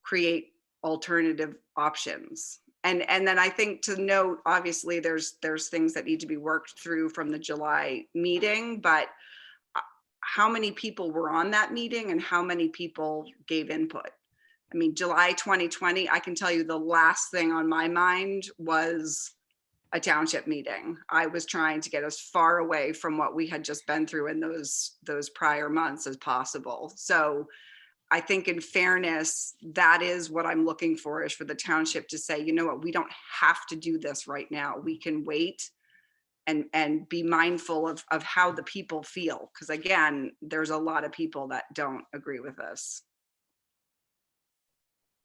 create alternative options? And then I think to note, obviously there's things that need to be worked through from the July meeting, but how many people were on that meeting and how many people gave input? I mean, July 2020, I can tell you the last thing on my mind was a township meeting. I was trying to get as far away from what we had just been through in those prior months as possible. So I think in fairness, that is what I'm looking for, is for the township to say, you know what, we don't have to do this right now. We can wait and be mindful of how the people feel. Because again, there's a lot of people that don't agree with this.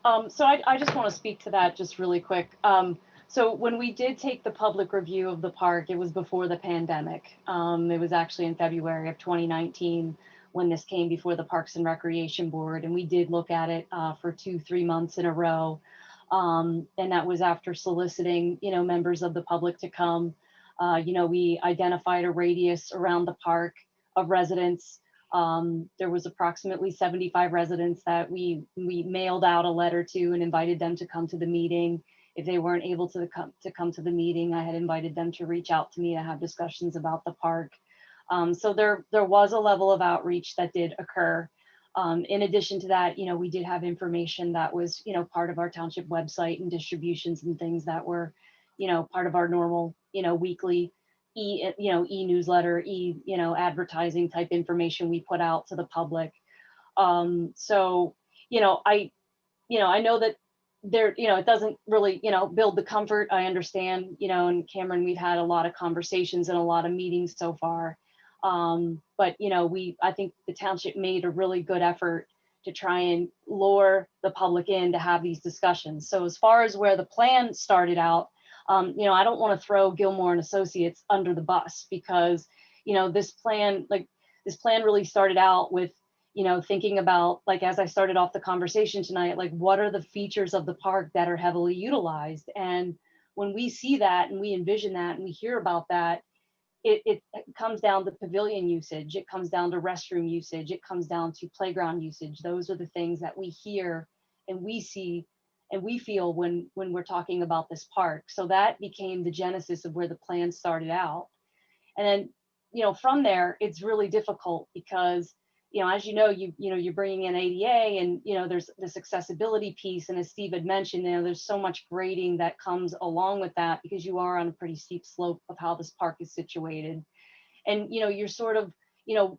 So I just want to speak to that just really quick. So when we did take the public review of the park, it was before the pandemic. It was actually in February of 2019 when this came before the Parks and Recreation Board. And we did look at it for 2-3 months in a row. And that was after soliciting, members of the public to come. We identified a radius around the park of residents. There was approximately 75 residents that we mailed out a letter to and invited them to come to the meeting. If they weren't able to come to the meeting, I had invited them to reach out to me to have discussions about the park. So there was a level of outreach that did occur. In addition to that, we did have information that was, part of our township website and distributions and things that were, part of our normal, weekly e-newsletter, advertising type information we put out to the public. So, I know that there, it doesn't really, build the comfort. I understand, and Cameron, we've had a lot of conversations and a lot of meetings so far. But, I think the township made a really good effort to try and lure the public in to have these discussions. So as far as where the plan started out, I don't want to throw Gilmore and Associates under the bus, because, this plan really started out with, thinking about, like, as I started off the conversation tonight, like, what are the features of the park that are heavily utilized? And when we see that and we envision that and we hear about that, it comes down to pavilion usage, it comes down to restroom usage, it comes down to playground usage. Those are the things that we hear and we see and we feel when we're talking about this park. So that became the genesis of where the plan started out. And then, from there, it's really difficult because, as you're bringing in ADA and, there's this accessibility piece. And as Steve had mentioned, there's so much grading that comes along with that, because you are on a pretty steep slope of how this park is situated. And, you're sort of,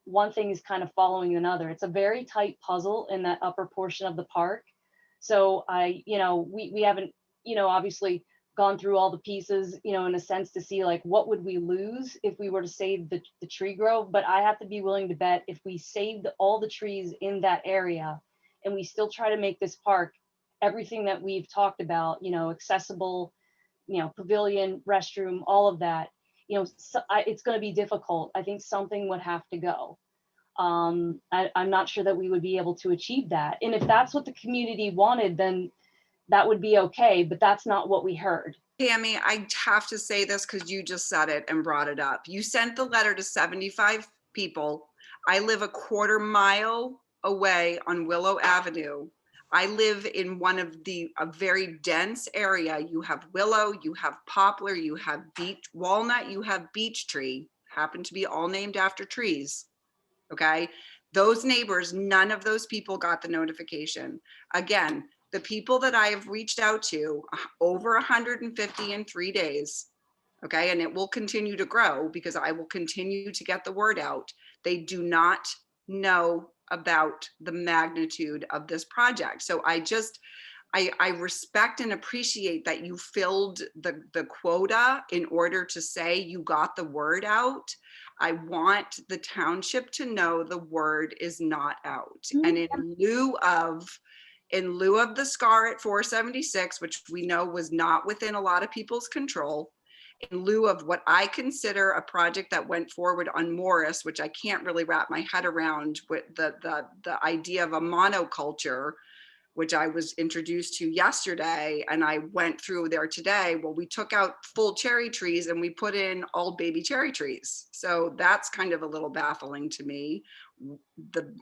one thing is kind of following another. It's a very tight puzzle in that upper portion of the park. So we haven't, obviously gone through all the pieces, in a sense to see, like, what would we lose if we were to save the tree grove. But I have to be willing to bet if we saved all the trees in that area and we still try to make this park everything that we've talked about, accessible, pavilion, restroom, all of that, it's going to be difficult. I think something would have to go. I'm not sure that we would be able to achieve that. And if that's what the community wanted, then that would be okay, but that's not what we heard. Tammy, I have to say this because you just said it and brought it up. You sent the letter to 75 people. I live a quarter mile away on Willow Avenue. I live in a very dense area. You have willow, you have poplar, you have walnut, you have beech tree, happen to be all named after trees. Okay. Those neighbors, none of those people got the notification. Again, the people that I have reached out to, over 150 in 3 days, Okay, and it will continue to grow because I will continue to get the word out. They do not know about the magnitude of this project. So I respect and appreciate that you filled the quota in order to say you got the word out. I want the township to know the word is not out. And in lieu of the SCAR at 476, which we know was not within a lot of people's control, in lieu of what I consider a project that went forward on Morris, which I can't really wrap my head around, with the idea of a monoculture, which I was introduced to yesterday, and I went through there today. Well, we took out full cherry trees and we put in all baby cherry trees. So that's kind of a little baffling to me.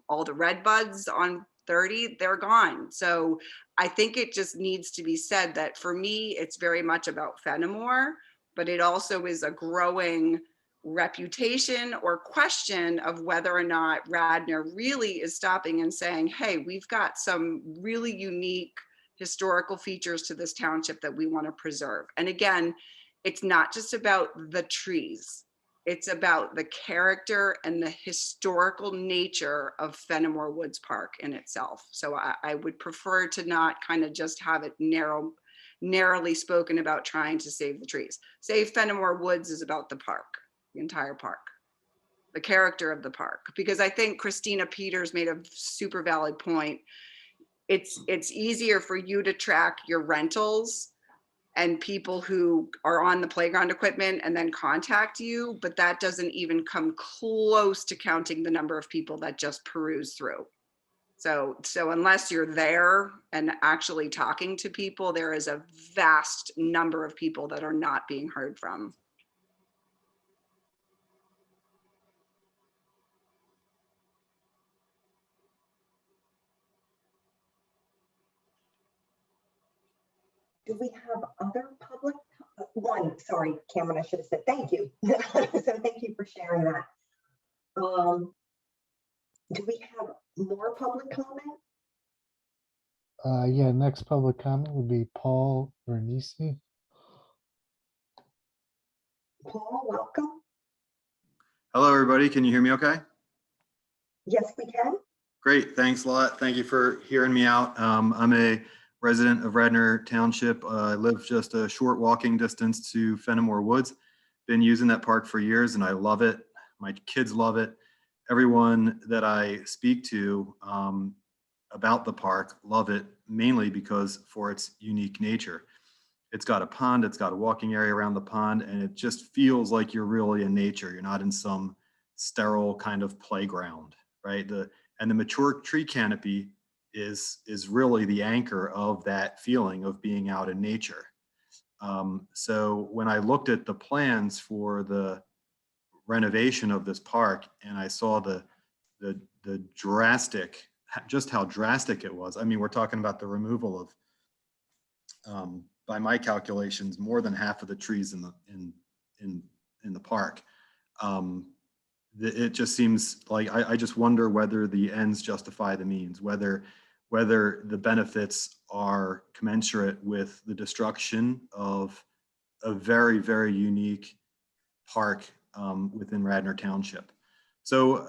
All the red buds on 30, they're gone. So I think it just needs to be said that for me, it's very much about Venomour, but it also is a growing reputation or question of whether or not Radnor really is stopping and saying, hey, we've got some really unique historical features to this township that we want to preserve. And again, it's not just about the trees. It's about the character and the historical nature of Venomour Woods Park in itself. So I would prefer to not kind of just have it narrowly spoken about trying to save the trees. Save Venomour Woods is about the park, the entire park, the character of the park. Because I think Christina Peters made a super valid point. It's easier for you to track your rentals and people who are on the playground equipment and then contact you, but that doesn't even come close to counting the number of people that just peruse through. So unless you're there and actually talking to people, there is a vast number of people that are not being heard from. Do we have other public? Sorry, Cameron, I should have said thank you. So thank you for sharing that. Do we have more public comment? Yeah, next public comment would be Paul Vernisi. Paul, welcome. Hello, everybody. Can you hear me okay? Yes, we can. Great. Thanks a lot. Thank you for hearing me out. I'm a resident of Radnor Township. I live just a short walking distance to Venomour Woods. Been using that park for years and I love it. My kids love it. Everyone that I speak to about the park love it, mainly because for its unique nature. It's got a pond, it's got a walking area around the pond, and it just feels like you're really in nature. You're not in some sterile kind of playground, right? The mature tree canopy is really the anchor of that feeling of being out in nature. So when I looked at the plans for the renovation of this park and I saw the drastic, just how drastic it was. I mean, we're talking about the removal of, by my calculations, more than half of the trees in the park. It just seems like I just wonder whether the ends justify the means, whether the benefits are commensurate with the destruction of a very, very unique park within Radnor Township. So,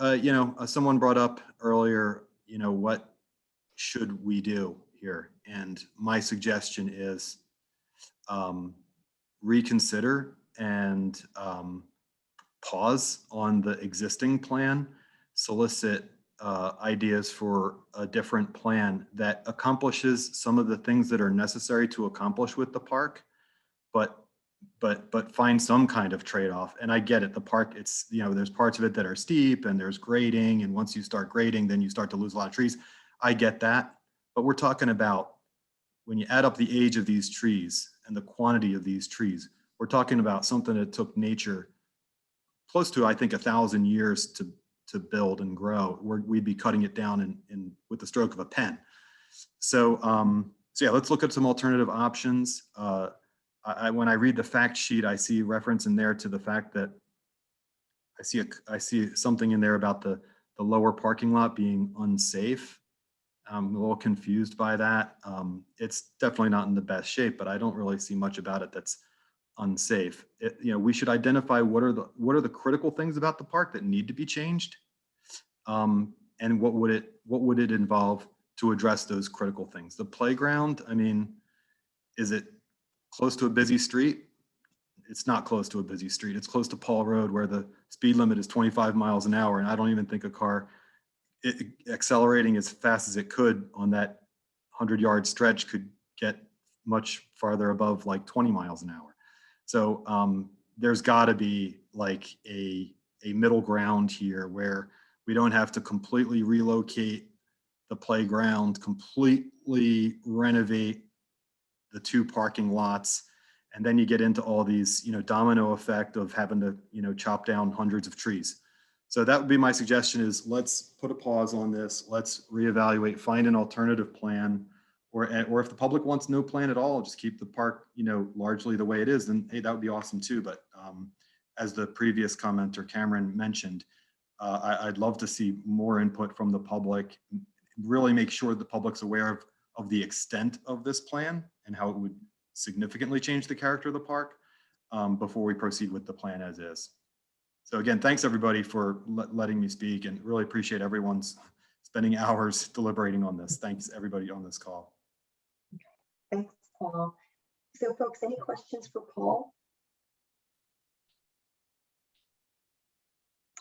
someone brought up earlier, what should we do here? And my suggestion is reconsider and pause on the existing plan, solicit ideas for a different plan that accomplishes some of the things that are necessary to accomplish with the park, but find some kind of trade-off. And I get it, the park, it's, there's parts of it that are steep and there's grading, and once you start grading, then you start to lose a lot of trees. I get that, but we're talking about, when you add up the age of these trees and the quantity of these trees, we're talking about something that took nature close to, I think, 1,000 years to build and grow. We'd be cutting it down in with the stroke of a pen. So yeah, let's look at some alternative options. When I read the fact sheet, I see reference in there to the fact that I see something in there about the lower parking lot being unsafe. I'm a little confused by that. It's definitely not in the best shape, but I don't really see much about it that's unsafe. We should identify what are the critical things about the park that need to be changed, and what would it involve to address those critical things. The playground, I mean, is it close to a busy street? It's not close to a busy street. It's close to Paul Road, where the speed limit is 25 miles an hour, and I don't even think a car accelerating as fast as it could on that 100-yard stretch could get much farther above like 20 miles an hour. So there's got to be like a middle ground here where we don't have to completely relocate the playground, completely renovate the 2 parking lots, and then you get into all these, domino effect of having to, chop down hundreds of trees. So that would be my suggestion: is let's put a pause on this. Let's reevaluate, find an alternative plan, or if the public wants no plan at all, just keep the park, largely the way it is, then hey, that would be awesome too. But as the previous commenter Cameron mentioned, I'd love to see more input from the public, really make sure the public's aware of the extent of this plan and how it would significantly change the character of the park before we proceed with the plan as is. So again, thanks everybody for letting me speak, and really appreciate everyone's spending hours deliberating on this. Thanks everybody on this call. Thanks, Paul. So folks, any questions for Paul?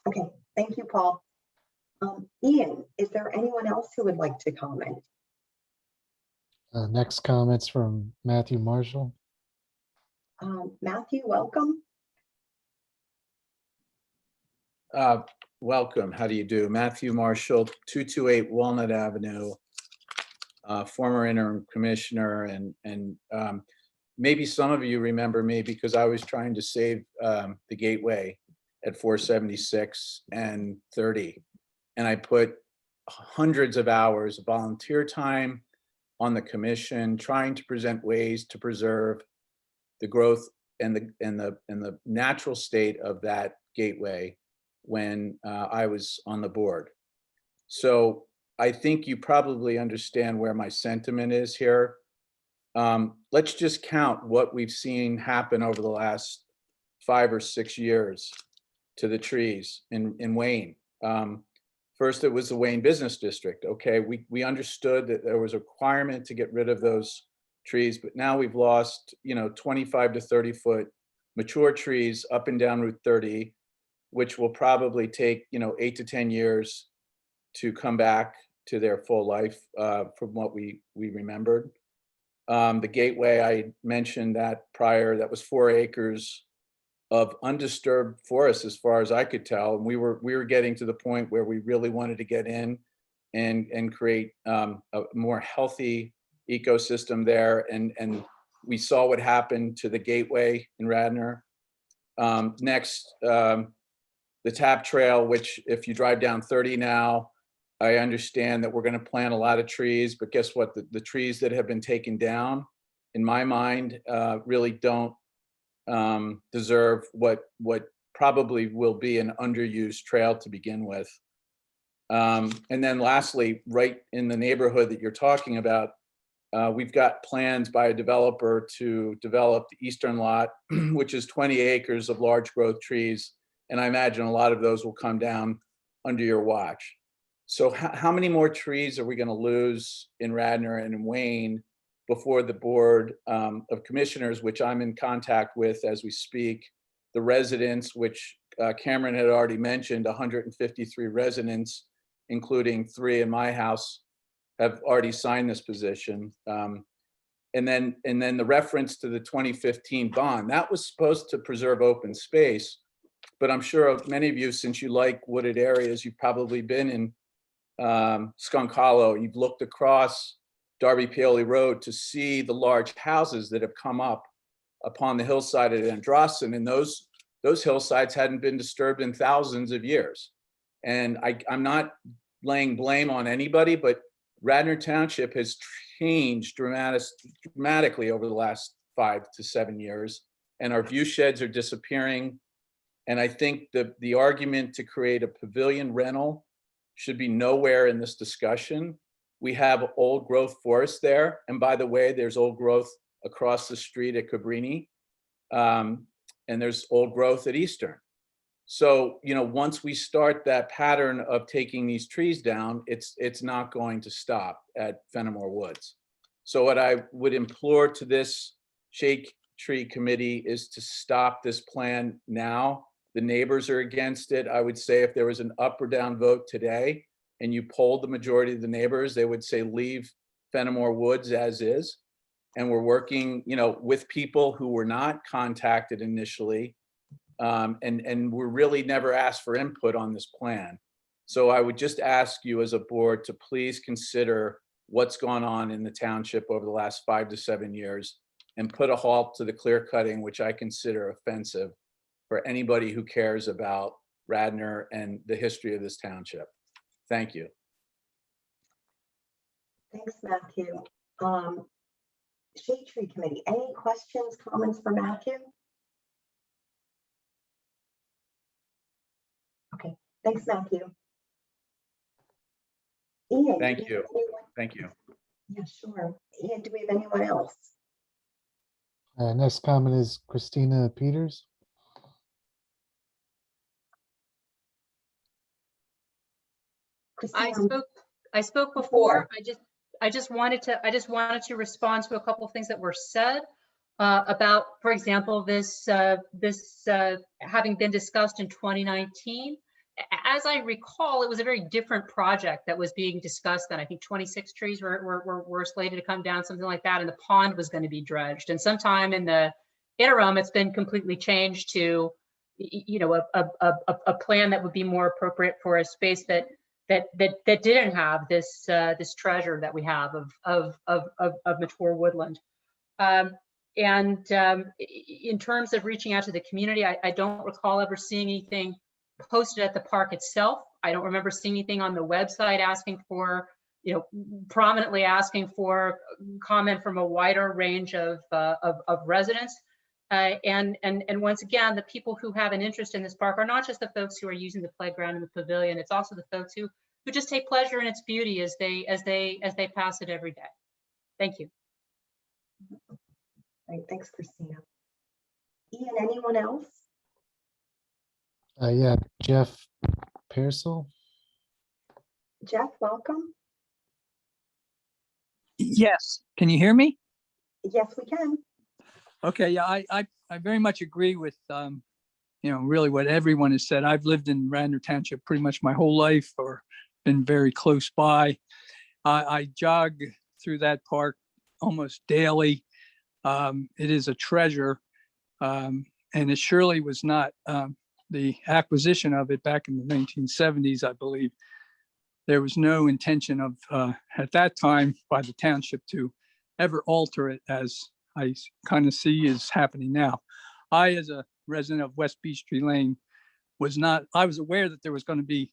Okay, thank you, Paul. Ian, is there anyone else who would like to comment? Next comments from Matthew Marshall. Matthew, welcome. Welcome. How do you do? Matthew Marshall, 228 Walnut Avenue, former interim commissioner, and maybe some of you remember me because I was trying to save the gateway at 476 and 30, and I put hundreds of hours of volunteer time on the commission trying to present ways to preserve the growth and the natural state of that gateway when I was on the board. So I think you probably understand where my sentiment is here. Let's just count what we've seen happen over the last 5 or 6 years to the trees in Wayne. First, it was the Wayne Business District. Okay, we understood that there was a requirement to get rid of those trees, but now we've lost, 25 to 30 foot mature trees up and down Route 30, which will probably take, 8 to 10 years to come back to their full life from what we remembered. The gateway, I mentioned that prior, that was 4 acres of undisturbed forest as far as I could tell. And we were getting to the point where we really wanted to get in and create a more healthy ecosystem there. And we saw what happened to the gateway in Radnor. Next, the tap trail, which if you drive down 30 now, I understand that we're going to plant a lot of trees, but guess what? The trees that have been taken down, in my mind, really don't deserve what probably will be an underused trail to begin with. And then lastly, right in the neighborhood that you're talking about, we've got plans by a developer to develop the eastern lot, which is 20 acres of large growth trees. And I imagine a lot of those will come down under your watch. So how many more trees are we going to lose in Radnor and in Wayne before the Board of Commissioners, which I'm in contact with as we speak, the residents, which Cameron had already mentioned, 153 residents, including 3 in my house, have already signed this position. And then the reference to the 2015 bond, that was supposed to preserve open space, but I'm sure many of you, since you like wooded areas, you've probably been in Skunk Hollow, you've looked across Darby Paoli Road to see the large houses that have come up upon the hillside at Androssan, and those hillsides hadn't been disturbed in thousands of years. And I'm not laying blame on anybody, but Radnor Township has changed dramatically over the last 5 to 7 years, and our view sheds are disappearing. And I think the argument to create a pavilion rental should be nowhere in this discussion. We have old growth forest there. And by the way, there's old growth across the street at Cabrini. And there's old growth at Eastern. So, once we start that pattern of taking these trees down, it's not going to stop at Venomour Woods. So what I would implore to this shade tree committee is to stop this plan now. The neighbors are against it. I would say if there was an up or down vote today and you polled the majority of the neighbors, they would say leave Venomour Woods as is. And we're working, with people who were not contacted initially, and we're really never asked for input on this plan. So I would just ask you as a board to please consider what's gone on in the township over the last 5 to 7 years and put a halt to the clear cutting, which I consider offensive for anybody who cares about Radnor and the history of this township. Thank you. Thanks, Matthew. Shade Tree Committee, any questions, comments for Matthew? Okay, thanks, Matthew. Ian. Thank you. Thank you. Yeah, sure. Ian, do we have anyone else? Next comment is Christina Peters. I spoke before. I just wanted to respond to a couple of things that were said about, for example, this having been discussed in 2019. As I recall, it was a very different project that was being discussed then. I think 26 trees were slated to come down, something like that, and the pond was going to be dredged. And sometime in the interim, it's been completely changed to, a plan that would be more appropriate for a space that didn't have this treasure that we have of mature woodland. In terms of reaching out to the community, I don't recall ever seeing anything posted at the park itself. I don't remember seeing anything on the website asking for, prominently asking for comment from a wider range of residents. And once again, the people who have an interest in this park are not just the folks who are using the playground and the pavilion. It's also the folks who just take pleasure in its beauty as they pass it every day. Thank you. All right, thanks, Christina. Ian, anyone else? Yeah, Jeff Pearsall. Jeff, welcome. Yes, can you hear me? Yes, we can. Okay, yeah, I very much agree with really what everyone has said. I've lived in Radnor Township pretty much my whole life, or been very close by. I jog through that park almost daily. It is a treasure, and it surely was not the acquisition of it back in the 1970s, I believe. There was no intention of, at that time, by the township to ever alter it, as I kind of see is happening now. I, as a resident of West Beech Tree Lane, I was aware that there was going to be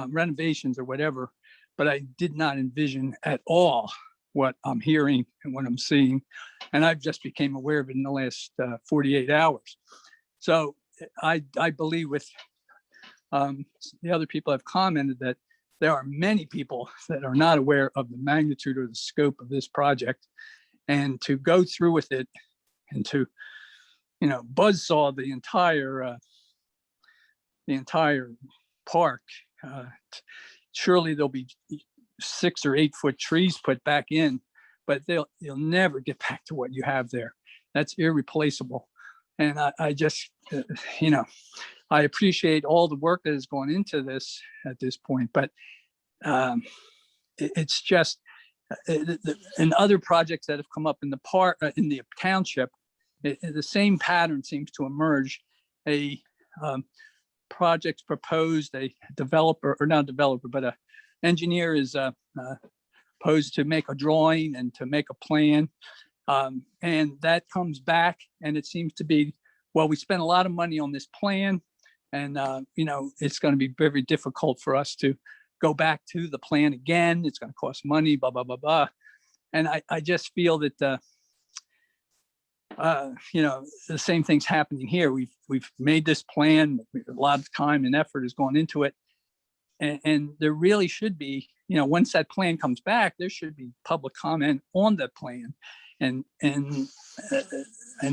renovations or whatever, but I did not envision at all what I'm hearing and what I'm seeing. And I've just became aware of it in the last 48 hours. So I believe with the other people have commented that there are many people that are not aware of the magnitude or the scope of this project, and to go through with it and to, buzzsaw the entire park. Surely there'll be 6 or 8 foot trees put back in, but you'll never get back to what you have there. That's irreplaceable. And I just, I appreciate all the work that has gone into this at this point, but it's just, and other projects that have come up in the park, in the township, the same pattern seems to emerge. A project's proposed, a developer, or not developer, but a engineer is supposed to make a drawing and to make a plan. And that comes back and it seems to be, well, we spent a lot of money on this plan and, it's going to be very difficult for us to go back to the plan again. It's going to cost money, blah, blah, blah, blah. And I just feel that, the same thing's happening here. We've made this plan, a lot of time and effort has gone into it. And there really should be, once that plan comes back, there should be public comment on the plan. in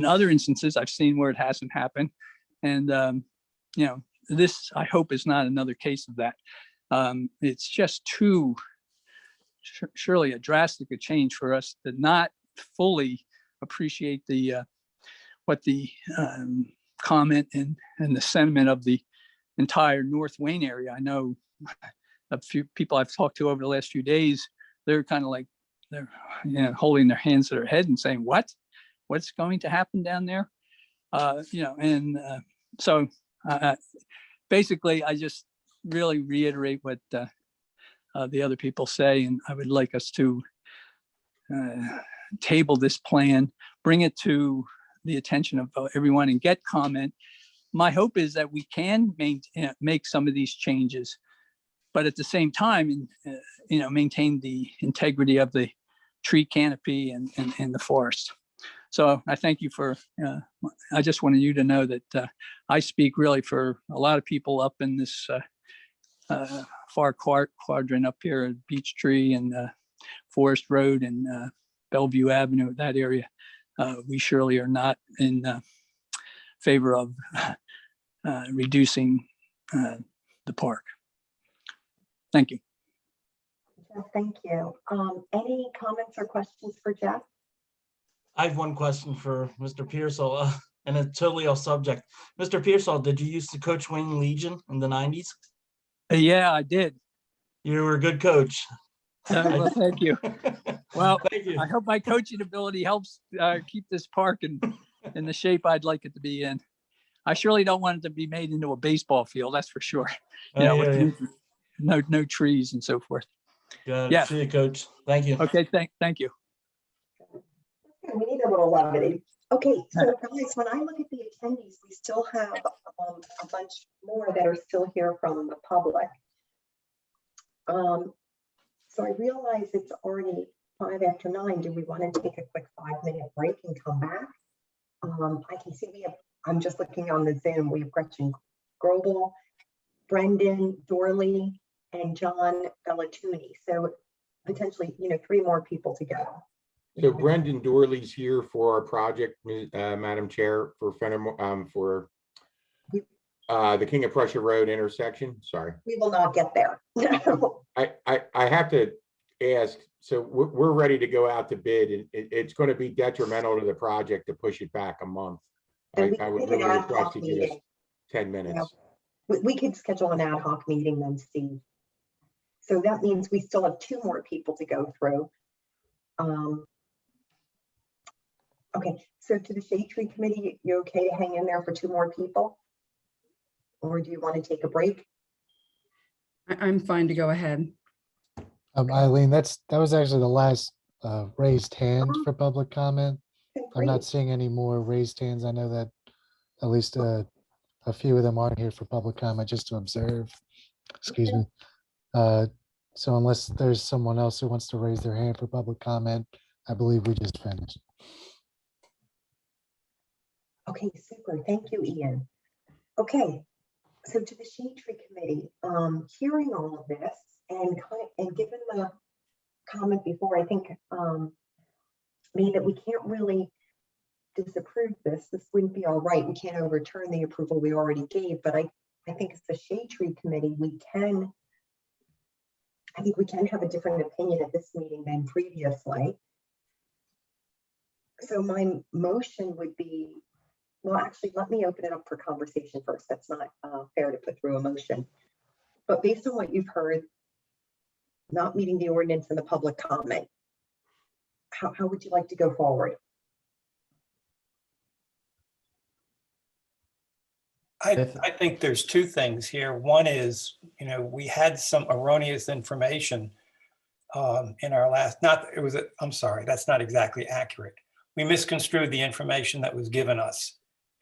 other instances, I've seen where it hasn't happened. And, this, I hope, is not another case of that. It's just too, surely a drastic change for us to not fully appreciate what the comment and the sentiment of the entire North Wayne area. I know a few people I've talked to over the last few days, they're kind of like, they're holding their hands to their head and saying, what's going to happen down there? So basically, I just really reiterate what the other people say, and I would like us to table this plan, bring it to the attention of everyone and get comment. My hope is that we can make some of these changes, but at the same time, maintain the integrity of the tree canopy and the forest. So I thank you for, I just wanted you to know that I speak really for a lot of people up in this far quadrant up here at Beech Tree and Forest Road and Bellevue Avenue, that area. We surely are not in favor of reducing the park. Thank you. Jeff, thank you. Any comments or questions for Jeff? I have one question for Mr. Pearsall, and it's totally off subject. Mr. Pearsall, did you used to coach Wayne Legion in the 90s? Yeah, I did. You were a good coach. Well, thank you. Well, Thank you. I hope my coaching ability helps keep this park in the shape I'd like it to be in. I surely don't want it to be made into a baseball field, that's for sure. With no trees and so forth. Yeah. See you, Coach. Thank you. Okay, thank you. We need a little levity. Okay, so guys, when I look at the attendees, we still have a bunch more that are still here from the public. So I realize it's already 5 after 9. Do we want to take a quick 5-minute break and come back? I can see I'm just looking on the Zoom. We have Gretchen Grobel, Brendan Dorley, and John Bellatuni. So potentially, 3 more people to go. So Brendan Dorley's here for our project, Madam Chair, for Venomour, for the King of Prussia Road intersection. Sorry. We will not get there. I have to ask, so we're ready to go out to bid, and it's going to be detrimental to the project to push it back a month. I would really request you give us 10 minutes. We could schedule an ad hoc meeting then, Steve. So that means we still have 2 more people to go through. Okay, so to the Shade Tree Committee, you okay to hang in there for 2 more people? Or do you want to take a break? I'm fine to go ahead. Eileen, that was actually the last raised hand for public comment. I'm not seeing any more raised hands. I know that at least a few of them aren't here for public comment, just to observe. Excuse me. So unless there's someone else who wants to raise their hand for public comment, I believe we just finished. Okay, super. Thank you, Ian. Okay, so to the Shade Tree Committee, hearing all of this and given the comment before, I think made that we can't really disapprove this. This wouldn't be all right. We can't overturn the approval we already gave, but I think as the Shade Tree Committee, I think we can have a different opinion at this meeting than previously. So my motion would be, well, actually, let me open it up for conversation first. That's not fair to put through a motion. But based on what you've heard, not meeting the ordinance and the public comment, how would you like to go forward? I think there's 2 things here. One is, we had some erroneous information in our last, I'm sorry, that's not exactly accurate. We misconstrued the information that was given us.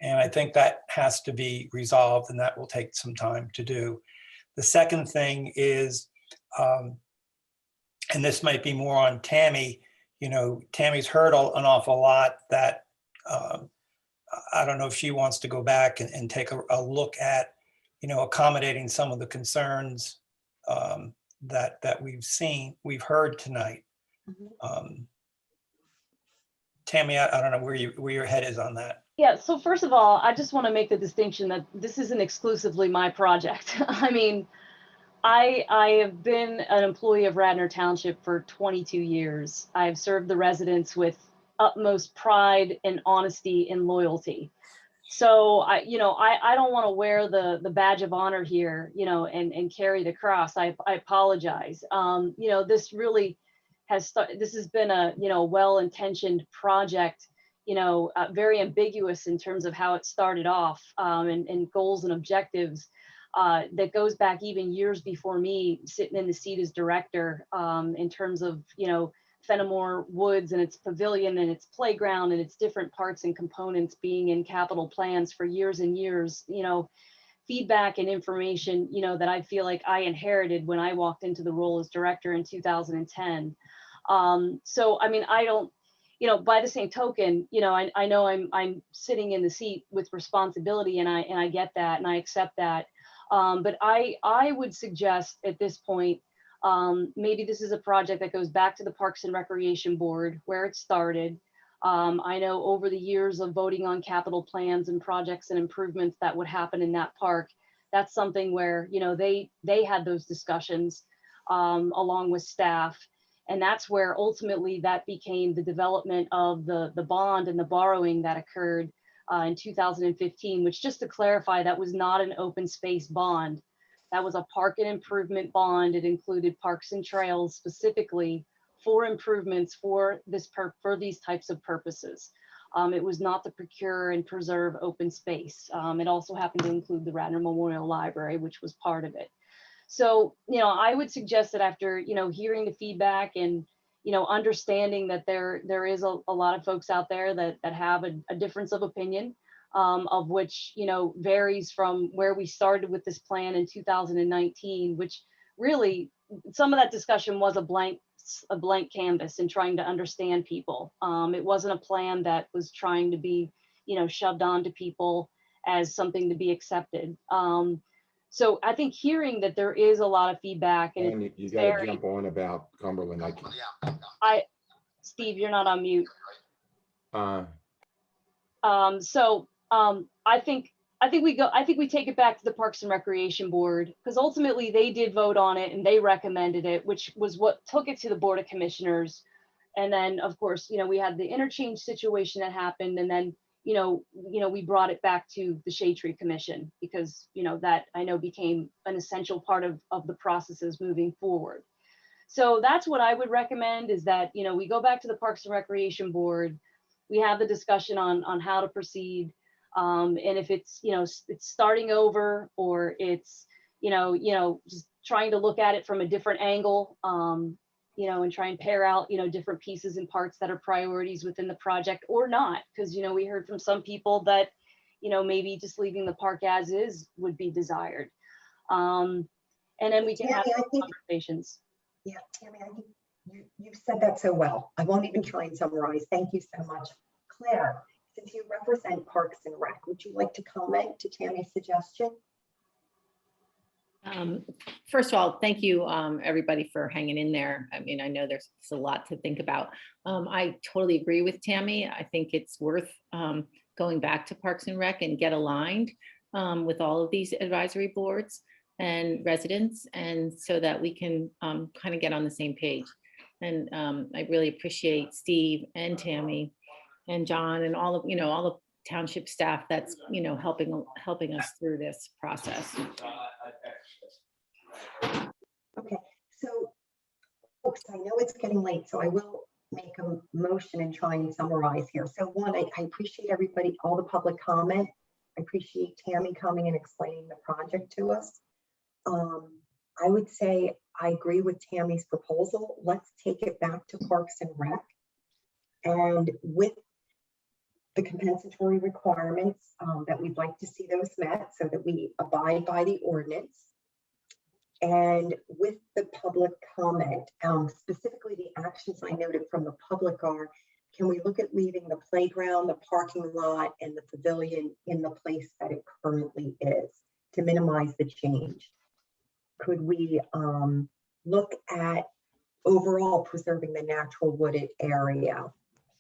And I think that has to be resolved, and that will take some time to do. The second thing is, and this might be more on Tammy, Tammy's heard an awful lot that I don't know if she wants to go back and take a look at, accommodating some of the concerns that we've heard tonight. Tammy, I don't know where your head is on that. Yeah, so first of all, I just want to make the distinction that this isn't exclusively my project. I mean, I have been an employee of Radnor Township for 22 years. I've served the residents with utmost pride and honesty and loyalty. So I don't want to wear the badge of honor here, and carry the cross. I apologize. This really this has been a, well-intentioned project, very ambiguous in terms of how it started off, and goals and objectives. That goes back even years before me sitting in the seat as director, in terms of, Venomour Woods and its pavilion and its playground and its different parts and components being in capital plans for years and years, feedback and information, that I feel like I inherited when I walked into the role as director in 2010. So, I mean, I don't, by the same token, I know I'm sitting in the seat with responsibility, and I get that and I accept that. But I would suggest at this point, maybe this is a project that goes back to the Parks and Recreation Board where it started. I know over the years of voting on capital plans and projects and improvements that would happen in that park, that's something where, they had those discussions along with staff. And that's where ultimately that became the development of the bond and the borrowing that occurred in 2015, which, just to clarify, that was not an open space bond. That was a park and improvement bond. It included parks and trails specifically for improvements for these types of purposes. It was not to procure and preserve open space. It also happened to include the Radnor Memorial Library, which was part of it. So, I would suggest that after, hearing the feedback and, understanding that there is a lot of folks out there that have a difference of opinion, of which, varies from where we started with this plan in 2019, which really, some of that discussion was a blank canvas and trying to understand people. It wasn't a plan that was trying to be, shoved onto people as something to be accepted. So I think hearing that there is a lot of feedback, and you got to jump on about Cumberland. Steve, you're not on mute. Uh, I think we take it back to the Parks and Recreation Board, because ultimately they did vote on it and they recommended it, which was what took it to the Board of Commissioners. And then, of course, we had the interchange situation that happened, and then we brought it back to the Shade Tree Commission, because that I know became an essential part of the processes moving forward. So that's what I would recommend, is that we go back to the Parks and Recreation Board, we have the discussion on how to proceed, and if it's it's starting over, or it's just trying to look at it from a different angle, and try and pair out different pieces and parts that are priorities within the project or not, because we heard from some people that maybe just leaving the park as is would be desired, and then we can have conversations. Yeah, Tammy, I think you've said that so well. I won't even try and summarize. Thank you so much. Claire, since you represent Parks and Rec, would you like to comment to Tammy's suggestion? First of all, thank you, everybody, for hanging in there. I mean, I know there's a lot to think about. I totally agree with Tammy. I think it's worth going back to Parks and Rec and get aligned with all of these advisory boards and residents, and so that we can kind of get on the same page. And I really appreciate Steve and Tammy and John and all of all the township staff that's helping us through this process. Okay, so folks, I know it's getting late, so I will make a motion and try and summarize here. So one, I appreciate everybody, all the public comment. I appreciate Tammy coming and explaining the project to us. I would say I agree with Tammy's proposal. Let's take it back to Parks and Rec, and with the compensatory requirements that we'd like to see those met, so that we abide by the ordinance. And with the public comment, specifically the actions I noted from the public are, can we look at leaving the playground, the parking lot, and the pavilion in the place that it currently is to minimize the change? Could we look at overall preserving the natural wooded area?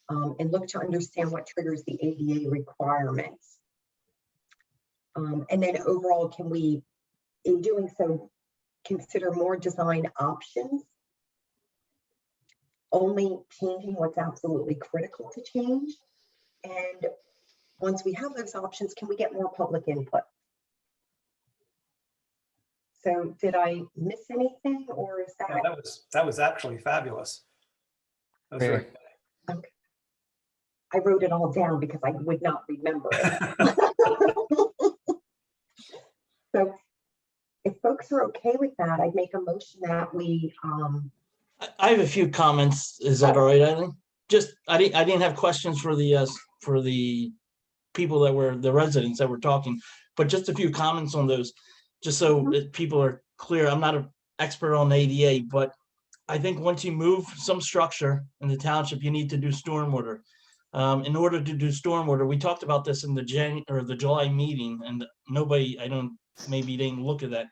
and look to understand what triggers the ADA requirements. And then overall, can we, in doing so, consider more design options? Only changing what's absolutely critical to change. And once we have those options, can we get more public input? So did I miss anything, or is that? No, that was actually fabulous. That was very Great. good. Okay. I wrote it all down because I would not remember it. So if folks are okay with that, I'd make a motion that we, I have a few comments. Is that all right, Eileen? Just, I didn't have questions for the people that were, the residents that were talking, but just a few comments on those, just so that people are clear. I'm not an expert on ADA, but I think once you move some structure in the township, you need to do stormwater. In order to do stormwater, we talked about this in the July meeting, and nobody, maybe didn't look at that.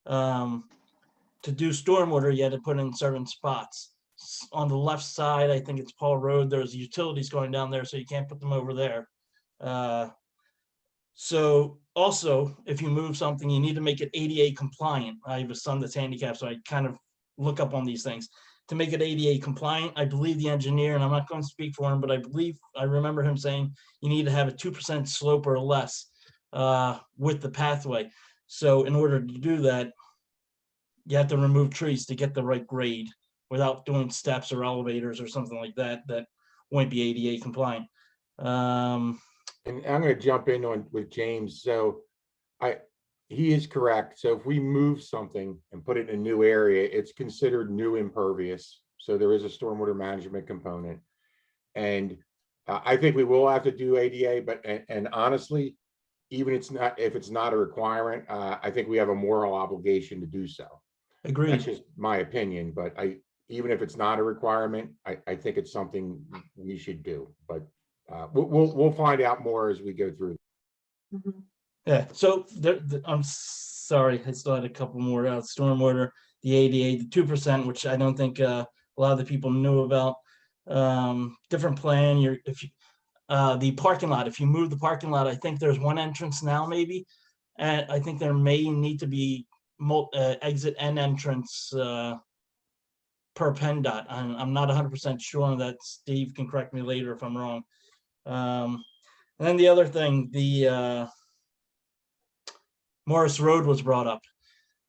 To do stormwater, you had to put in certain spots. On the left side, I think it's Paul Road, there's utilities going down there, so you can't put them over there. So also, if you move something, you need to make it ADA compliant. I have a son that's handicapped, so I kind of look up on these things. To make it ADA compliant, I believe the engineer, and I'm not going to speak for him, but I remember him saying you need to have a 2% slope or less with the pathway. So in order to do that, you have to remove trees to get the right grade without doing steps or elevators or something like that. That won't be ADA compliant. And I'm going to jump in on with James. So he is correct. So if we move something and put it in a new area, it's considered new impervious. So there is a stormwater management component. And I think we will have to do ADA, but and honestly, even if it's not a requirement, I think we have a moral obligation to do so. Agreed. That's just my opinion, but even if it's not a requirement, I think it's something we should do. But we'll find out more as we go through. Yeah, so I'm sorry, I still had a couple more stormwater, the ADA, the 2%, which I don't think a lot of the people knew about. Different plan. The parking lot, if you move the parking lot, I think there's one entrance now, maybe, and I think there may need to be exit and entrance per PennDOT. I'm not 100% sure on that. Steve can correct me later if I'm wrong. And then the other thing, the Morris Road was brought up.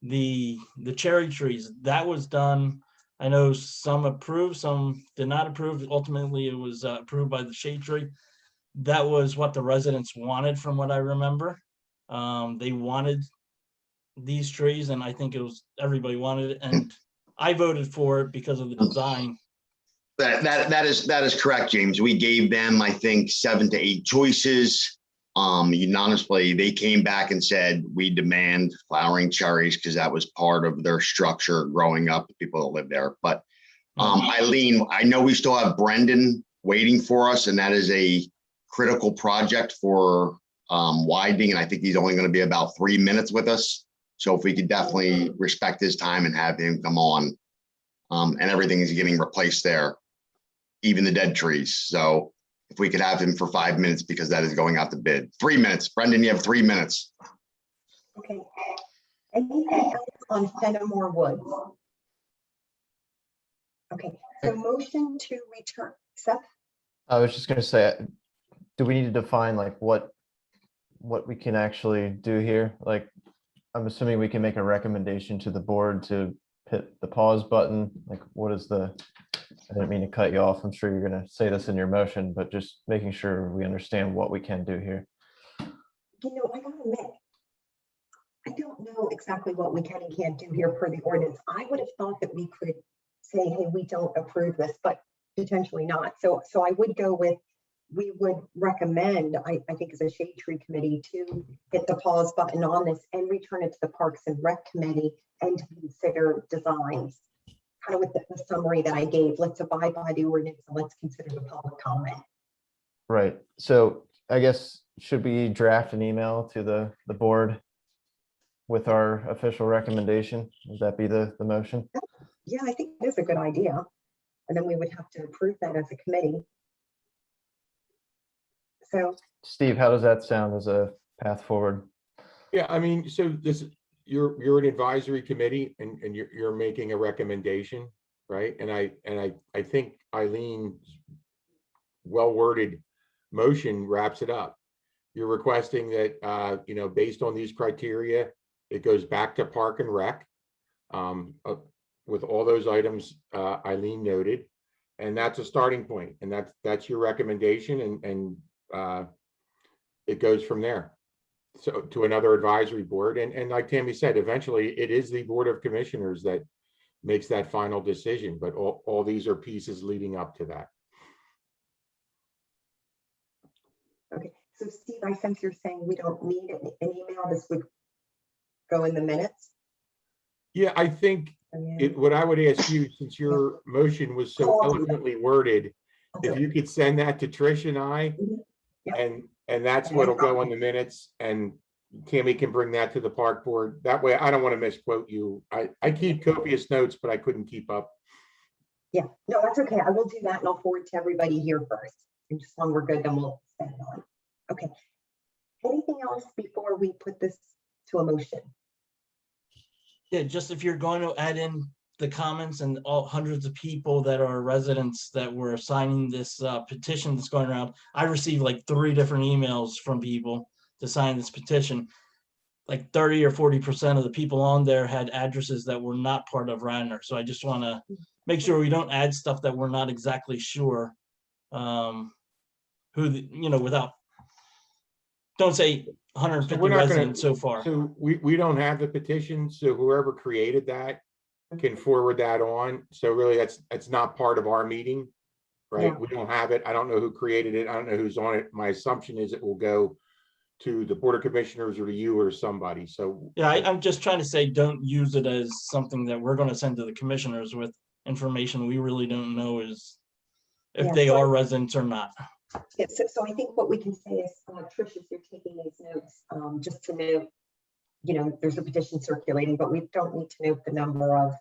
The cherry trees, that was done. I know some approved, some did not approve. Ultimately, it was approved by the shade tree. That was what the residents wanted, from what I remember. They wanted these trees, and I think it was everybody wanted it, and I voted for it because of the design. That is correct, James. We gave them, I think, 7 to 8 choices. Unanimously, they came back and said, we demand flowering cherries because that was part of their structure growing up, the people that live there. But Eileen, I know we still have Brendan waiting for us, and that is a critical project for widening. And I think he's only going to be about 3 minutes with us. So if we could definitely respect his time and have him come on, and everything is getting replaced there, even the dead trees. So if we could have him for 5 minutes, because that is going out to bid. 3 minutes. Brendan, you have 3 minutes. okay. Anything else on Venomour Woods? Okay, so motion to return. Seth? I was just gonna say, do we need to define like what we can actually do here? Like, I'm assuming we can make a recommendation to the board to hit the pause button. Like, what is the, I didn't mean to cut you off. I'm sure you're gonna say this in your motion, but just making sure we understand what we can do here. You know, I gotta admit, I don't know exactly what we can and can't do here per the ordinance. I would have thought that we could say, hey, we don't approve this, but potentially not. So I would go with, we would recommend, I think as a shade tree committee, to hit the pause button on this and return it to the Parks and Rec committee and to consider designs. Kind of with the summary that I gave, let's abide by the ordinance and let's consider the public comment. Right. So I guess, should we draft an email to the board with our official recommendation? Would that be the motion? Yeah, I think it is a good idea. And then we would have to approve that as a committee. So Steve, how does that sound as a path forward? Yeah, I mean, so you're an advisory committee and you're making a recommendation, right? And I think Eileen's well-worded motion wraps it up. You're requesting that, based on these criteria, it goes back to Park and Rec with all those items Eileen noted. And that's a starting point, and that's your recommendation, and it goes from there. So to another advisory board, and like Tammy said, eventually it is the Board of Commissioners that makes that final decision, but all these are pieces leading up to that. okay, so Steve, I sense you're saying we don't need an email. This would go in the minutes. Yeah, I think what I would ask you, since your motion was so eloquently worded, if you could send that to Trish and I, and that's what'll go in the minutes, and Tammy can bring that to the park board. That way, I don't want to misquote you. I keep copious notes, but I couldn't keep up. Yeah, no, that's okay. I will do that, and I'll forward to everybody here first. And just when we're good, then we'll send it on. Okay. Anything else before we put this to a motion? Yeah, just if you're going to add in the comments and all hundreds of people that are residents that were signing this petition that's going around. I received like 3 different emails from people to sign this petition. Like 30 or 40% of the people on there had addresses that were not part of Radnor. So I just want to make sure we don't add stuff that we're not exactly sure without, don't say 150 residents so far. So we don't have the petition, so whoever created that can forward that on. So really that's not part of our meeting, right? Yeah. We don't have it. I don't know who created it. I don't know who's on it. My assumption is it will go to the Board of Commissioners or to you or somebody. So yeah, I'm just trying to say, don't use it as something that we're going to send to the commissioners with information we really don't know is if they are residents or not. Yeah, so I think what we can say is, Trish, if you're taking these notes, just to note, there's a petition circulating, but we don't need to note the number of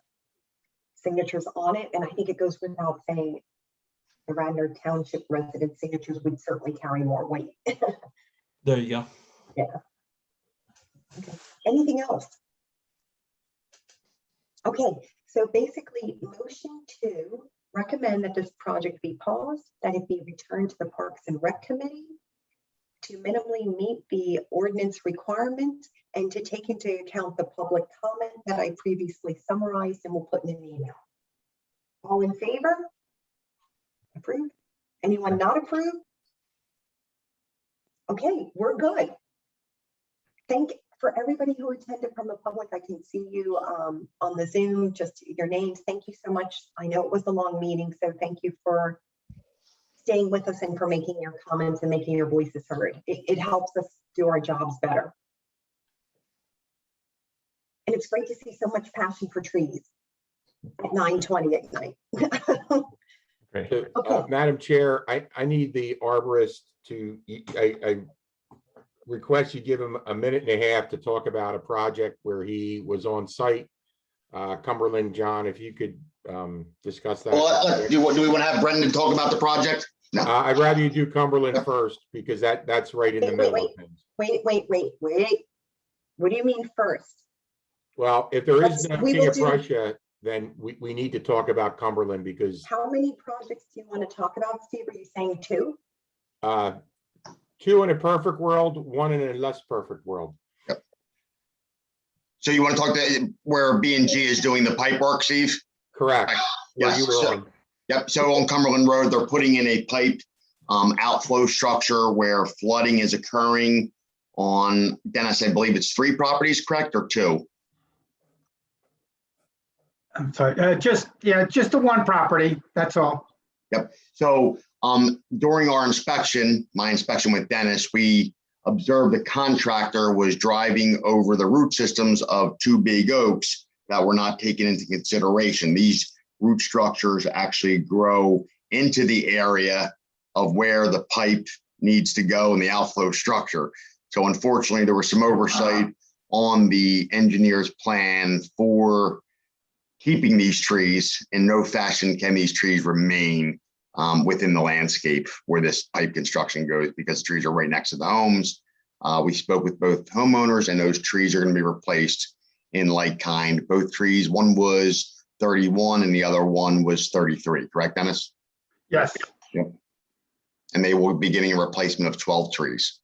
signatures on it. And I think it goes without saying the Radnor Township resident signatures would certainly carry more weight. There you go. Yeah. Okay. Anything else? Okay, so basically motion to recommend that this project be paused, that it be returned to the Parks and Rec Committee to minimally meet the ordinance requirements and to take into account the public comment that I previously summarized and will put in an email. All in favor? Approved? Anyone not approved? Okay, we're good. Thank you for everybody who attended from the public. I can see you on the Zoom, just your names. Thank you so much. I know it was a long meeting, so thank you for staying with us and for making your comments and making your voices heard. It helps us do our jobs better. And it's great to see so much passion for trees at 9:20 at night. Great. Okay. Madam Chair, I need the arborist to, I request you give him a minute and a half to talk about a project where he was on site. Cumberland, John, if you could discuss that. Well, do we want to have Brendan talk about the project? No. I'd rather you do Cumberland first because that's right in the middle of things. Wait. What do you mean first? Well, if there is no King of Prussia, then we need to talk about Cumberland because. How many projects do you want to talk about, Steve? Are you saying 2? 2 in a perfect world, 1 in a less perfect world. Yep. So you want to talk to where B&G is doing the pipe work, Steve? Correct. Yes. Yep. So on Cumberland Road, they're putting in a pipe outflow structure where flooding is occurring on, Dennis, I believe it's 3 properties, correct, or 2? I'm sorry, just the 1 property, that's all. Yep. So during our inspection, my inspection with Dennis, we observed the contractor was driving over the root systems of 2 big oaks that were not taken into consideration. These root structures actually grow into the area of where the pipe needs to go in the outflow structure. So unfortunately, there was some oversight on the engineer's plan for keeping these trees. In no fashion can these trees remain within the landscape where this pipe construction goes, because trees are right next to the homes. We spoke with both homeowners, and those trees are going to be replaced in like kind. Both trees, one was 31 and the other one was 33, correct, Dennis? Yes. Yep. And they will be getting a replacement of 12 trees.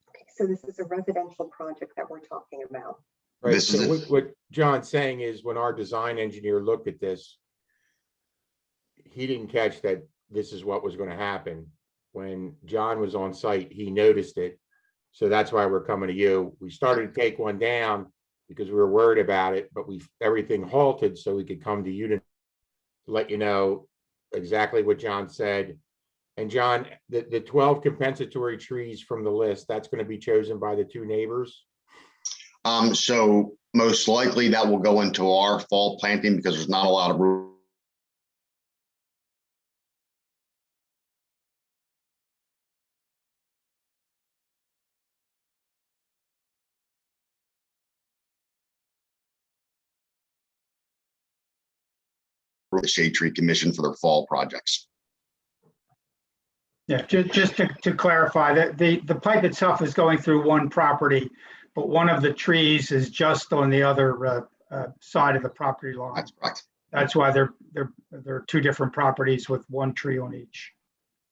Okay, so this is a residential project that we're talking about. Right, This is so it. what John's saying is when our design engineer looked at this, he didn't catch that this is what was going to happen. When John was on site, he noticed it. So that's why we're coming to you. We started to take one down because we were worried about it, but everything halted so we could come to you to let you know exactly what John said. And John, the 12 compensatory trees from the list, that's going to be chosen by the two neighbors? So most likely that will go into our fall planting because there's not a lot of room. The Shade Tree Commission for their fall projects. Yeah, just to clarify, that the pipe itself is going through one property, but one of the trees is just on the other side of the property line. That's correct. That's why they're two different properties with one tree on each.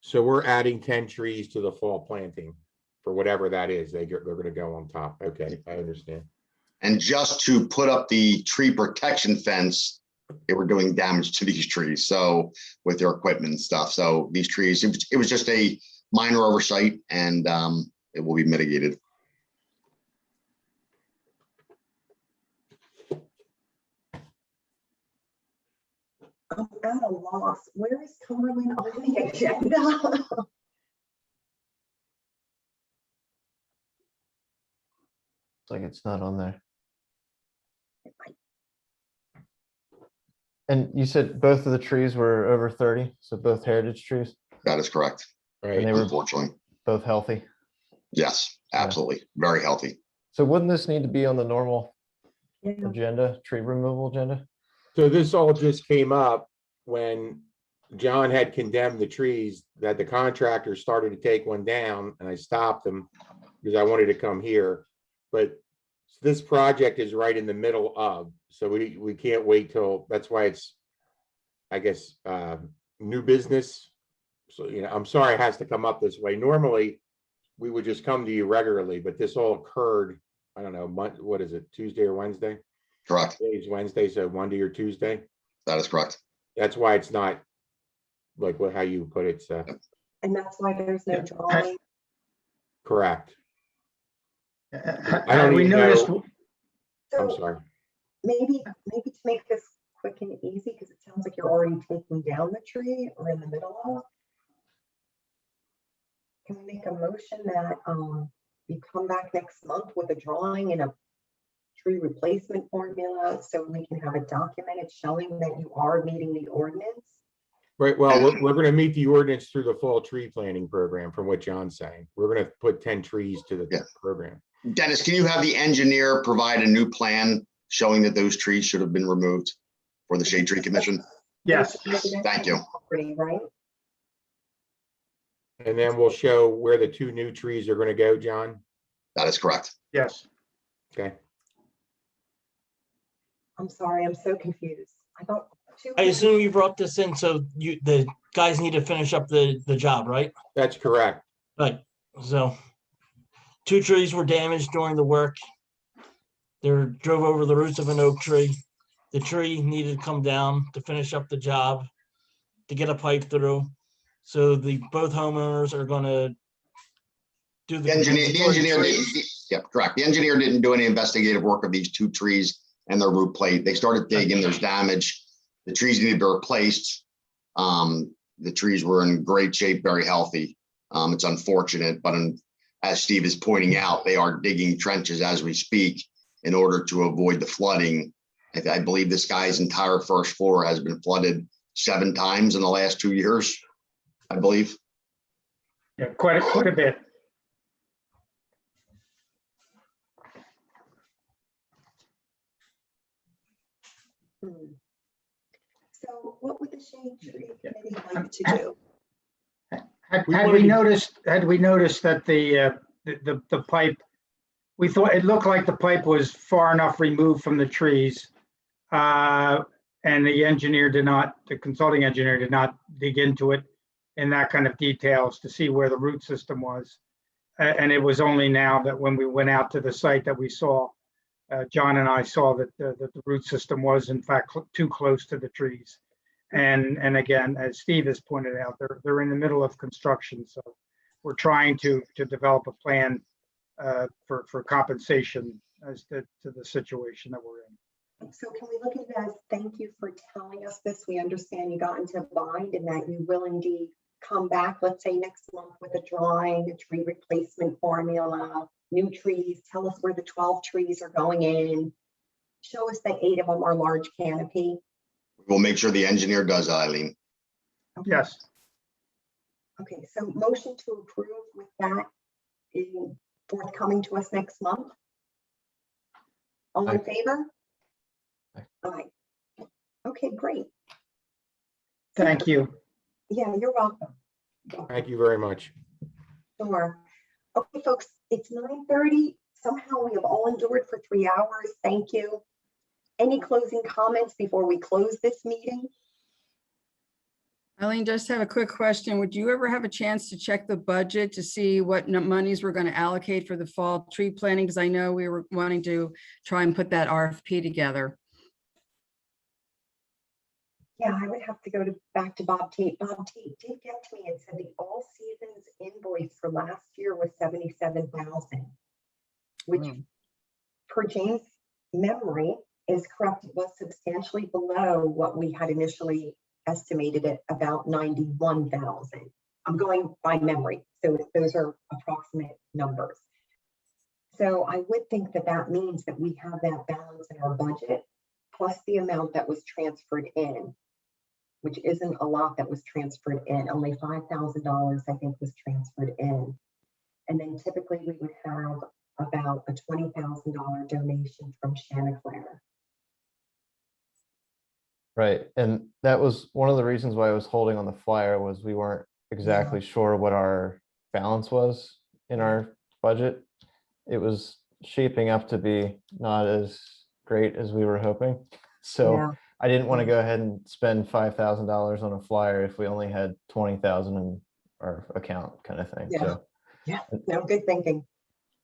So we're adding 10 trees to the fall planting for whatever that is. They're going to go on top. Okay, I understand. And just to put up the tree protection fence, they were doing damage to these trees. So with their equipment and stuff. So these trees, it was just a minor oversight, and it will be mitigated. I'm at a loss. Where is Cumberland on the agenda? It's like it's not on there. And you said both of the trees were over 30, so both heritage trees? That is correct. Right. And they were Unfortunately. both healthy? Yes, absolutely. Very healthy. So wouldn't this need to be on the normal Yeah. agenda, tree removal agenda? So this all just came up when John had condemned the trees, that the contractor started to take one down, and I stopped him because I wanted to come here. But this project is right in the middle of, so we can't wait till, that's why it's, I guess, new business. So, I'm sorry it has to come up this way. Normally, we would just come to you regularly, but this all occurred, I don't know, what is it, Tuesday or Wednesday? Correct. Today's Wednesday, so Monday or Tuesday. That is correct. That's why it's not like how you put it, And that's why there's no drawing. correct. I don't We even noticed, know. I'm sorry. Maybe to make this quick and easy, because it sounds like you're already taking down the tree or in the middle of. Can we make a motion that you come back next month with a drawing and a tree replacement formula so we can have it documented showing that you are meeting the ordinance? Right, well, we're going to meet the ordinance through the fall tree planting program, from what John's saying. We're going to put 10 trees to the program. Dennis, can you have the engineer provide a new plan showing that those trees should have been removed for the Shade Tree Commission? yes. Thank you. Right? And then we'll show where the 2 new trees are going to go, John. That is correct. Yes. Okay. I'm sorry, I'm so confused. I thought I assume you brought this in so the guys need to finish up the job, right? That's correct. Right, so 2 trees were damaged during the work. They drove over the roots of an oak tree. The tree needed to come down to finish up the job, to get a pipe through. So both homeowners are gonna do the engineer trees. yeah, correct. The engineer didn't do any investigative work of these 2 trees and their root plate. They started digging, there's damage. The trees needed to be replaced. The trees were in great shape, very healthy. It's unfortunate, but as Steve is pointing out, they are digging trenches as we speak in order to avoid the flooding. I believe this guy's entire first floor has been flooded 7 times in the last 2 years, I believe. Yeah, quite a bit. So what would the shade tree committee like to do? Had we noticed that the pipe, we thought it looked like the pipe was far enough removed from the trees. And the consulting engineer did not dig into it in that kind of details to see where the root system was. And it was only now that when we went out to the site that we saw, John and I saw that the root system was in fact too close to the trees. And again, as Steve has pointed out, they're in the middle of construction. So we're trying to develop a plan for compensation as to the situation that we're in. So can we look at it as thank you for telling us this? We understand you got into a bind and that you will indeed come back, let's say next month, with a drawing, a tree replacement formula, new trees, tell us where the 12 trees are going in, show us that 8 of them are large canopy. We'll make sure the engineer does, Eileen. Okay. Yes. Okay, so motion to approve with that in forthcoming to us next month. All in favor? Aye. Okay, great. Thank you. Yeah, you're welcome. Thank you very much. Sure. Okay, folks, it's 9:30. Somehow we have all endured for 3 hours. Thank you. Any closing comments before we close this meeting? Eileen, just have a quick question. Would you ever have a chance to check the budget to see what monies we're going to allocate for the fall tree planting? Because I know we were wanting to try and put that RFP together. Yeah, I would have to go back to Bob Tate. Bob Tate did get to me and said the all seasons invoice for last year was $77,000, which per James' memory is correct. It was substantially below what we had initially estimated at about 91,000. I'm going by memory, so those are approximate numbers. So I would think that that means that we have that balance in our budget plus the amount that was transferred in, which isn't a lot that was transferred in. Only $5,000 I think was transferred in. And then typically we would have about a $20,000 donation from Chanticleer. Right, and that was one of the reasons why I was holding on the flyer was we weren't exactly sure what our balance was in our budget. It was shaping up to be not as great as we were hoping. So Yeah. I didn't want to go ahead and spend $5,000 on a flyer if we only had 20,000 in our account kind of thing. Yeah. So Yeah, no, good thinking.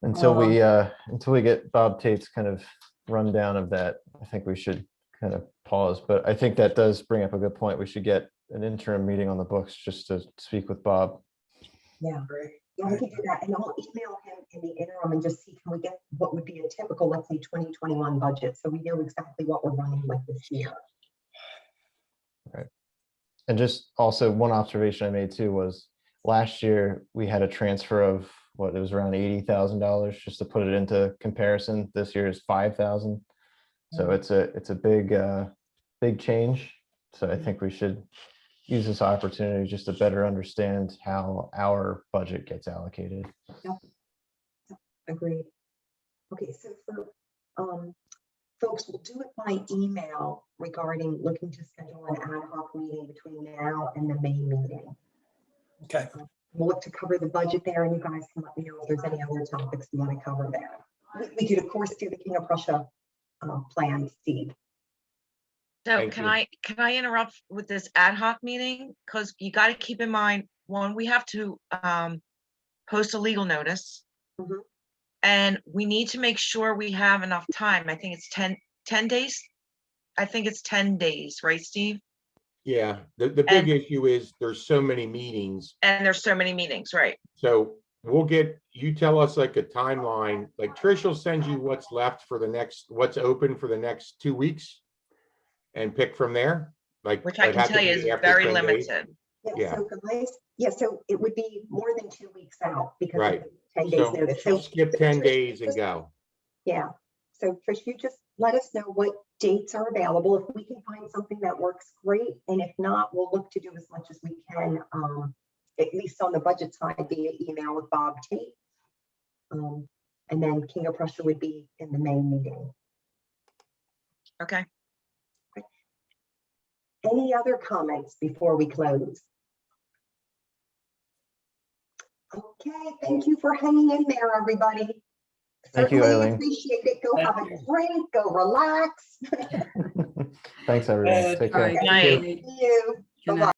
until we get Bob Tate's kind of rundown of that, I think we should kind of pause. But I think that does bring up a good point. We should get an interim meeting on the books just to speak with Bob. Yeah, yeah, we can do that. And I'll email him in the interim and just see, can we get what would be a typical, let's say 2021 budget, so we know exactly what we're running with this year. Right. And just also one observation I made too was last year we had a transfer of what, it was around $80,000 just to put it into comparison. This year is 5,000. So it's a big change. So I think we should use this opportunity just to better understand how our budget gets allocated. Yep. Agreed. Okay, so for folks, we'll do it by email regarding looking to schedule an ad hoc meeting between now and the May meeting. Okay. We'll look to cover the budget there, and you guys can let me know if there's any other topics you want to cover there. We could, of course, do the King of Prussia plan, Steve. So Thank can you. I interrupt with this ad hoc meeting? Because you got to keep in mind, one, we have to post a legal notice. Mhm. And we need to make sure we have enough time. I think it's 10 days. I think it's 10 days, right, Steve? Yeah, the big issue is there's so many meetings. And there's so many meetings, right? So we'll get, you tell us like a timeline, like Trish will send you what's left for the next, what's open for the next 2 weeks and pick from there. Like, Which I it'd can have to tell you be is after very 10 days. limited. Yeah. So guys, so it would be more than 2 weeks out because Right. of the 10 days So notice. So skip 10 Trish, days and just- go. Yeah. So Trish, you just let us know what dates are available. If we can find something that works, great. And if not, we'll look to do as much as we can, at least on the budget side via email with Bob Tate. And then King of Prussia would be in the May meeting. Okay. Any other comments before we close? Okay, thank you for hanging in there, everybody. Thank you, Certainly Eileen. appreciate it. Go have a drink, go relax. Thanks, everyone. Take care. All right, Night. good night. See you. Good Bye-bye. night.